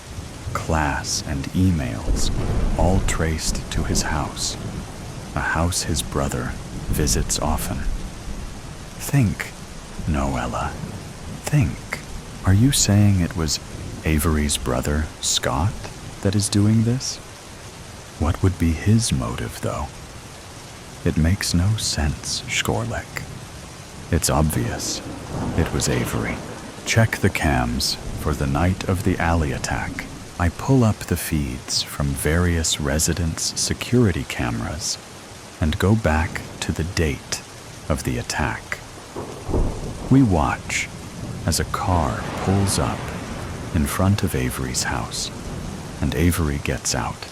class, and emails, all traced to his house, a house his brother visits often. Think, Noella, think. Are you saying it was Avery's brother, Scott, that is doing this? What would be his motive, though? It makes no sense, Skorlik. It's obvious. It was Avery. Check the cams for the night of the alley attack. I pull up the feeds from various residents' security cameras and go back to the date of the attack. We watch as a car pulls up in front of Avery's house, and Avery gets out,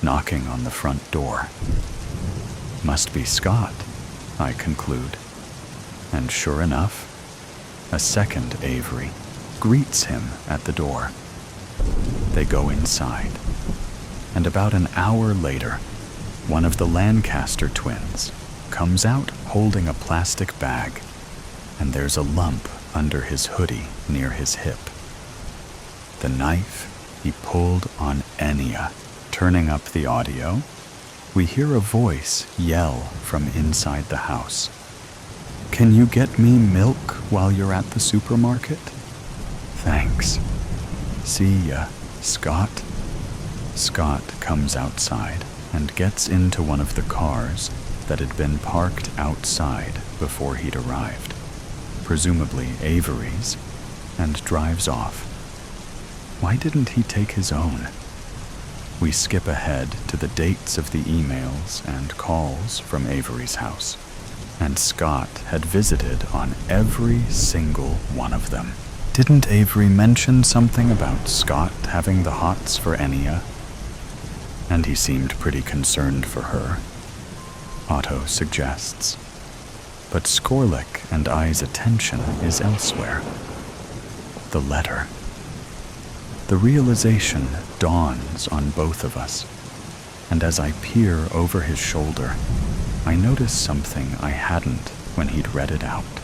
knocking on the front door. Must be Scott, I conclude, and sure enough, a second Avery greets him at the door. They go inside, and about an hour later, one of the Lancaster twins comes out holding a plastic bag, and there's a lump under his hoodie near his hip. The knife he pulled on Enya. Turning up the audio, we hear a voice yell from inside the house. "Can you get me milk while you're at the supermarket? Thanks. See ya, Scott." Scott comes outside and gets into one of the cars that had been parked outside before he'd arrived, presumably Avery's, and drives off. Why didn't he take his own? We skip ahead to the dates of the emails and calls from Avery's house, and Scott had visited on every single one of them. Didn't Avery mention something about Scott having the hots for Enya? And he seemed pretty concerned for her, Otto suggests. But Skorlik and I's attention is elsewhere. The letter. The realization dawns on both of us, and as I peer over his shoulder, I notice something I hadn't when he'd read it out.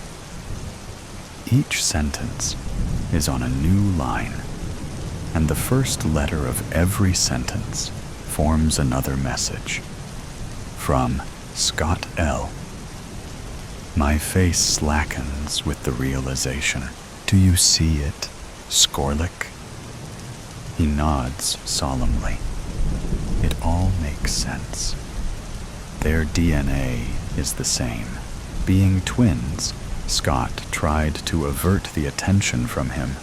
Each sentence is on a new line, and the first letter of every sentence forms another message. From Scott L. My face slackens with the realization. Do you see it, Skorlik? He nods solemnly. It all makes sense. Their DNA is the same. Being twins, Scott tried to avert the attention from him,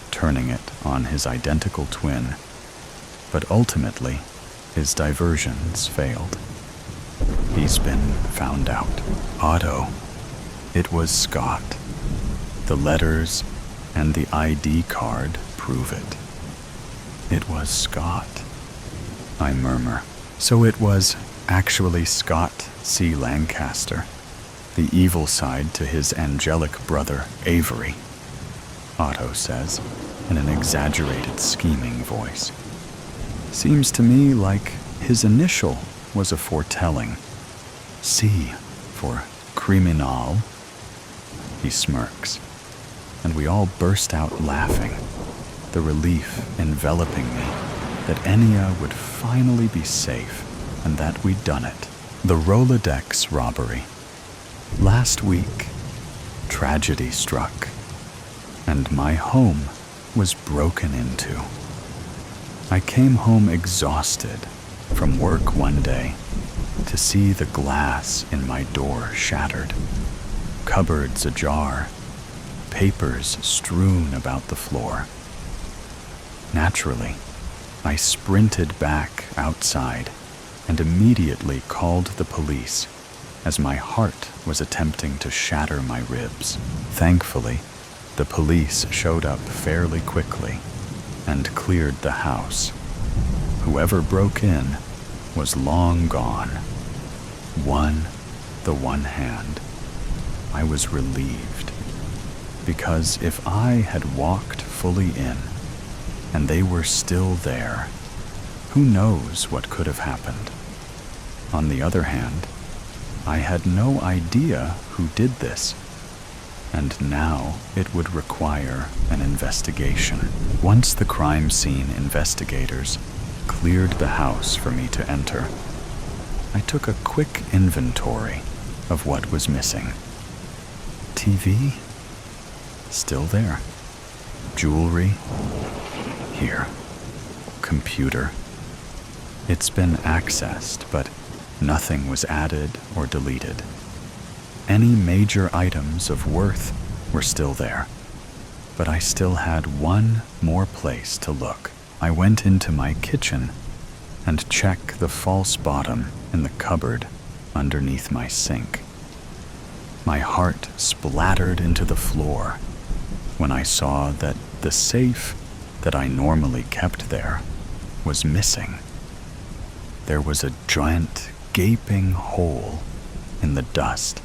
turning it on his identical twin. But ultimately, his diversions failed. He's been found out. Otto. It was Scott. The letters and the ID card prove it. It was Scott, I murmur. So it was actually Scott C. Lancaster, the evil side to his angelic brother Avery, Otto says, in an exaggerated, scheming voice. Seems to me like his initial was a foretelling. C for criminal. He smirks, and we all burst out laughing, the relief enveloping me that Enya would finally be safe and that we'd done it. The Rolodex robbery. Last week, tragedy struck, and my home was broken into. I came home exhausted from work one day to see the glass in my door shattered, cupboards ajar, papers strewn about the floor. Naturally, I sprinted back outside and immediately called the police as my heart was attempting to shatter my ribs. Thankfully, the police showed up fairly quickly and cleared the house. Whoever broke in was long gone. The one hand. I was relieved, because if I had walked fully in and they were still there, who knows what could have happened. On the other hand, I had no idea who did this, and now it would require an investigation. Once the crime scene investigators cleared the house for me to enter, I took a quick inventory of what was missing. TV? Still there. Jewelry? Here. Computer. It's been accessed, but nothing was added or deleted. Any major items of worth were still there, but I still had one more place to look. I went into my kitchen and checked the false bottom in the cupboard underneath my sink. My heart splattered into the floor when I saw that the safe that I normally kept there was missing. There was a giant, gaping hole in the dust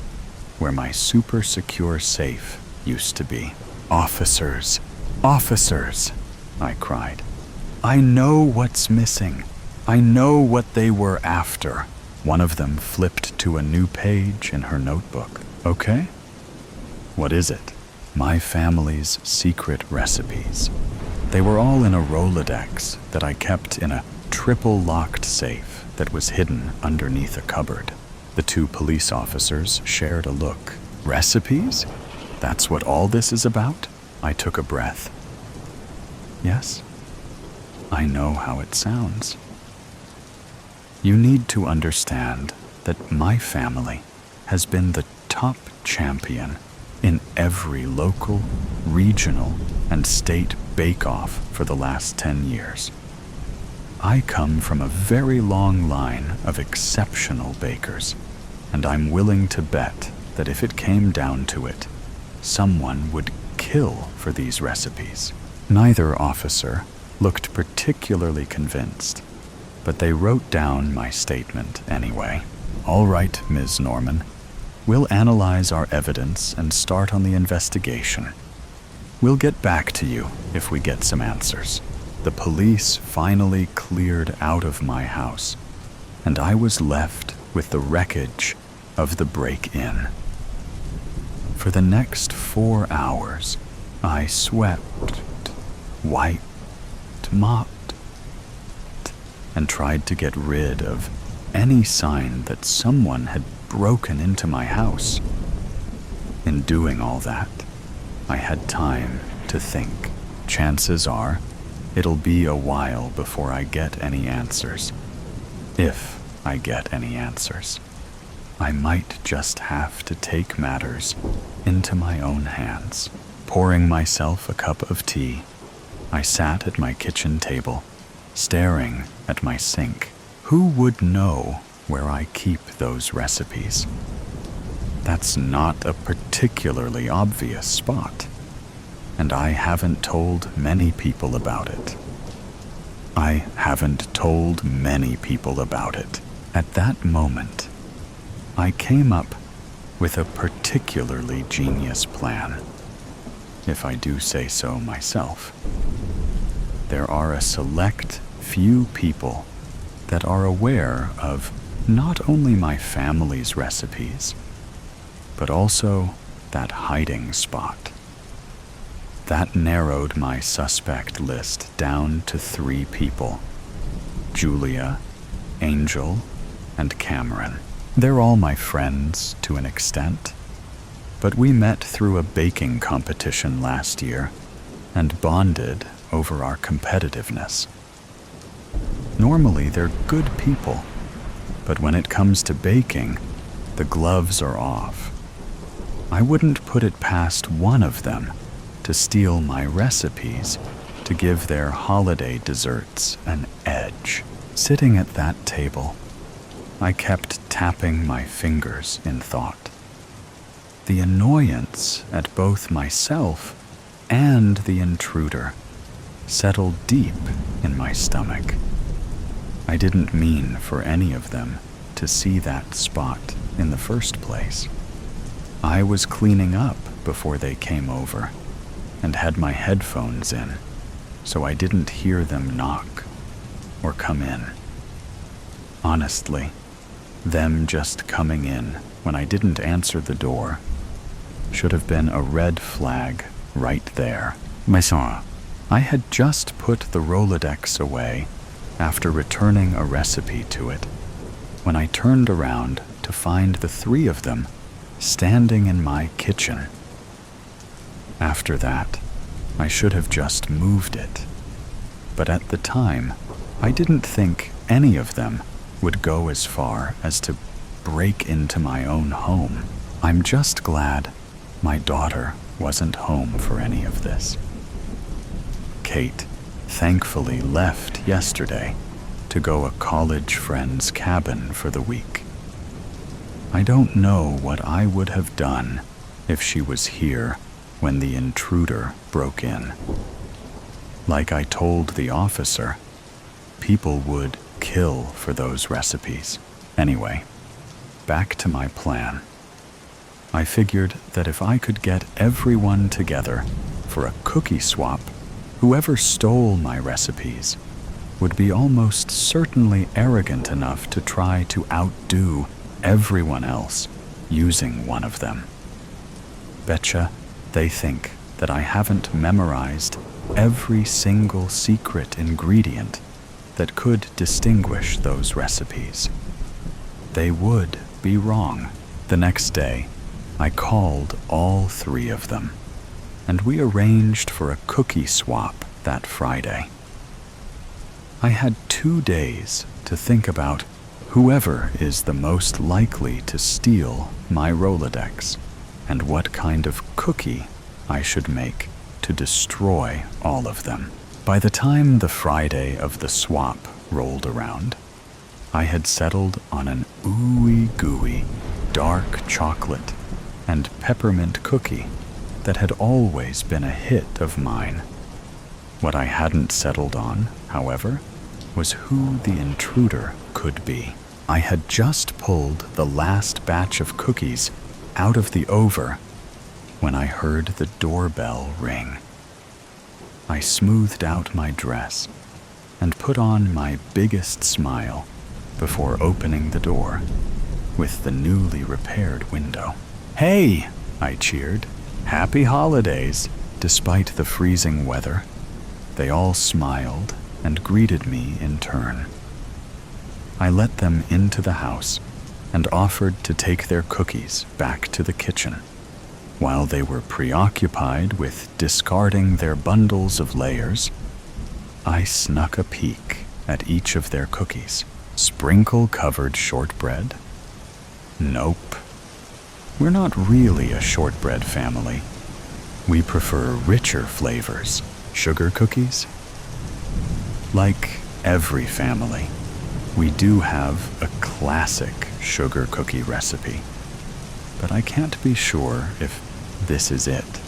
where my super secure safe used to be. "Officers! Officers!" I cried. "I know what's missing. I know what they were after." One of them flipped to a new page in her notebook. "Okay? What is it?" "My family's secret recipes. They were all in a Rolodex that I kept in a triple-locked safe that was hidden underneath a cupboard." The two police officers shared a look. "Recipes? That's what all this is about?" I took a breath. "Yes, I know how it sounds. You need to understand that my family has been the top champion in every local, regional, and state bake-off for the last 10 years. I come from a very long line of exceptional bakers, and I'm willing to bet that if it came down to it, someone would kill for these recipes." Neither officer looked particularly convinced, but they wrote down my statement anyway. "All right, Ms. Norman. We'll analyze our evidence and start on the investigation. We'll get back to you if we get some answers." The police finally cleared out of my house, and I was left with the wreckage of the break-in. For the next 4 hours, I swept, wiped, mopped, and tried to get rid of any sign that someone had broken into my house. In doing all that, I had time to think. Chances are, it'll be a while before I get any answers. If I get any answers, I might just have to take matters into my own hands. Pouring myself a cup of tea, I sat at my kitchen table, staring at my sink. Who would know where I keep those recipes? That's not a particularly obvious spot, and I haven't told many people about it. I haven't told many people about it. At that moment, I came up with a particularly genius plan, if I do say so myself. There are a select few people that are aware of not only my family's recipes, but also that hiding spot. That narrowed my suspect list down to 3 people: Julia, Angel, and Cameron. They're all my friends to an extent, but we met through a baking competition last year and bonded over our competitiveness. Normally, they're good people, but when it comes to baking, the gloves are off. I wouldn't put it past one of them to steal my recipes to give their holiday desserts an edge. Sitting at that table, I kept tapping my fingers in thought. The annoyance at both myself and the intruder settled deep in my stomach. I didn't mean for any of them to see that spot in the first place. I was cleaning up before they came over and had my headphones in, so I didn't hear them knock or come in. Honestly, them just coming in when I didn't answer the door should have been a red flag right there. Maison, I had just put the Rolodex away after returning a recipe to it when I turned around to find the 3 of them standing in my kitchen. After that, I should have just moved it, but at the time, I didn't think any of them would go as far as to break into my own home. I'm just glad my daughter wasn't home for any of this. Kate thankfully left yesterday to go a college friend's cabin for the week. I don't know what I would have done if she was here when the intruder broke in. Like I told the officer, people would kill for those recipes. Anyway, back to my plan. I figured that if I could get everyone together for a cookie swap, whoever stole my recipes would be almost certainly arrogant enough to try to outdo everyone else using one of them. Betcha they think that I haven't memorized every single secret ingredient that could distinguish those recipes. They would be wrong. The next day, I called all three of them, and we arranged for a cookie swap that Friday. I had 2 days to think about whoever is the most likely to steal my Rolodex and what kind of cookie I should make to destroy all of them. By the time the Friday of the swap rolled around, I had settled on an ooey-gooey, dark chocolate and peppermint cookie that had always been a hit of mine. What I hadn't settled on, however, was who the intruder could be. I had just pulled the last batch of cookies out of the oven when I heard the doorbell ring. I smoothed out my dress and put on my biggest smile before opening the door with the newly repaired window. "Hey!" I cheered. "Happy holidays!" Despite the freezing weather, they all smiled and greeted me in turn. I let them into the house and offered to take their cookies back to the kitchen. While they were preoccupied with discarding their bundles of layers, I snuck a peek at each of their cookies. Sprinkle-covered shortbread? Nope. We're not really a shortbread family. We prefer richer flavors. Sugar cookies? Like every family, we do have a classic sugar cookie recipe, but I can't be sure if this is it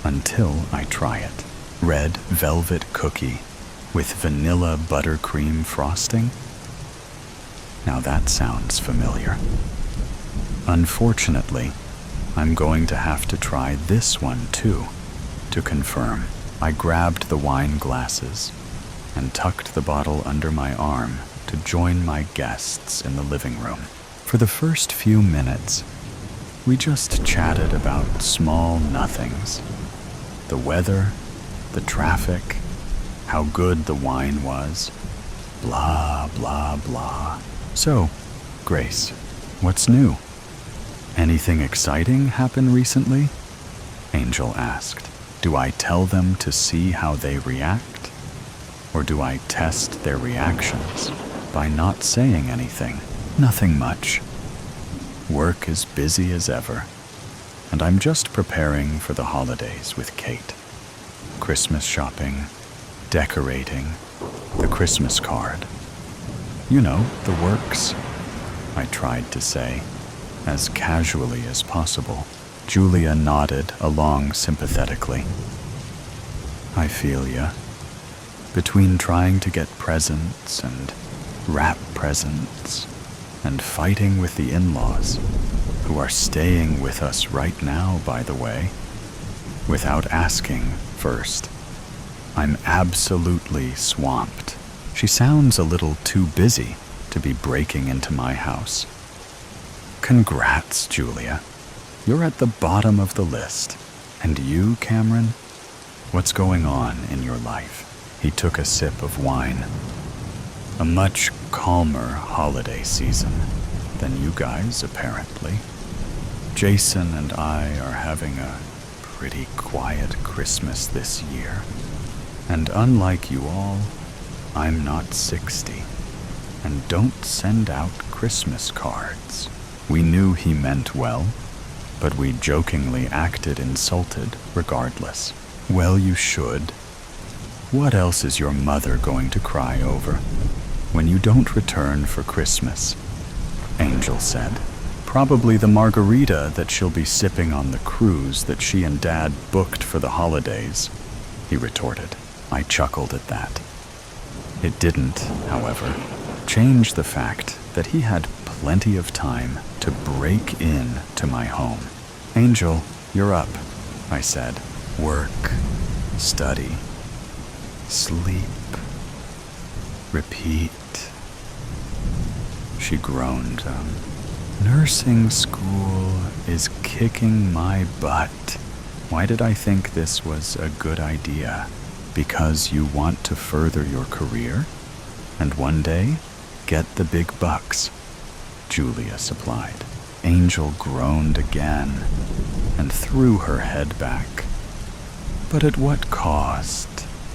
until I try it. Red velvet cookie with vanilla buttercream frosting? Now that sounds familiar. Unfortunately, I'm going to have to try this one too to confirm. I grabbed the wine glasses and tucked the bottle under my arm to join my guests in the living room. For the first few minutes, we just chatted about small nothings. The weather, the traffic, how good the wine was, blah, blah, blah. So, Grace, what's new? Anything exciting happen recently? Angel asked. Do I tell them to see how they react? Or do I test their reactions by not saying anything? Nothing much. Work is busy as ever, and I'm just preparing for the holidays with Kate. Christmas shopping, decorating, the Christmas card. You know, the works, I tried to say, as casually as possible. Julia nodded along sympathetically. I feel ya. Between trying to get presents and wrap presents and fighting with the in-laws, who are staying with us right now, by the way, without asking first, I'm absolutely swamped. She sounds a little too busy to be breaking into my house. Congrats, Julia. You're at the bottom of the list. And you, Cameron? What's going on in your life? He took a sip of wine. A much calmer holiday season than you guys, apparently. Jason and I are having a pretty quiet Christmas this year. And unlike you all, I'm not 60 and don't send out Christmas cards. We knew he meant well, but we jokingly acted insulted regardless. Well, you should. What else is your mother going to cry over when you don't return for Christmas? Angel said. Probably the margarita that she'll be sipping on the cruise that she and Dad booked for the holidays, he retorted. I chuckled at that. It didn't, however, change the fact that he had plenty of time to break in to my home. "Angel, you're up," I said. "Work, study, sleep, repeat." She groaned. "Nursing school is kicking my butt." Why did I think this was a good idea? Because you want to further your career? And one day, get the big bucks, Julia supplied. Angel groaned again and threw her head back. But at what cost?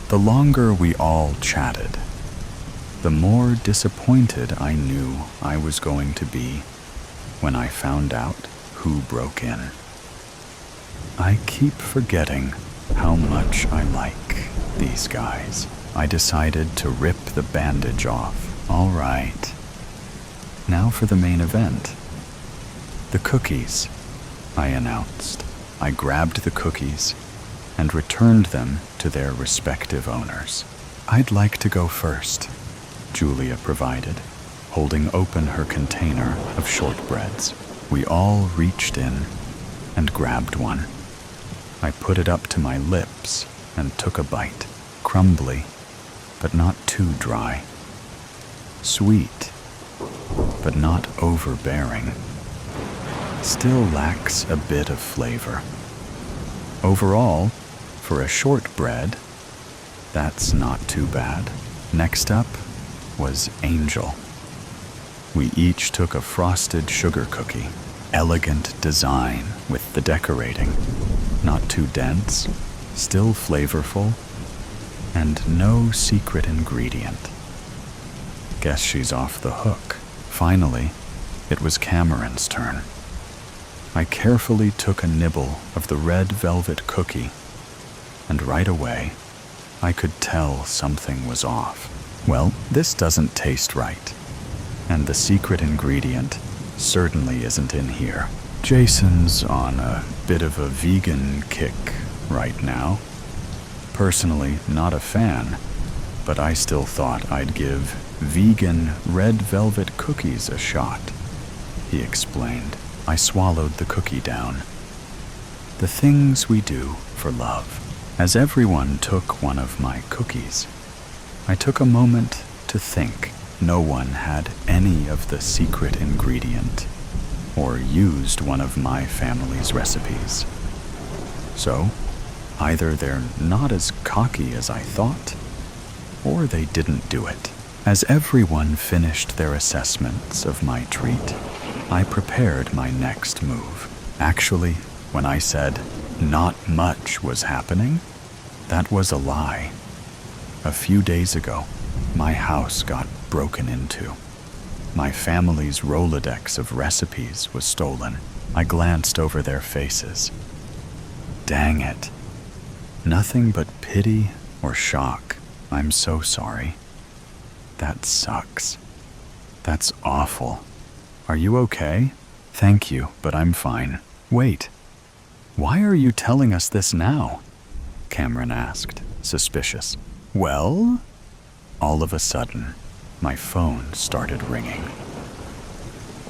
The longer we all chatted, the more disappointed I knew I was going to be when I found out who broke in. I keep forgetting how much I like these guys. I decided to rip the bandage off. All right. Now for the main event. "The cookies," I announced. I grabbed the cookies and returned them to their respective owners. "I'd like to go first," Julia provided, holding open her container of shortbreads. We all reached in and grabbed one. I put it up to my lips and took a bite. Crumbly, but not too dry. Sweet, but not overbearing. Still lacks a bit of flavor. Overall, for a shortbread, that's not too bad. Next up was Angel. We each took a frosted sugar cookie. Elegant design with the decorating. Not too dense, still flavorful, and no secret ingredient. Guess she's off the hook. Finally, it was Cameron's turn. I carefully took a nibble of the red velvet cookie, and right away, I could tell something was off. Well, this doesn't taste right, and the secret ingredient certainly isn't in here. Jason's on a bit of a vegan kick right now. Personally, not a fan, but I still thought I'd give vegan red velvet cookies a shot, he explained. I swallowed the cookie down. The things we do for love. As everyone took one of my cookies, I took a moment to think. No one had any of the secret ingredient or used one of my family's recipes. So, either they're not as cocky as I thought, or they didn't do it. As everyone finished their assessments of my treat, I prepared my next move. Actually, when I said not much was happening, that was a lie. A few days ago, my house got broken into. My family's Rolodex of recipes was stolen. I glanced over their faces. Dang it. Nothing but pity or shock. I'm so sorry. That sucks. That's awful. Are you okay? Thank you, but I'm fine. Wait. Why are you telling us this now? Cameron asked, suspicious. Well? All of a sudden, my phone started ringing.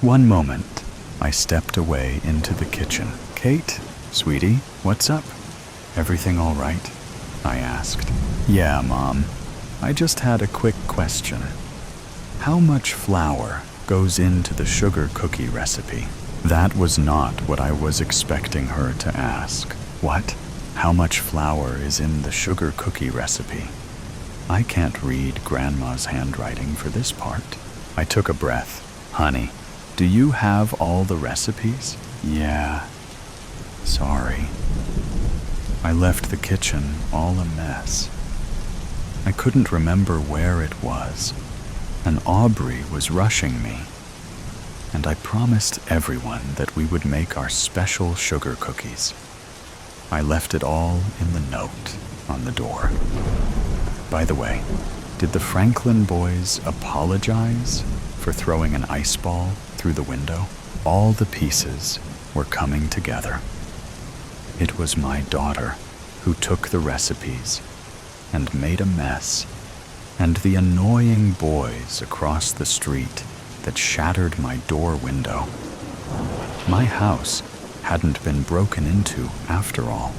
One moment, I stepped away into the kitchen. Kate, sweetie, what's up? Everything all right? I asked. Yeah, Mom. I just had a quick question. How much flour goes into the sugar cookie recipe? That was not what I was expecting her to ask. What? How much flour is in the sugar cookie recipe? I can't read Grandma's handwriting for this part. I took a breath. Honey, do you have all the recipes? Yeah. Sorry. I left the kitchen all a mess. I couldn't remember where it was, and Aubrey was rushing me. And I promised everyone that we would make our special sugar cookies. I left it all in the note on the door. By the way, did the Franklin boys apologize for throwing an ice ball through the window? All the pieces were coming together. It was my daughter who took the recipes and made a mess, and the annoying boys across the street that shattered my door window. My house hadn't been broken into after all.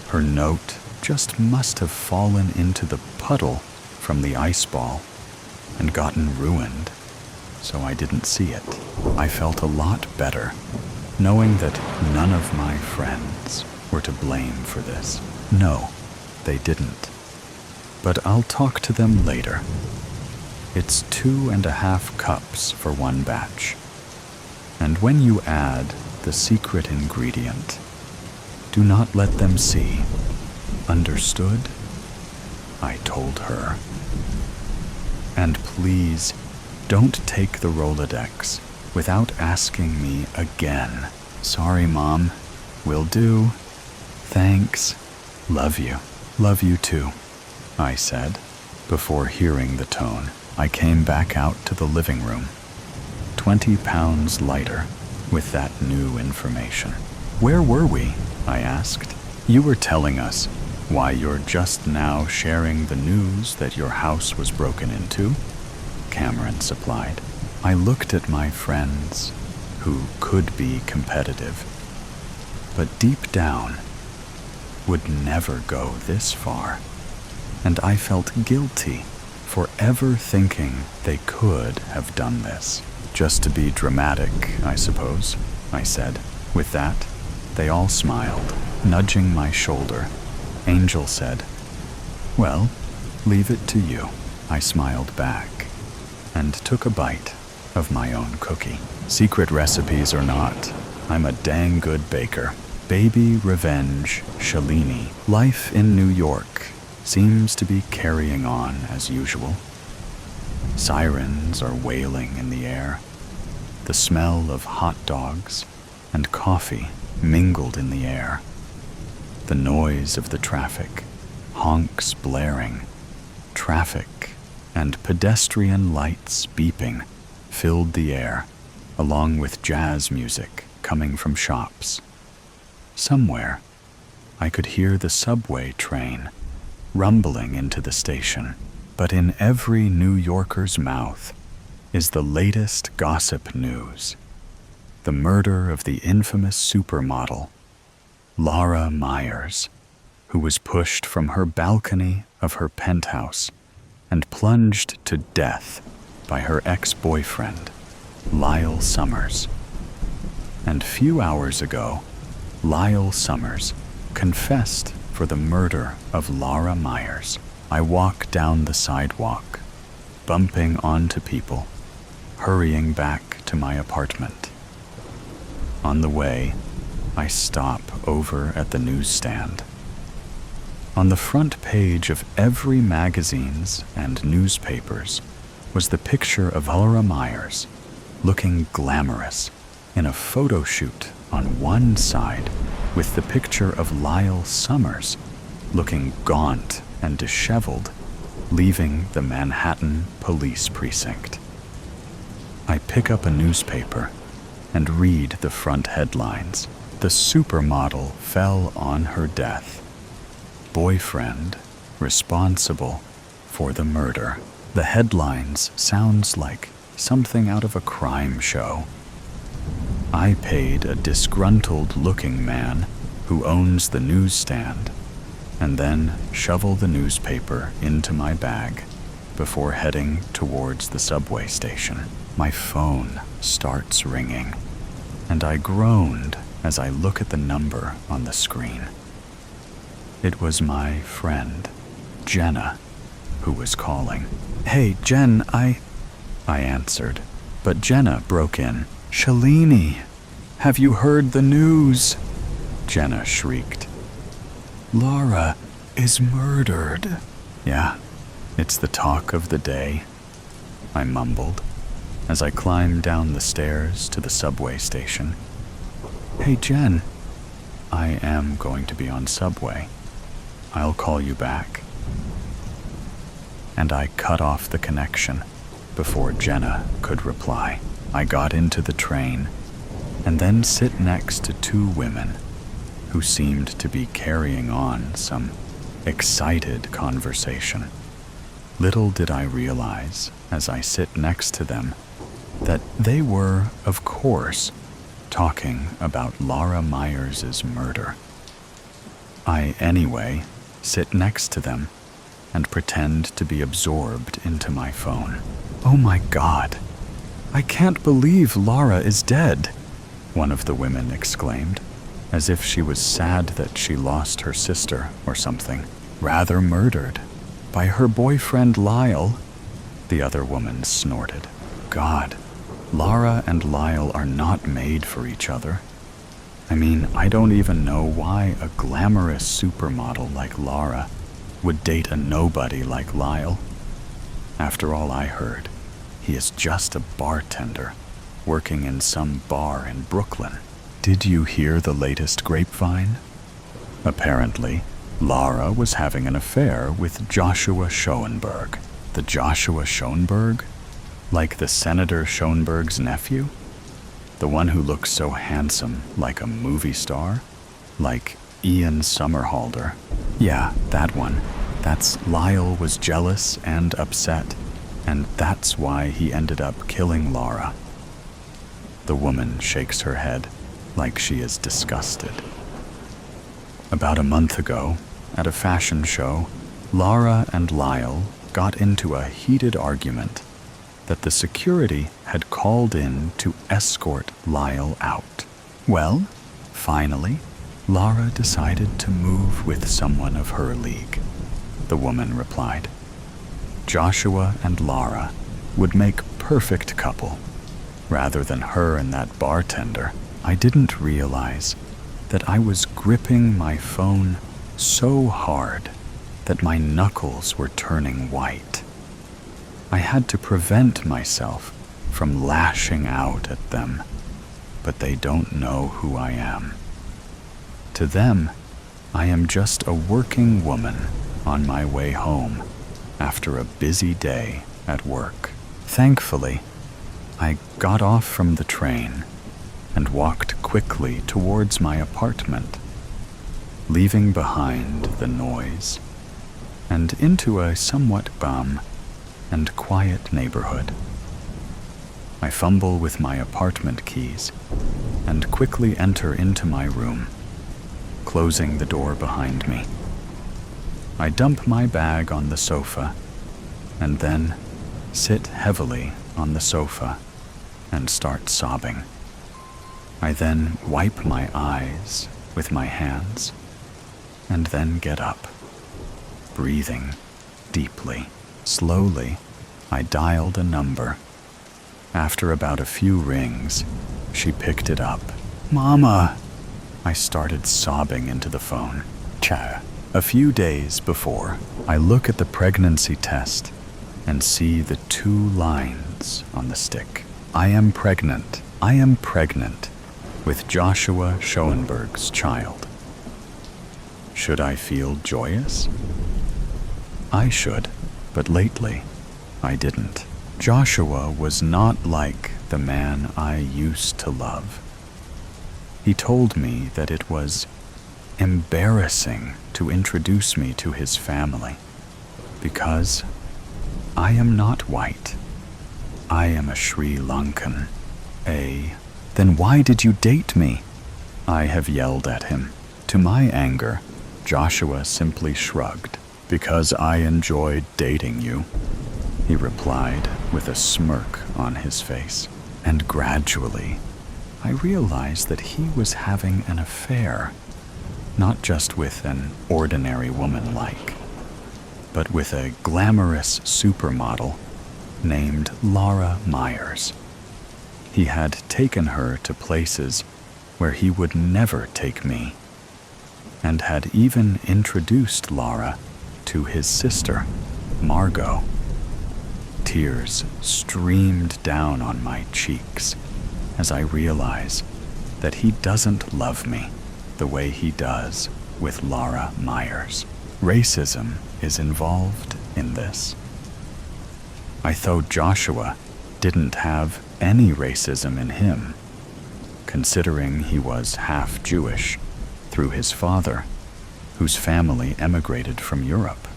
Her note just must have fallen into the puddle from the ice ball and gotten ruined, so I didn't see it. I felt a lot better knowing that none of my friends were to blame for this. No, they didn't. But I'll talk to them later. It's 2.5 cups for one batch. And when you add the secret ingredient, do not let them see. Understood? I told her. And please, don't take the Rolodex without asking me again. Sorry, Mom. Will do. Thanks. Love you. Love you too, I said. Before hearing the tone, I came back out to the living room, 20 pounds lighter with that new information. Where were we? I asked. You were telling us why you're just now sharing the news that your house was broken into, Cameron supplied. I looked at my friends, who could be competitive, but deep down would never go this far, and I felt guilty for ever thinking they could have done this. Just to be dramatic, I suppose, I said. With that, they all smiled, nudging my shoulder. Angel said, "Well, leave it to you." I smiled back and took a bite of my own cookie. Secret recipes or not, I'm a dang good baker. Baby revenge, Shalini. Life in New York seems to be carrying on as usual. Sirens are wailing in the air. The smell of hot dogs and coffee mingled in the air. The noise of the traffic, honks blaring, traffic and pedestrian lights beeping filled the air, along with jazz music coming from shops. Somewhere, I could hear the subway train rumbling into the station, but in every New Yorker's mouth is the latest gossip news. The murder of the infamous supermodel, Laura Myers, who was pushed from her balcony of her penthouse and plunged to death by her ex-boyfriend, Lyle Summers. And few hours ago, Lyle Summers confessed for the murder of Laura Myers. I walk down the sidewalk, bumping onto people, hurrying back to my apartment. On the way, I stop over at the newsstand. On the front page of every magazines and newspapers was the picture of Laura Myers, looking glamorous, in a photo shoot on one side, with the picture of Lyle Summers, looking gaunt and disheveled, leaving the Manhattan police precinct. I pick up a newspaper and read the front headlines. The supermodel fell on her death. Boyfriend responsible for the murder. The headlines sounds like something out of a crime show. I paid a disgruntled-looking man who owns the newsstand and then shovel the newspaper into my bag before heading towards the subway station. My phone starts ringing, and I groaned as I look at the number on the screen. It was my friend, Jenna, who was calling. "Hey, Jen, I answered, but Jenna broke in. "Shalini, have you heard the news?" Jenna shrieked. "Laura is murdered." "Yeah, it's the talk of the day," I mumbled as I climbed down the stairs to the subway station. "Hey, Jen, I am going to be on Subway. I'll call you back." And I cut off the connection before Jenna could reply. I got into the train and then sit next to two women who seemed to be carrying on some excited conversation. Little did I realize, as I sit next to them, that they were, of course, talking about Laura Myers' murder. I, anyway, sit next to them and pretend to be absorbed into my phone. "Oh my God, I can't believe Laura is dead," one of the women exclaimed, as if she was sad that she lost her sister or something. "Rather murdered. By her boyfriend Lyle," the other woman snorted. God, Laura and Lyle are not made for each other. I mean, I don't even know why a glamorous supermodel like Laura would date a nobody like Lyle. After all I heard, he is just a bartender working in some bar in Brooklyn. Did you hear the latest grapevine? Apparently, Laura was having an affair with Joshua Schoenberg. The Joshua Schoenberg? Like the Senator Schoenberg's nephew? The one who looks so handsome, like a movie star? Like Ian Somerhalder? Yeah, that one. Lyle was jealous and upset, and that's why he ended up killing Laura. The woman shakes her head like she is disgusted. About a month ago, at a fashion show, Laura and Lyle got into a heated argument that the security had called in to escort Lyle out. Well, finally, Laura decided to move with someone of her league, the woman replied. Joshua and Laura would make perfect couple. Rather than her and that bartender, I didn't realize that I was gripping my phone so hard that my knuckles were turning white. I had to prevent myself from lashing out at them, but they don't know who I am. To them, I am just a working woman on my way home after a busy day at work. Thankfully, I got off from the train and walked quickly towards my apartment, leaving behind the noise and into a somewhat calm and quiet neighborhood. I fumble with my apartment keys and quickly enter into my room, closing the door behind me. I dump my bag on the sofa and then sit heavily on the sofa and start sobbing. I then wipe my eyes with my hands and then get up, breathing deeply. Slowly, I dialed a number. After about a few rings, she picked it up. "Mama!" I started sobbing into the phone. Cha. A few days before, I look at the pregnancy test and see the 2 lines on the stick. I am pregnant with Joshua Schoenberg's child. Should I feel joyous? I should, but lately I didn't. Joshua was not like the man I used to love. He told me that it was embarrassing to introduce me to his family because I am not white. I am a Sri Lankan. Then why did you date me? I have yelled at him. To my anger, Joshua simply shrugged. Because I enjoyed dating you, he replied with a smirk on his face. And gradually, I realized that he was having an affair, not just with an ordinary woman but with a glamorous supermodel named Laura Myers. He had taken her to places where he would never take me, and had even introduced Laura to his sister, Margot. Tears streamed down on my cheeks as I realize that he doesn't love me the way he does with Laura Myers. Racism is involved in this. I thought Joshua didn't have any racism in him, considering he was half Jewish through his father, whose family emigrated from Europe.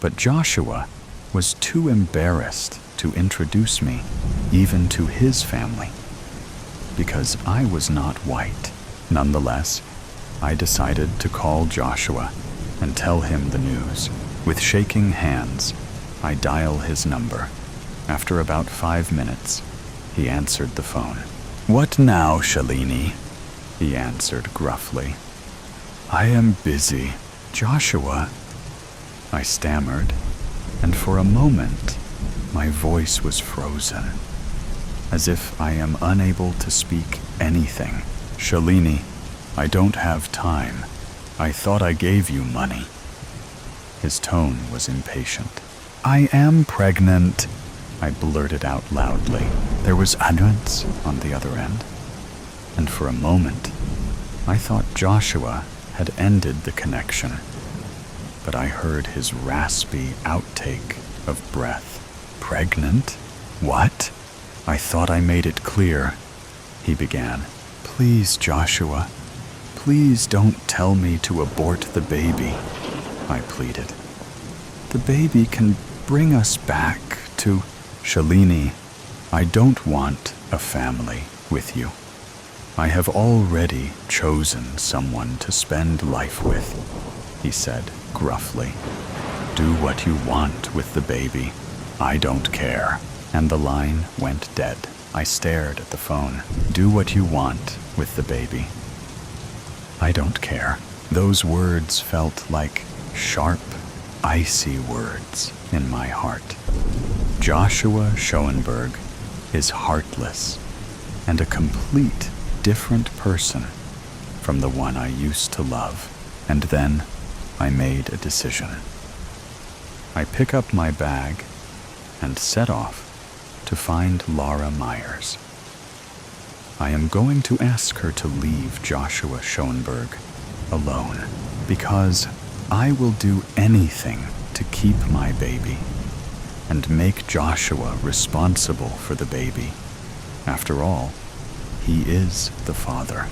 But Joshua was too embarrassed to introduce me even to his family, because I was not white. Nonetheless, I decided to call Joshua and tell him the news. With shaking hands, I dial his number. After about 5 minutes, he answered the phone. "What now, Shalini?" he answered gruffly. "I am busy, Joshua," I stammered, and for a moment, my voice was frozen, as if I am unable to speak anything. "Shalini, I don't have time. I thought I gave you money." His tone was impatient. "I am pregnant," I blurted out loudly. There was annoyance on the other end, and for a moment, I thought Joshua had ended the connection. But I heard his raspy outtake of breath. "Pregnant? What? I thought I made it clear," he began. "Please, Joshua, please don't tell me to abort the baby," I pleaded. "The baby can bring us back to—" "Shalini, I don't want a family with you. I have already chosen someone to spend life with," he said gruffly. "Do what you want with the baby. I don't care." And the line went dead. I stared at the phone. "Do what you want with the baby. I don't care." Those words felt like sharp, icy words in my heart. Joshua Schoenberg is heartless and a complete different person from the one I used to love. And then I made a decision. I pick up my bag and set off to find Laura Myers. I am going to ask her to leave Joshua Schoenberg alone, because I will do anything to keep my baby and make Joshua responsible for the baby. After all, he is the father.